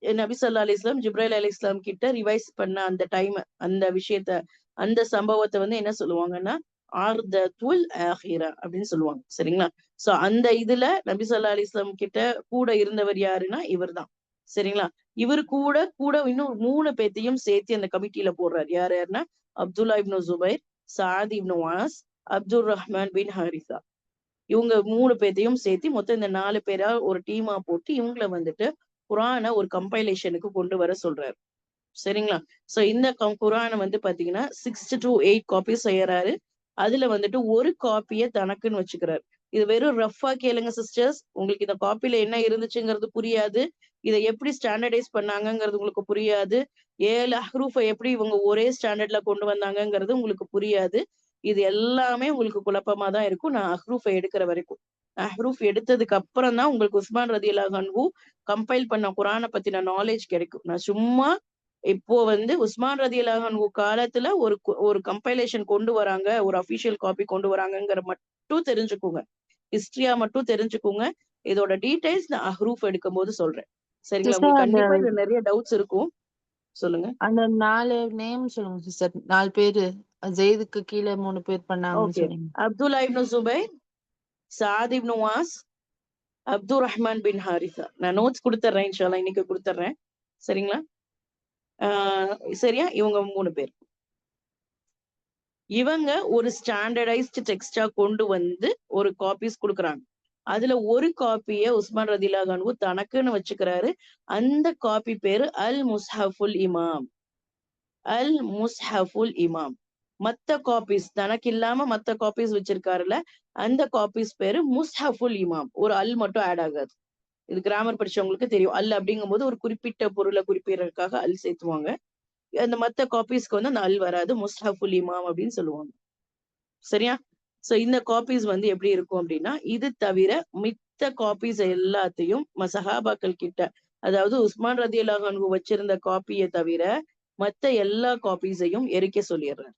நபி ஸல்லல்லாஹு அலைஹி வஸல்லம் ஜிப்ரைல் அலைஹிஸ்ஸலாம் கிட்ட ரிவைஸ் பண்ண அந்த டைம், அந்த விஷயத்த, அந்த சம்பவத்தை வந்து என்ன சொல்லுவாங்கன்னா ஆர்தத்துல் ஆஹிரா அப்படின்னு சொல்லுவாங்க. சரிங்களா? சோ அந்த இதுல நபி ஸல்லல்லாஹு அலைஹி வஸல்லம் கிட்ட கூட இருந்தவர் யாருன்னா இவர்தான். சரிங்களா? இவர் கூட கூட இன்னும் 3 பேத்தையும் சேர்த்து அந்த கமிட்டியில போடுறாரு. யார் யாருன்னா அப்துல்லா இப்னு ஜுபைர், சாத் இப்னு வாஸ், அப்துல் ரஹ்மான் பின் ஹாரிசா. இவங்க 3 பேத்தையும் சேர்த்து மொத்தம் இந்த 4 பேரா ஒரு டீமா போட்டு இவங்கள வந்துட்டு குர்ஆனை ஒரு கம்பைலேஷனுக்கு கொண்டு வர சொல்றாரு. சரிங்களா? சோ இந்த குர்ஆனை வந்து பாத்தீங்கன்னா 6 to 8 காப்பீஸ் செய்யறாரு. அதுல வந்துட்டு ஒரு காப்பிய தனக்குன்னு வச்சுக்கிறாரு. இது வெறும் ரஃபா கேளுங்க சிஸ்டர்ஸ். உங்களுக்கு இந்த காப்பில என்ன இருந்துச்சுங்கிறது புரியாது. இதை எப்படி ஸ்டாண்டர்டைஸ் பண்ணாங்கங்கிறது உங்களுக்கு புரியாது. 7 அஹ்ரூஃபை எப்படி இவங்க ஒரே ஸ்டாண்டர்ட்ல கொண்டு வந்தாங்கங்கிறது உங்களுக்கு புரியாது. இது எல்லாமே உங்களுக்கு குழப்பமா தான் இருக்கும். நான் அஹ்ரூஃபை எடுக்கிற வரைக்கும். அஹ்ரூஃப் எடுத்ததுக்கு அப்புறம் தான் உங்களுக்கு உஸ்மான் ரலியல்லாஹு அன்ஹு கம்பைல் பண்ண குர்ஆனை பத்தின நாலேஜ் கிடைக்கும். நான் சும்மா இப்போ வந்து உஸ்மான் ரலியல்லாஹு அன்ஹு காலத்துல ஒரு கம்பைலேஷன் கொண்டு வராங்க, ஒரு அபிஷியல் காப்பி கொண்டு வராங்கங்கிற மட்டும் தெரிஞ்சுக்கோங்க. ஹிஸ்டரியா மட்டும் தெரிஞ்சுக்கோங்க. இதோட டீடைல்ஸ் நான் அஹ்ரூஃப் எடுக்கும் போது சொல்றேன். சரிங்களா? சிஸ்டர் உங்களுக்கு அந்த கண்டிப்பா இதுல நிறைய டவுட்ஸ் இருக்கும். சொல்லுங்க. அந்த 4 நேம் சொல்லுங்க சிஸ்டர். 4 பேரு ஜெயிதுக்கு கீழே 3 பேர் பண்ணாங்கன்னு ஓகே. சொன்னீங்க. அப்துல்லா இப்னு ஜுபைர், சாத் இப்னு வாஸ், அப்துல் ரஹ்மான் பின் ஹாரிசா. நான் நோட்ஸ் கொடுத்துறேன், இன்ஷால்லா இன்னைக்கு கொடுத்துறேன். சரிங்களா? சரியா? இவங்க 3 பேர். இவங்க ஒரு ஸ்டாண்டர்டைஸ்டு டெக்ஸ்டா கொண்டு வந்து ஒரு காப்பீஸ் கொடுக்குறாங்க. அதுல ஒரு காப்பிய உஸ்மான் ரலியல்லாஹு அன்ஹு தனக்குன்னு வச்சுக்கிறாரு. அந்த காப்பி பேரு அல் முஸ்ஹஃபுல் இமாம். அல் முஸ்ஹஃபுல் இமாம். மத்த காப்பீஸ் தனக்கு இல்லாம மத்த காப்பீஸ் வச்சிருக்காருல, அந்த காப்பீஸ் பேரு முஸ்ஹஃபுல் இமாம். ஒரு அல் மட்டும் ஆட் ஆகாது. இது கிராமர் படிச்சவங்களுக்கு தெரியும். அல் அப்படிங்கும்போது ஒரு குறிப்பிட்ட பொருளை குறிப்பிடறதுக்காக அல் சேர்த்துவாங்க. அந்த மத்த காப்பீஸ்க்கு வந்து அந்த அல் வராது. முஸ்ஹஃபுல் இமாம் அப்படின்னு சொல்லுவாங்க. சரியா? சோ இந்த காப்பீஸ் வந்து எப்படி இருக்கும் அப்படின்னா, இது தவிர மித்த காப்பீஸ் எல்லாத்தையும் சஹாபாக்கள் கிட்ட, அதாவது உஸ்மான் ரலியல்லாஹு அன்ஹு வச்சிருந்த காப்பியை தவிர மத்த எல்லா காப்பீஸையும் எரிக்க சொல்லிடுறாரு.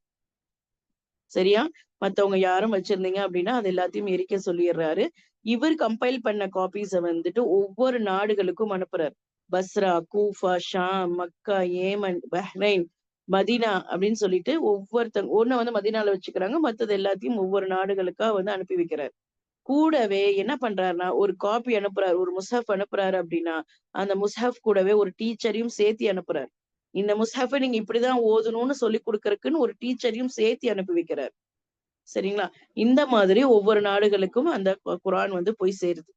சரியா? மத்தவங்க யாரும் வச்சிருந்தீங்க அப்படின்னா அது எல்லாத்தையும் எரிக்க சொல்லிடுறாரு. இவர் கம்பைல் பண்ண காப்பீஸை வந்துட்டு ஒவ்வொரு நாடுகளுக்கும் அனுப்புறாரு. பஸ்ரா, கூஃபா, ஷாம், மக்கா, ஏமன், பஹ்ரைன், மதீனா அப்படின்னு சொல்லிட்டு ஒண்ணு வந்து மதீனால வச்சுக்கிறாங்க. மத்தது எல்லாத்தையும் ஒவ்வொரு நாடுகளுக்கா வந்து அனுப்பி வைக்கிறாரு. கூடவே என்ன பண்றாருன்னா, ஒரு காப்பி அனுப்புறாரு, ஒரு முஸ்ஹப் அனுப்புறாரு அப்படின்னா, அந்த முஸ்ஹப் கூடவே ஒரு டீச்சரையும் சேர்த்து அனுப்புறாரு. இந்த முஸ்ஹஃபை நீங்க இப்படிதான் ஓதணும்னு சொல்லி கொடுக்கறதுக்குன்னு ஒரு டீச்சரையும் சேர்த்து அனுப்பி வைக்கிறார். சரிங்களா? இந்த மாதிரி ஒவ்வொரு நாடுகளுக்கும் அந்த குர்ஆன் வந்து போய் சேருது.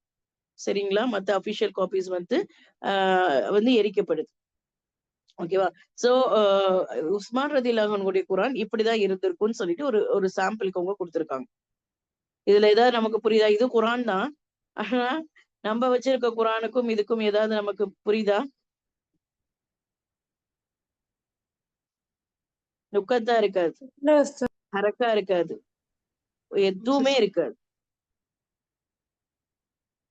சரிங்களா? மத்த அபிஷியல் காப்பீஸ் வந்து எரிக்கப்படுது. ஓகேவா? சோ உஸ்மான் ரலியல்லாஹு அன்ஹுடைய குர்ஆன் இப்படிதான் இருந்திருக்கும்னு சொல்லிட்டு ஒரு ஒரு சாம்பிளுக்கு அவங்க கொடுத்திருக்காங்க. இதுல ஏதாவது நமக்கு புரியுதா? இது குர்ஆன் தான். ஆனா நம்ம வச்சிருக்க குர்ஆனுக்கும் இதுக்கும் ஏதாவது நமக்கு புரியுதா? நுக்கத்தா இருக்காது, இல்ல sister. ஹரக்கா இருக்காது, எதுவுமே இருக்காது.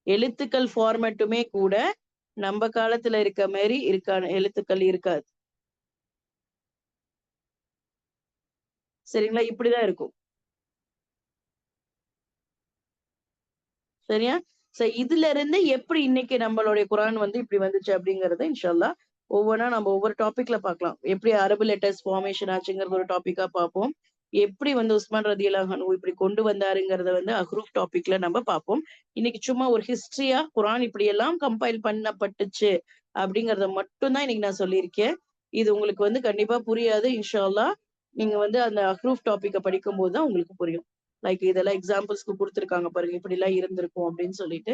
எழுத்துக்கள் ஃபார்மேட்டுமே கூட நம்ம காலத்துல இருக்க மாதிரி எழுத்துக்கள் இருக்காது. சரிங்களா? இப்படிதான் இருக்கும். சரியா? இதுல இருந்து எப்படி இன்னைக்கு நம்மளுடைய குர்ஆன் வந்து இப்படி வந்துச்சு அப்படிங்கறத இன்ஷால்லா ஒவ்வொன்றா நம்ம ஒவ்வொரு டாபிக்ல பார்க்கலாம். எப்படி அரபு லெட்டர்ஸ் ஃபார்மேஷன் ஆச்சுங்கிறது ஒரு டாபிக்கா பார்ப்போம். எப்படி வந்து உஸ்மான் ரலியல்லாஹு அன்ஹு இப்படி கொண்டு வந்தாருங்கிறத வந்து அஹ்ரூஃப் டாபிக்ல நம்ம பார்ப்போம். இன்னைக்கு சும்மா ஒரு ஹிஸ்டரியா குர்ஆன் இப்படி எல்லாம் கம்பைல் பண்ணப்பட்டுச்சு அப்படிங்கறத மட்டும் தான் இன்னைக்கு நான் சொல்லியிருக்கேன். இது உங்களுக்கு வந்து கண்டிப்பா புரியாது. இன்ஷால்லா நீங்க வந்து அந்த அஹ்ரூஃப் டாபிக்க படிக்கும் போது தான் உங்களுக்கு புரியும். லைக் இதெல்லாம் எக்ஸாம்பிள்ஸ்க்கு கொடுத்திருக்காங்க பாருங்க, இப்படி எல்லாம் இருந்திருக்கும் அப்படின்னு சொல்லிட்டு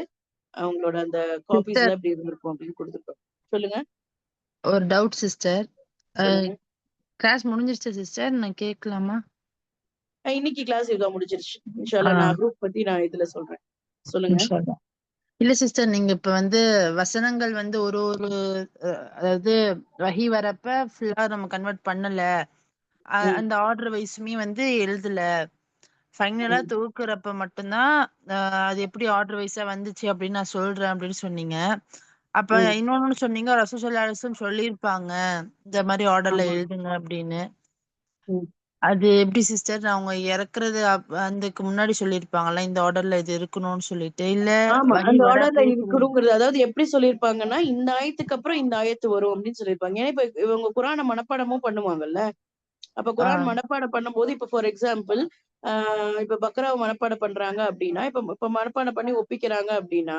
அவங்களோட அந்த காப்பீஸ்ல சிஸ்டர் இப்படி இருந்திருக்கும் அப்படின்னு கொடுத்திருக்கோம். சொல்லுங்க. ஒரு டவுட் சிஸ்டர். சொல்லுங்க. கிளாஸ் முடிஞ்சிருச்சு சிஸ்டர், நான் கேட்கலாமா? இன்னைக்கு கிளாஸ் இதோ முடிச்சிருச்சு. இன்ஷால்லா நான் குரூப் பத்தி நான் இதுல சொல்றேன். சொல்லுங்க. இன்ஷால்லா. இல்ல சிஸ்டர், நீங்க இப்ப வந்து வசனங்கள் வந்து ஒரு ஒரு அதாவது வஹி வரப்ப ஃபுல்லா நம்ம கன்வெர்ட் பண்ணல, அந்த ஆர்டர் வைஸுமே வந்து எழுதல, ஃபைனலா தொகுக்கிறப்ப மட்டும்தான் அது எப்படி ஆர்டர் வைஸா வந்துச்சு அப்படின்னு நான் சொல்றேன் அப்படின்னு சொன்னீங்க. அப்ப இன்னொன்னு சொன்னீங்க, ரசூல் ஸல்லல்லாஹு அலைஹி வஸல்லம் சொல்லியிருப்பாங்க இந்த மாதிரி ஆர்டர்ல எழுதுங்க அப்படின்னு. அது எப்படி சிஸ்டர், அவங்க இறக்குறது அதுக்கு முன்னாடி சொல்லியிருப்பாங்கல்ல இந்த ஆர்டர்ல இது இருக்கணும்னு சொல்லிட்டு, இல்ல ஆமா, வஹி அந்த ஆர்டர்ல வரப்பே இருக்கணுங்கிறது. அதாவது எப்படி சொல்லியிருப்பாங்கன்னா, இந்த ஆயத்துக்கு அப்புறம் இந்த ஆயத்து வரும் அப்படின்னு சொல்லியிருப்பாங்க. ஏன்னா இப்ப இவங்க குரானை மனப்பாடமும் பண்ணுவாங்கல்ல. அப்ப குரான் மனப்பாடம் பண்ணும்போது இப்ப ஃபார் எக்ஸாம்பிள் இப்ப பக்ராவை மனப்பாடம் பண்றாங்க அப்படின்னா, இப்ப மனப்பாடம் பண்ணி ஒப்பிக்கிறாங்க அப்படின்னா,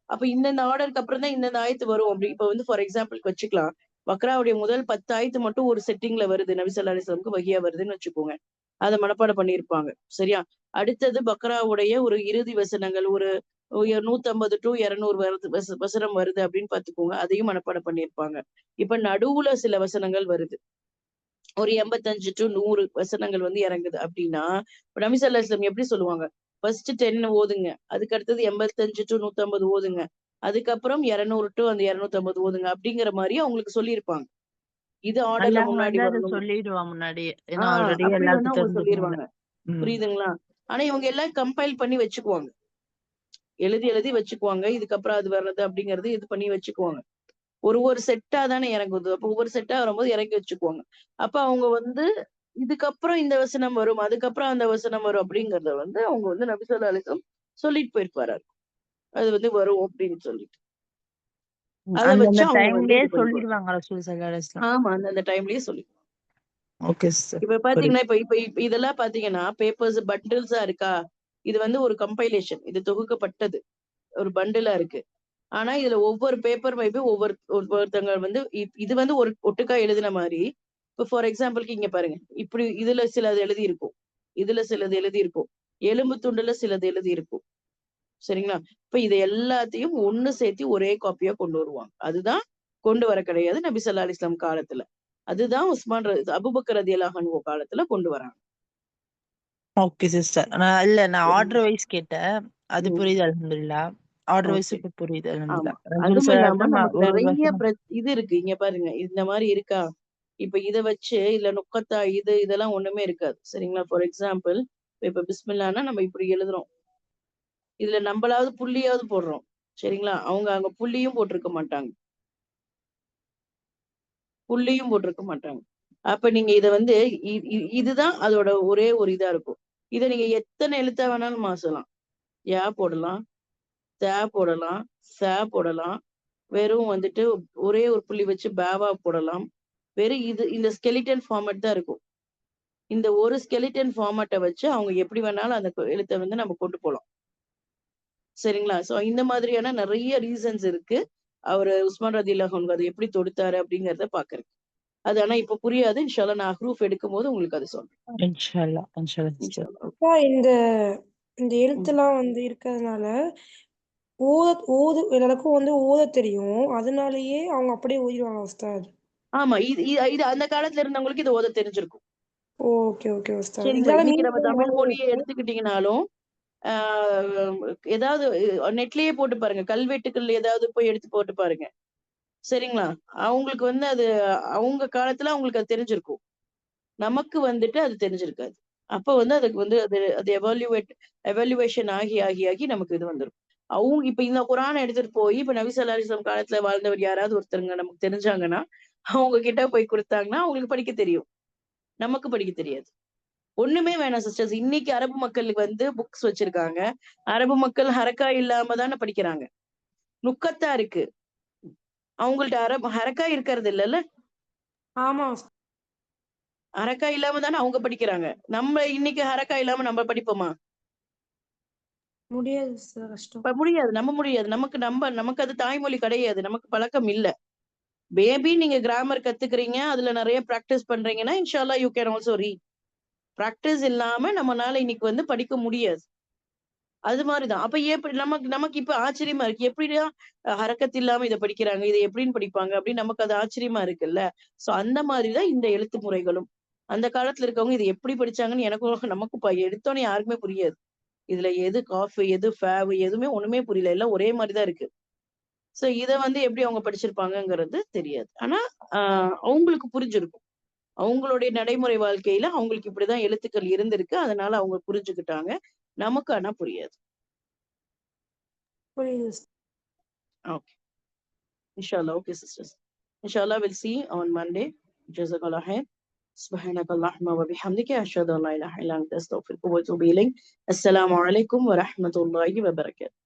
அப்ப இந்தந்த ஆர்டருக்கு அப்புறம் தான் இந்தந்த ஆயத்து வரும் அப்படி. இப்ப வந்து ஃபார் எக்ஸாம்பிளுக்கு வச்சுக்கலாம், பக்ராவுடைய முதல் 10 ஆயத்து மட்டும் ஒரு செட்டிங்ல வருது, நபி ஸல்லல்லாஹு அலைஹி வஸல்லம் வஹியா வருதுன்னு வச்சுக்கோங்க. அதை மனப்பாடம் பண்ணியிருப்பாங்க. சரியா? அடுத்தது பக்ராவுடைய ஒரு இறுதி வசனங்கள் ஒரு 150 to 200 வருது, வசனம் வருது அப்படின்னு பாத்துக்கோங்க. அதையும் மனப்பாடம் பண்ணியிருப்பாங்க. இப்ப நடுவுல சில வசனங்கள் வருது, ஒரு 85 to 100 வசனங்கள் வந்து இறங்குது அப்படின்னா, நபி ஸல்லல்லாஹு அலைஹி வஸல்லம் எப்படி சொல்லுவாங்க? ஃபர்ஸ்ட் 10 ஓதுங்க, அதுக்கு அடுத்தது 85 to 150 ஓதுங்க, அதுக்கப்புறம் 200 to அந்த 250 ஓதுங்க அப்படிங்கிற மாதிரி அவங்களுக்கு சொல்லியிருப்பாங்க. இது ஆர்டர்ல அல்லாஹ் முன்னாடி வந்து அதை வரணும். சொல்லிடுவான் முன்னாடியே, ஏன்னா ஆல்ரெடி அப்படி வந்து எல்லாருக்கும் அவங்க தெரிஞ்சதுனால. சொல்லிடுவாங்க. புரியுதுங்களா? ஆனா இவங்க எல்லாம் கம்பைல் பண்ணி வச்சுக்குவாங்க, எழுதி எழுதி வச்சுக்குவாங்க. இதுக்கப்புறம் அது வர்றது அப்படிங்கறது இது பண்ணி வச்சுக்குவாங்க. ஒரு செட்டா தானே இறங்குது. அப்ப ஒவ்வொரு செட்டா வரும்போது இறக்கி வச்சுக்குவாங்க. அப்ப அவங்க வந்து இதுக்கப்புறம் இந்த வசனம் வரும், அதுக்கப்புறம் அந்த வசனம் வரும் அப்படிங்கறத வந்து அவங்க வந்து நபி ஸல்லல்லாஹு அலைஹி வஸல்லம் சொல்லிட்டு போயிருப்பாரு. அது வந்து வரும் அப்படின்னு சொல்லிட்டு அத அந்த வச்சு அவங்க வந்து டைம்லயே இது பண்ணிக்குவாங்க. சொல்லிடுவாங்க ரசூல் ஸல்லல்லாஹு அலைஹி வஸல்லம். ஆமா, அந்த டைம்லயே சொல்லி. Okay sister. இப்ப பாத்தீங்கன்னா இப்ப இதெல்லாம் பாத்தீங்கன்னா பேப்பர்ஸ் பண்டில்ஸா இருக்கா, இது வந்து ஒரு கம்பைலேஷன், இது தொகுக்கப்பட்டது ஒரு பண்டிலா இருக்கு. ஆனா இதுல ஒவ்வொரு பேப்பர் மைபி ஒவ்வொருத்தங்க வந்து இது வந்து ஒரு ஒட்டுக்கா எழுதின மாதிரி. இப்ப ஃபார் எக்ஸாம்பிளுக்கு இங்க பாருங்க, இப்படி இதுல சிலது எழுதி இருக்கும், இதுல சிலது எழுதி இருக்கும், எலும்பு துண்டுல சிலது எழுதி இருக்கும். சரிங்களா? இப்ப இது எல்லாத்தையும் ஒண்ணு சேர்த்து ஒரே காப்பியா கொண்டு வருவாங்க. அதுதான் கொண்டு வர கிடையாது நபி ஸல்லல்லாஹு அலைஹி வஸல்லம் காலத்துல. அதுதான் அபூபக்கர் ரலியல்லாஹு அன்ஹு காலத்துல கொண்டு வராங்க. Okay sister. நான் ஆர்டர் வைஸ் கேட்டேன், அது புரியுது அல்ஹம்துலில்லாஹ். ஆர்டர் வைஸ் இப்ப புரியுது ஆமா, அல்ஹம்துலில்லாஹ். ரசூல் அதுவும் ஸல்லல்லாஹு அலைஹி இல்லாம வஸல்லம் நமக்கு ஒரு நிறைய வசனம். இது இருக்கு. இங்க பாருங்க, இந்த மாதிரி இருக்கா, இப்ப இத வச்சு இல்ல நுக்கத்தா இதெல்லாம் ஒண்ணுமே இருக்காது. சரிங்களா? ஃபார் எக்ஸாம்பிள் இப்ப பிஸ்மில்லான்னா நம்ம இப்படி எழுதுறோம், இதுல நம்மளாவது புள்ளியாவது போடுறோம். சரிங்களா? அவங்க அங்க புள்ளியும் போட்டிருக்க மாட்டாங்க, புள்ளியும் போட்டிருக்க மாட்டாங்க. அப்ப நீங்க இத வந்து இதுதான் அதோட ஒரே ஒரு இதா இருக்கும். இத நீங்க எத்தனை எழுத்தா வேணாலும் மாசலாம். யா போடலாம், த போடலாம், ச போடலாம், வெறும் வந்துட்டு ஒரே ஒரு புள்ளி வச்சு பேவா போடலாம். வெறும் இந்த ஸ்கெலிட்டன் ஃபார்மேட் தான் இருக்கும். இந்த ஒரு ஸ்கெலிட்டன் ஃபார்மேட்ட வச்சு அவங்க எப்படி வேணாலும் அந்த எழுத்த வந்து நம்ம கொண்டு போலாம். சரிங்களா? சோ இந்த மாதிரியான நிறைய ரீசன்ஸ் இருக்கு, அவரு உஸ்மான் ரலியல்லாஹு அன்ஹு அதை எப்படி தொடுத்தாரு அப்படிங்கறத பாக்குறதுக்கு. அது ஆனா இப்ப புரியாது. இன்ஷா அல்லாஹ் நான் ப்ரூஃப் எடுக்கும்போது உங்களுக்கு அது சொல்றேன். இன்ஷாஅல்லாஹ் இன்ஷாஅல்லாஹ் இன்ஷா சிஸ்டர். அல்லாஹ். அப்பா, இந்த இந்த எழுத்துலாம் வந்து இருக்கிறதுனால எல்லாருக்கும் வந்து ஓத தெரியும். அதனாலயே அவங்க அப்படியே ஓதிடுவாங்க உஸ்தாத். ஆமா, இது இது அந்த காலத்துல இருந்தவங்களுக்கு இது ஓத தெரிஞ்சிருக்கும். Okay okay Ustad. சரிங்களா? இதனால இன்னைக்கு நம்ம மீனிங் தமிழ் ஞாபகம் மொழியை இருக்கும். எடுத்துக்கிட்டீங்கனாலும் ஏதாவது நெட்லயே போட்டு பாருங்க, கல்வெட்டுக்கள் ஏதாவது போய் எடுத்து போட்டு பாருங்க. சரிங்களா? அவங்களுக்கு வந்து அது அவங்க காலத்துல அவங்களுக்கு அது தெரிஞ்சிருக்கும். நமக்கு வந்துட்டு அது தெரிஞ்சிருக்காது. அப்ப வந்து அதுக்கு வந்து அது எவாலுவேஷன் ஆகி ஆகி ஆகி நமக்கு இது வந்துரும். அவங்க இப்ப இந்த குரான எடுத்துட்டு போய் இப்ப நபி ஸல்லல்லாஹு அலைஹி வஸல்லம் காலத்துல வாழ்ந்தவர் யாராவது ஒருத்தருங்க நமக்கு தெரிஞ்சாங்கன்னா, அவங்க கிட்ட போய் குடுத்தாங்கன்னா அவங்களுக்கு படிக்க தெரியும். நமக்கு படிக்க தெரியாது. ஒண்ணுமே வேணாம் சிஸ்டர்ஸ். இன்னைக்கு அரபு மக்களுக்கு வந்து புக்ஸ் வச்சிருக்காங்க. அரபு மக்கள் ஹரக்கா இல்லாம தானே படிக்கிறாங்க. நுக்கத்தா இருக்கு. அவங்கள்ட்ட ஹரக்கா இருக்கிறது இல்லல்ல. ஆமா, ஹரக்கா இல்லாம தானே அவங்க படிக்கிறாங்க. நம்ம இன்னைக்கு ஹரக்கா இல்லாம நம்ம படிப்போமா? முடியாது உஸ்தாத், கஷ்டம். முடியாது. நம்ம முடியாது. நமக்கு அது தாய்மொழி கிடையாது. நமக்கு பழக்கம் இல்ல. மேபி நீங்க கிராமர் கத்துக்கிறீங்க, அதுல நிறைய பிராக்டிஸ் பண்றீங்கன்னா, இன்ஷா அல்லாஹ் you can also read. Practice இல்லாம நம்மனால இன்னைக்கு வந்து படிக்க முடியாது. அது மாதிரிதான். அப்ப எப்படி நமக்கு நமக்கு இப்ப ஆச்சரியமா இருக்கு. எப்படிடா ஹரக்கத் இல்லாம இத படிக்கிறாங்க, இதை எப்படின்னு படிப்பாங்க அப்படின்னு நமக்கு அது ஆச்சரியமா இருக்குல்ல. சோ அந்த மாதிரிதான் இந்த எழுத்து முறைகளும். அந்த காலத்துல இருக்கவங்க இது எப்படி படிச்சாங்கன்னு எனக்கும் நமக்கும் எடுத்தோன்னே யாருக்குமே புரியாது. இதுல எது காஃப் எது ஃபேவ் எதுவுமே ஒண்ணுமே புரியல. எல்லாம் ஒரே மாதிரிதான் இருக்கு. சோ இத வந்து எப்படி அவங்க படிச்சிருப்பாங்கங்கிறது தெரியாது. ஆனா அவங்களுக்கு புரிஞ்சிருக்கும். அவங்களுடைய நடைமுறை வாழ்க்கையில அவங்களுக்கு இப்படிதான் எழுத்துக்கள் இருந்திருக்கு. அதனால அவங்க புரிஞ்சுக்கிட்டாங்க. நமக்கு ஆனா புரியாது. புரியுது. Okay. Inshallah. Okay, sisters. Inshallah, we'll see on Monday. Jazakallah khair. سبحانك اللهم وبحمدك أشهد أن لا إله إلا أنت أستغفرك وأتوب إليك. السلام عليكم ورحمة الله وبركاته.